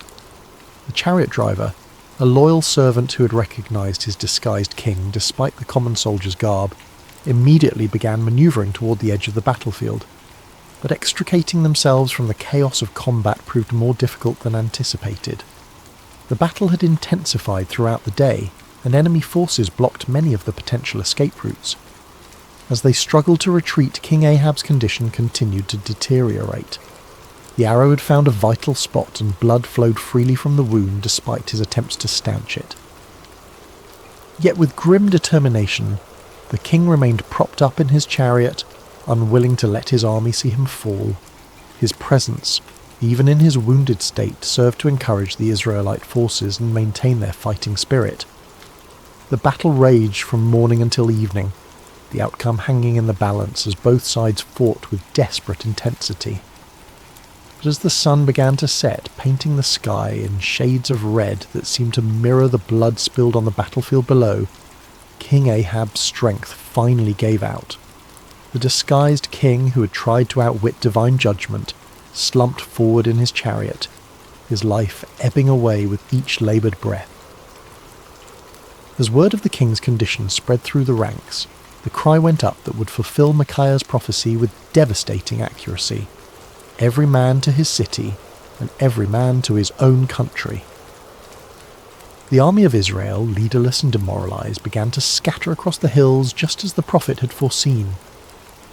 The chariot driver, a loyal servant who had recognized his disguised king despite the common soldier's garb, immediately began maneuvering toward the edge of the battlefield. But extricating themselves from the chaos of combat proved more difficult than anticipated. The battle had intensified throughout the day, and enemy forces blocked many of the potential escape routes. As they struggled to retreat, King Ahab's condition continued to deteriorate. The arrow had found a vital spot, and blood flowed freely from the wound despite his attempts to stanch it. Yet with grim determination, the king remained propped up in his chariot, unwilling to let his army see him fall. His presence, even in his wounded state, served to encourage the Israelite forces and maintain their fighting spirit. The battle raged from morning until evening, the outcome hanging in the balance as both sides fought with desperate intensity. But as the sun began to set, painting the sky in shades of red that seemed to mirror the blood spilled on the battlefield below, King Ahab's strength finally gave out. The disguised king, who had tried to outwit divine judgment, slumped forward in his chariot, his life ebbing away with each laboured breath. As word of the king's condition spread through the ranks, the cry went up that would fulfill Micaiah's prophecy with devastating accuracy. Every man to his city, and every man to his own country. The army of Israel, leaderless and demoralized, began to scatter across the hills just as the prophet had foreseen.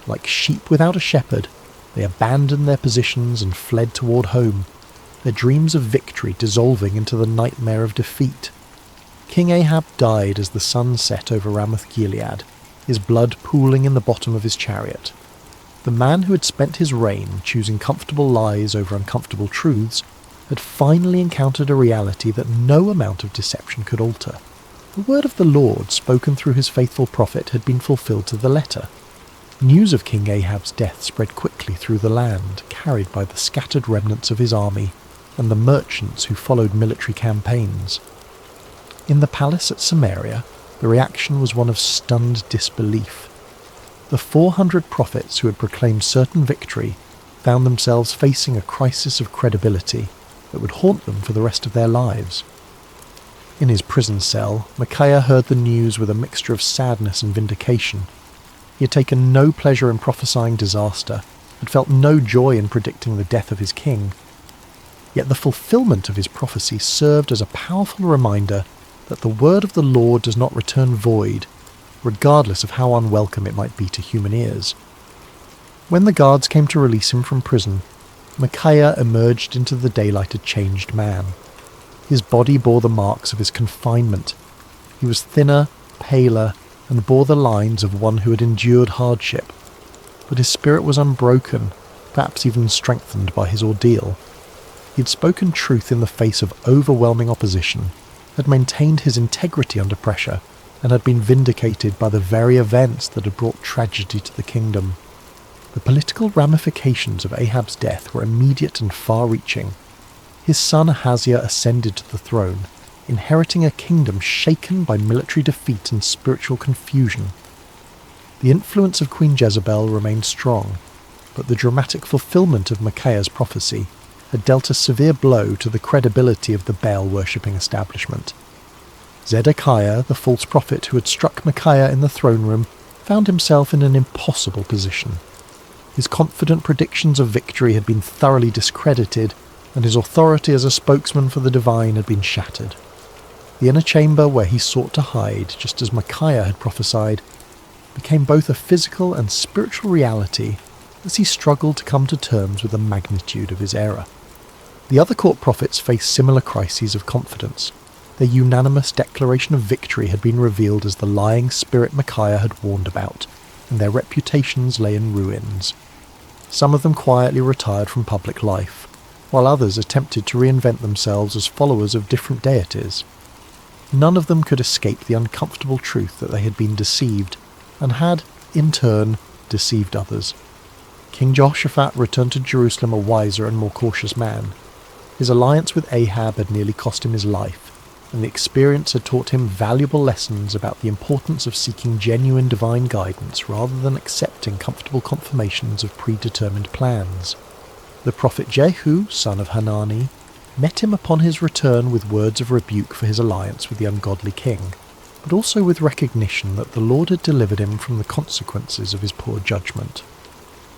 Like sheep without a shepherd, they abandoned their positions and fled toward home, their dreams of victory dissolving into the nightmare of defeat. King Ahab died as the sun set over Ramoth-Gilead, his blood pooling in the bottom of his chariot. The man who had spent his reign choosing comfortable lies over uncomfortable truths had finally encountered a reality that no amount of deception could alter. The word of the Lord, spoken through his faithful prophet, had been fulfilled to the letter. News of King Ahab's death spread quickly through the land, carried by the scattered remnants of his army and the merchants who followed military campaigns. In the palace at Samaria, the reaction was one of stunned disbelief. The 400 prophets who had proclaimed certain victory found themselves facing a crisis of credibility that would haunt them for the rest of their lives. In his prison cell, Micaiah heard the news with a mixture of sadness and vindication. He had taken no pleasure in prophesying disaster, had felt no joy in predicting the death of his king. Yet the fulfillment of his prophecy served as a powerful reminder that the word of the Lord does not return void, regardless of how unwelcome it might be to human ears. When the guards came to release him from prison, Micaiah emerged into the daylight a changed man. His body bore the marks of his confinement. He was thinner, paler, and bore the lines of one who had endured hardship. But his spirit was unbroken, perhaps even strengthened by his ordeal. He had spoken truth in the face of overwhelming opposition, had maintained his integrity under pressure, and had been vindicated by the very events that had brought tragedy to the kingdom. The political ramifications of Ahab's death were immediate and far-reaching. His son Ahaziah ascended to the throne, inheriting a kingdom shaken by military defeat and spiritual confusion. The influence of Queen Jezebel remained strong, but the dramatic fulfillment of Micaiah's prophecy had dealt a severe blow to the credibility of the Baal-worshipping establishment. Zedekiah, the false prophet who had struck Micaiah in the throne room, found himself in an impossible position. His confident predictions of victory had been thoroughly discredited, and his authority as a spokesman for the divine had been shattered. The inner chamber where he sought to hide, just as Micaiah had prophesied, became both a physical and spiritual reality as he struggled to come to terms with the magnitude of his error. The other court prophets faced similar crises of confidence. Their unanimous declaration of victory had been revealed as the lying spirit Micaiah had warned about, and their reputations lay in ruins. Some of them quietly retired from public life, while others attempted to reinvent themselves as followers of different deities. None of them could escape the uncomfortable truth that they had been deceived, and had, in turn, deceived others. King Jehoshaphat returned to Jerusalem a wiser and more cautious man. His alliance with Ahab had nearly cost him his life, and the experience had taught him valuable lessons about the importance of seeking genuine divine guidance rather than accepting comfortable confirmations of predetermined plans. The prophet Jehu, son of Hanani, met him upon his return with words of rebuke for his alliance with the ungodly king, but also with recognition that the Lord had delivered him from the consequences of his poor judgment.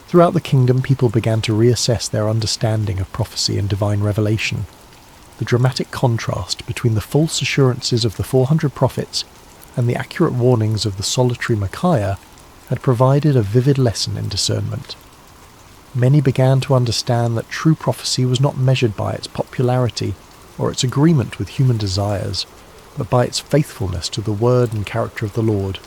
Throughout the kingdom, people began to reassess their understanding of prophecy and divine revelation. The dramatic contrast between the false assurances of the 400 prophets and the accurate warnings of the solitary Micaiah had provided a vivid lesson in discernment. Many began to understand that true prophecy was not measured by its popularity or its agreement with human desires, but by its faithfulness to the word and character of the Lord.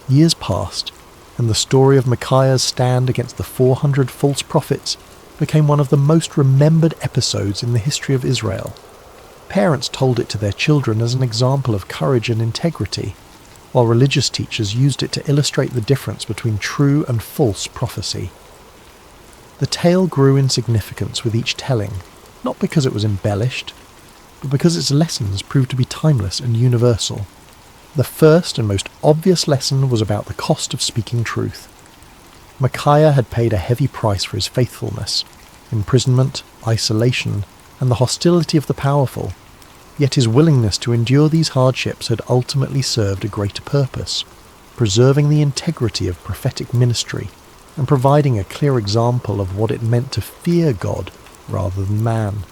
Years passed, and the story of Micaiah's stand against the 400 false prophets became one of the most remembered episodes in the history of Israel. Parents told it to their children as an example of courage and integrity, while religious teachers used it to illustrate the difference between true and false prophecy. The tale grew in significance with each telling, not because it was embellished, but because its lessons proved to be timeless and universal. The first and most obvious lesson was about the cost of speaking truth. Micaiah had paid a heavy price for his faithfulness: imprisonment, isolation, and the hostility of the powerful. Yet his willingness to endure these hardships had ultimately served a greater purpose, preserving the integrity of prophetic ministry and providing a clear example of what it meant to fear God rather than man.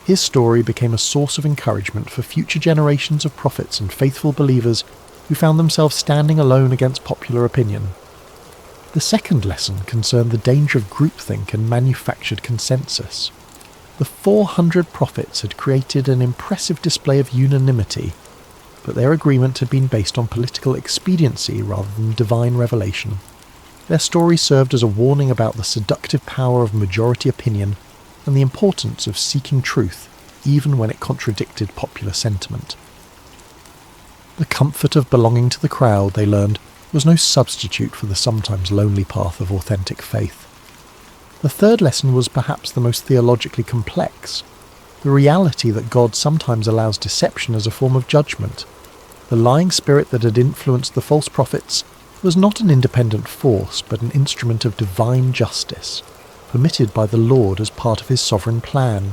His story became a source of encouragement for future generations of prophets and faithful believers who found themselves standing alone against popular opinion. The second lesson concerned the danger of groupthink and manufactured consensus. The 400 prophets had created an impressive display of unanimity, but their agreement had been based on political expediency rather than divine revelation. Their story served as a warning about the seductive power of majority opinion and the importance of seeking truth, even when it contradicted popular sentiment. The comfort of belonging to the crowd, they learned, was no substitute for the sometimes lonely path of authentic faith. The third lesson was perhaps the most theologically complex. the reality that God sometimes allows deception as a form of judgment. The lying spirit that had influenced the false prophets was not an independent force, but an instrument of divine justice, permitted by the Lord as part of his sovereign plan.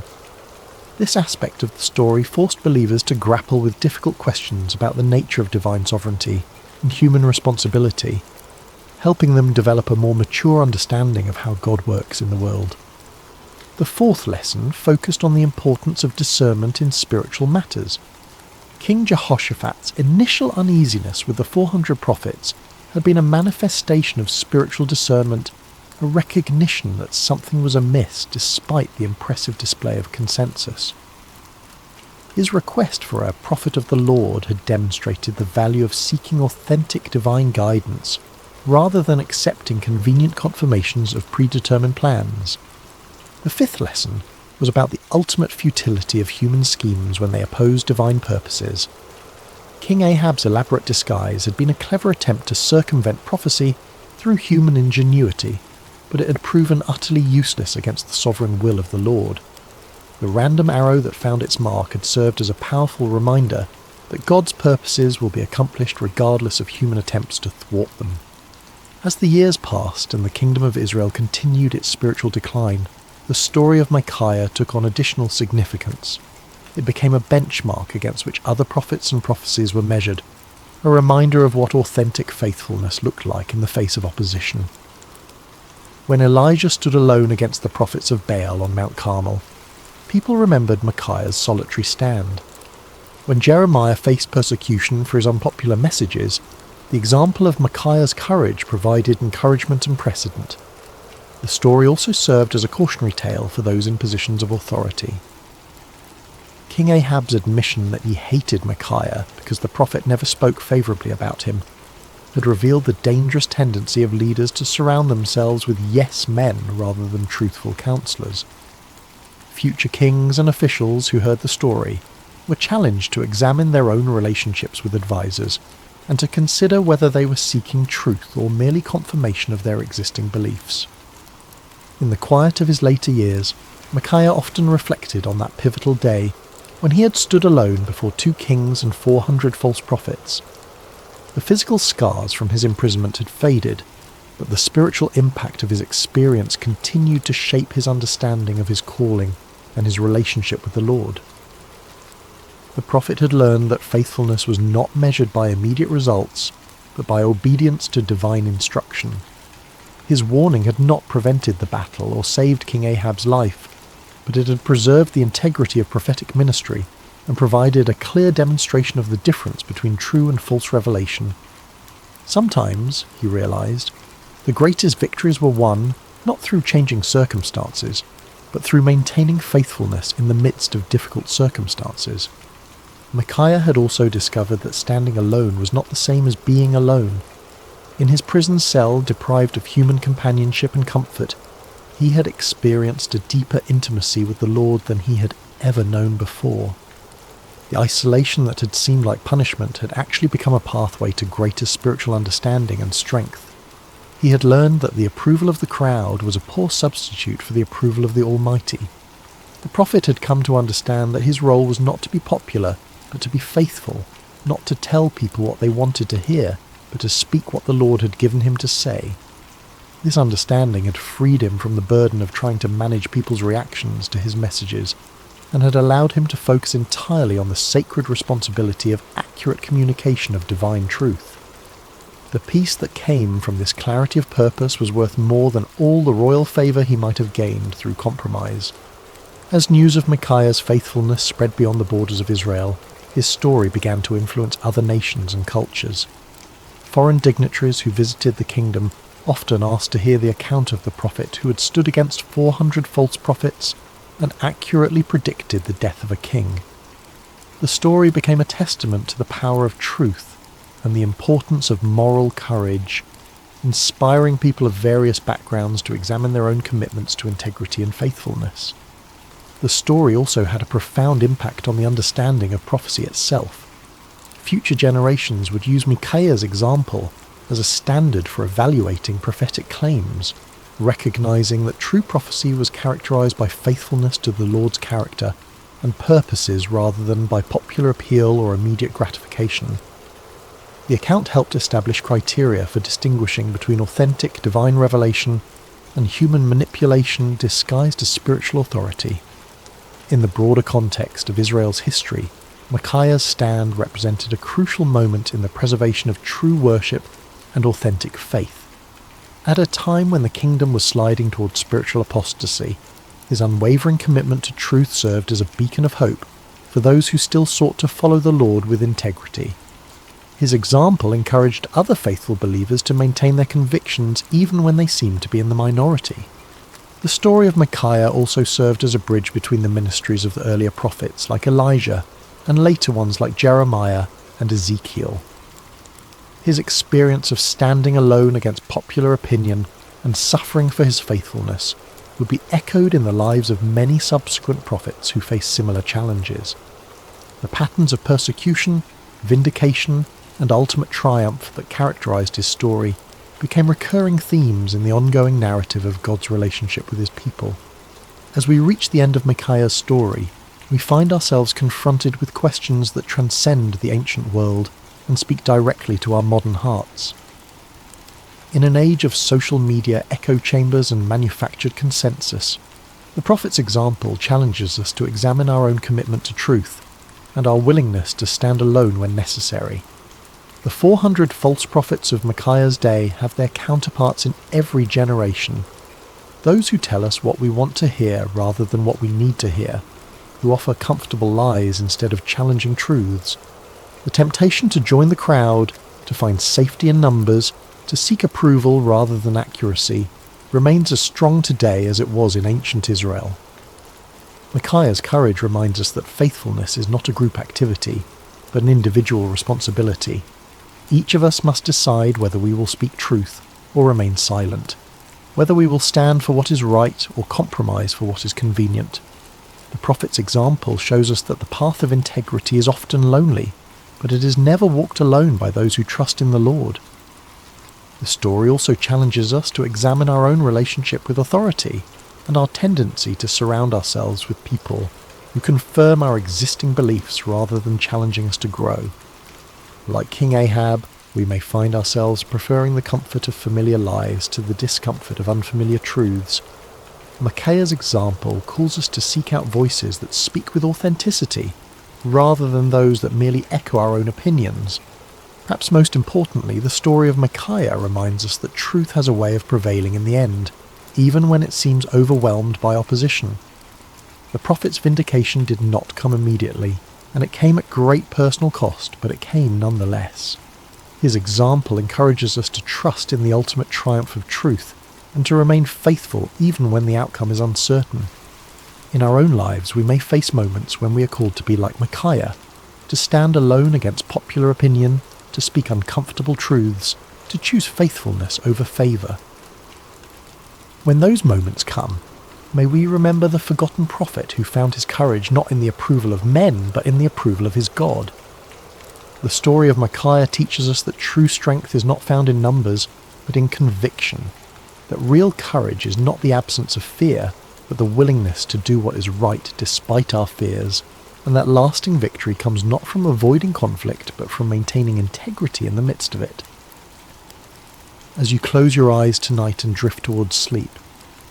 This aspect of the story forced believers to grapple with difficult questions about the nature of divine sovereignty and human responsibility, helping them develop a more mature understanding of how God works in the world. The fourth lesson focused on the importance of discernment in spiritual matters. King Jehoshaphat's initial uneasiness with the 400 prophets had been a manifestation of spiritual discernment, a recognition that something was amiss despite the impressive display of consensus. His request for a prophet of the Lord had demonstrated the value of seeking authentic divine guidance, rather than accepting convenient confirmations of predetermined plans. The fifth lesson was about the ultimate futility of human schemes when they oppose divine purposes. King Ahab's elaborate disguise had been a clever attempt to circumvent prophecy through human ingenuity, but it had proven utterly useless against the sovereign will of the Lord. The random arrow that found its mark had served as a powerful reminder that God's purposes will be accomplished regardless of human attempts to thwart them. As the years passed and the kingdom of Israel continued its spiritual decline, the story of Micaiah took on additional significance. It became a benchmark against which other prophets and prophecies were measured, a reminder of what authentic faithfulness looked like in the face of opposition. When Elijah stood alone against the prophets of Baal on Mount Carmel, people remembered Micaiah's solitary stand. When Jeremiah faced persecution for his unpopular messages, the example of Micaiah's courage provided encouragement and precedent. The story also served as a cautionary tale for those in positions of authority. King Ahab's admission that he hated Micaiah because the prophet never spoke favourably about him had revealed the dangerous tendency of leaders to surround themselves with yes men rather than truthful counsellors. Future kings and officials who heard the story were challenged to examine their own relationships with advisors and to consider whether they were seeking truth or merely confirmation of their existing beliefs. In the quiet of his later years, Micaiah often reflected on that pivotal day when he had stood alone before 2 kings and 400 false prophets. The physical scars from his imprisonment had faded, but the spiritual impact of his experience continued to shape his understanding of his calling and his relationship with the Lord. The prophet had learned that faithfulness was not measured by immediate results, but by obedience to divine instruction. His warning had not prevented the battle or saved King Ahab's life, but it had preserved the integrity of prophetic ministry and provided a clear demonstration of the difference between true and false revelation. Sometimes, he realized, the greatest victories were won not through changing circumstances, but through maintaining faithfulness in the midst of difficult circumstances. Micaiah had also discovered that standing alone was not the same as being alone. In his prison cell, deprived of human companionship and comfort, he had experienced a deeper intimacy with the Lord than he had ever known before. The isolation that had seemed like punishment had actually become a pathway to greater spiritual understanding and strength. He had learned that the approval of the crowd was a poor substitute for the approval of the Almighty. The prophet had come to understand that his role was not to be popular, but to be faithful, not to tell people what they wanted to hear, but to speak what the Lord had given him to say. This understanding had freed him from the burden of trying to manage people's reactions to his messages, and had allowed him to focus entirely on the sacred responsibility of accurate communication of divine truth. The peace that came from this clarity of purpose was worth more than all the royal favour he might have gained through compromise. As news of Micaiah's faithfulness spread beyond the borders of Israel, his story began to influence other nations and cultures. Foreign dignitaries who visited the kingdom often asked to hear the account of the prophet who had stood against 400 false prophets and accurately predicted the death of a king. The story became a testament to the power of truth and the importance of moral courage, inspiring people of various backgrounds to examine their own commitments to integrity and faithfulness. The story also had a profound impact on the understanding of prophecy itself. Future generations would use Micaiah's example as a standard for evaluating prophetic claims, recognizing that true prophecy was characterized by faithfulness to the Lord's character and purposes rather than by popular appeal or immediate gratification. The account helped establish criteria for distinguishing between authentic divine revelation and human manipulation disguised as spiritual authority. In the broader context of Israel's history, Micaiah's stand represented a crucial moment in the preservation of true worship and authentic faith. At a time when the kingdom was sliding towards spiritual apostasy, his unwavering commitment to truth served as a beacon of hope for those who still sought to follow the Lord with integrity. His example encouraged other faithful believers to maintain their convictions even when they seemed to be in the minority. The story of Micaiah also served as a bridge between the ministries of the earlier prophets like Elijah and later ones like Jeremiah and Ezekiel. His experience of standing alone against popular opinion and suffering for his faithfulness would be echoed in the lives of many subsequent prophets who faced similar challenges. The patterns of persecution, vindication, and ultimate triumph that characterized his story became recurring themes in the ongoing narrative of God's relationship with his people. As we reach the end of Micaiah's story, we find ourselves confronted with questions that transcend the ancient world and speak directly to our modern hearts. In an age of social media echo chambers and manufactured consensus, the prophet's example challenges us to examine our own commitment to truth and our willingness to stand alone when necessary. The 400 false prophets of Micaiah's day have their counterparts in every generation. Those who tell us what we want to hear rather than what we need to hear, who offer comfortable lies instead of challenging truths. The temptation to join the crowd, to find safety in numbers, to seek approval rather than accuracy, remains as strong today as it was in ancient Israel. Micaiah's courage reminds us that faithfulness is not a group activity, but an individual responsibility. Each of us must decide whether we will speak truth or remain silent, whether we will stand for what is right or compromise for what is convenient. The prophet's example shows us that the path of integrity is often lonely, but it is never walked alone by those who trust in the Lord. The story also challenges us to examine our own relationship with authority and our tendency to surround ourselves with people who confirm our existing beliefs rather than challenging us to grow. Like King Ahab, we may find ourselves preferring the comfort of familiar lies to the discomfort of unfamiliar truths. Micaiah's example calls us to seek out voices that speak with authenticity, rather than those that merely echo our own opinions. Perhaps most importantly, the story of Micaiah reminds us that truth has a way of prevailing in the end, even when it seems overwhelmed by opposition. The prophet's vindication did not come immediately, and it came at great personal cost, but it came nonetheless. His example encourages us to trust in the ultimate triumph of truth, and to remain faithful even when the outcome is uncertain. In our own lives, we may face moments when we are called to be like Micaiah, to stand alone against popular opinion, to speak uncomfortable truths, to choose faithfulness over favour. When those moments come, may we remember the forgotten prophet who found his courage not in the approval of men, but in the approval of his God. The story of Micaiah teaches us that true strength is not found in numbers, but in conviction, that real courage is not the absence of fear, but the willingness to do what is right despite our fears, and that lasting victory comes not from avoiding conflict, but from maintaining integrity in the midst of it. As you close your eyes tonight and drift towards sleep,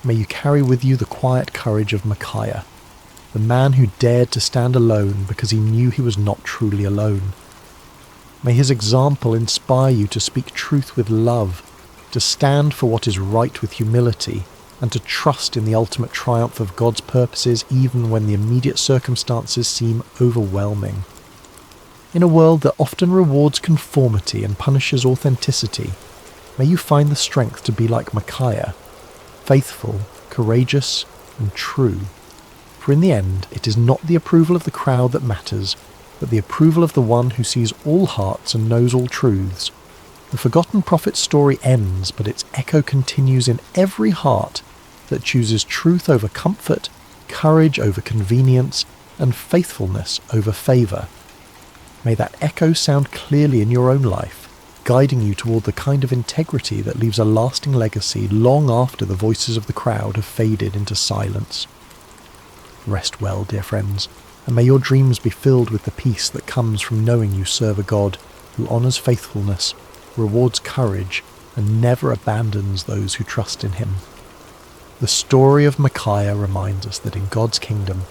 may you carry with you the quiet courage of Micaiah, the man who dared to stand alone because he knew he was not truly alone. May his example inspire you to speak truth with love, to stand for what is right with humility, and to trust in the ultimate triumph of God's purposes even when the immediate circumstances seem overwhelming. In a world that often rewards conformity and punishes authenticity, may you find the strength to be like Micaiah, faithful, courageous, and true. For in the end, it is not the approval of the crowd that matters, but the approval of the one who sees all hearts and knows all truths. The forgotten prophet's story ends, but its echo continues in every heart that chooses truth over comfort, courage over convenience, and faithfulness over favour. May that echo sound clearly in your own life, guiding you toward the kind of integrity that leaves a lasting legacy long after the voices of the crowd have faded into silence. Rest well, dear friends, and may your dreams be filled with the peace that comes from knowing you serve a God who honours faithfulness, rewards courage, and never abandons those who trust in him. The story of Micaiah reminds us that in God's kingdom,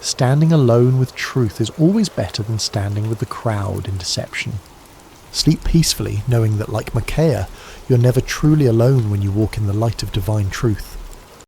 standing alone with truth is always better than standing with the crowd in deception. Sleep peacefully, knowing that like Micaiah, you're never truly alone when you walk in the light of divine truth.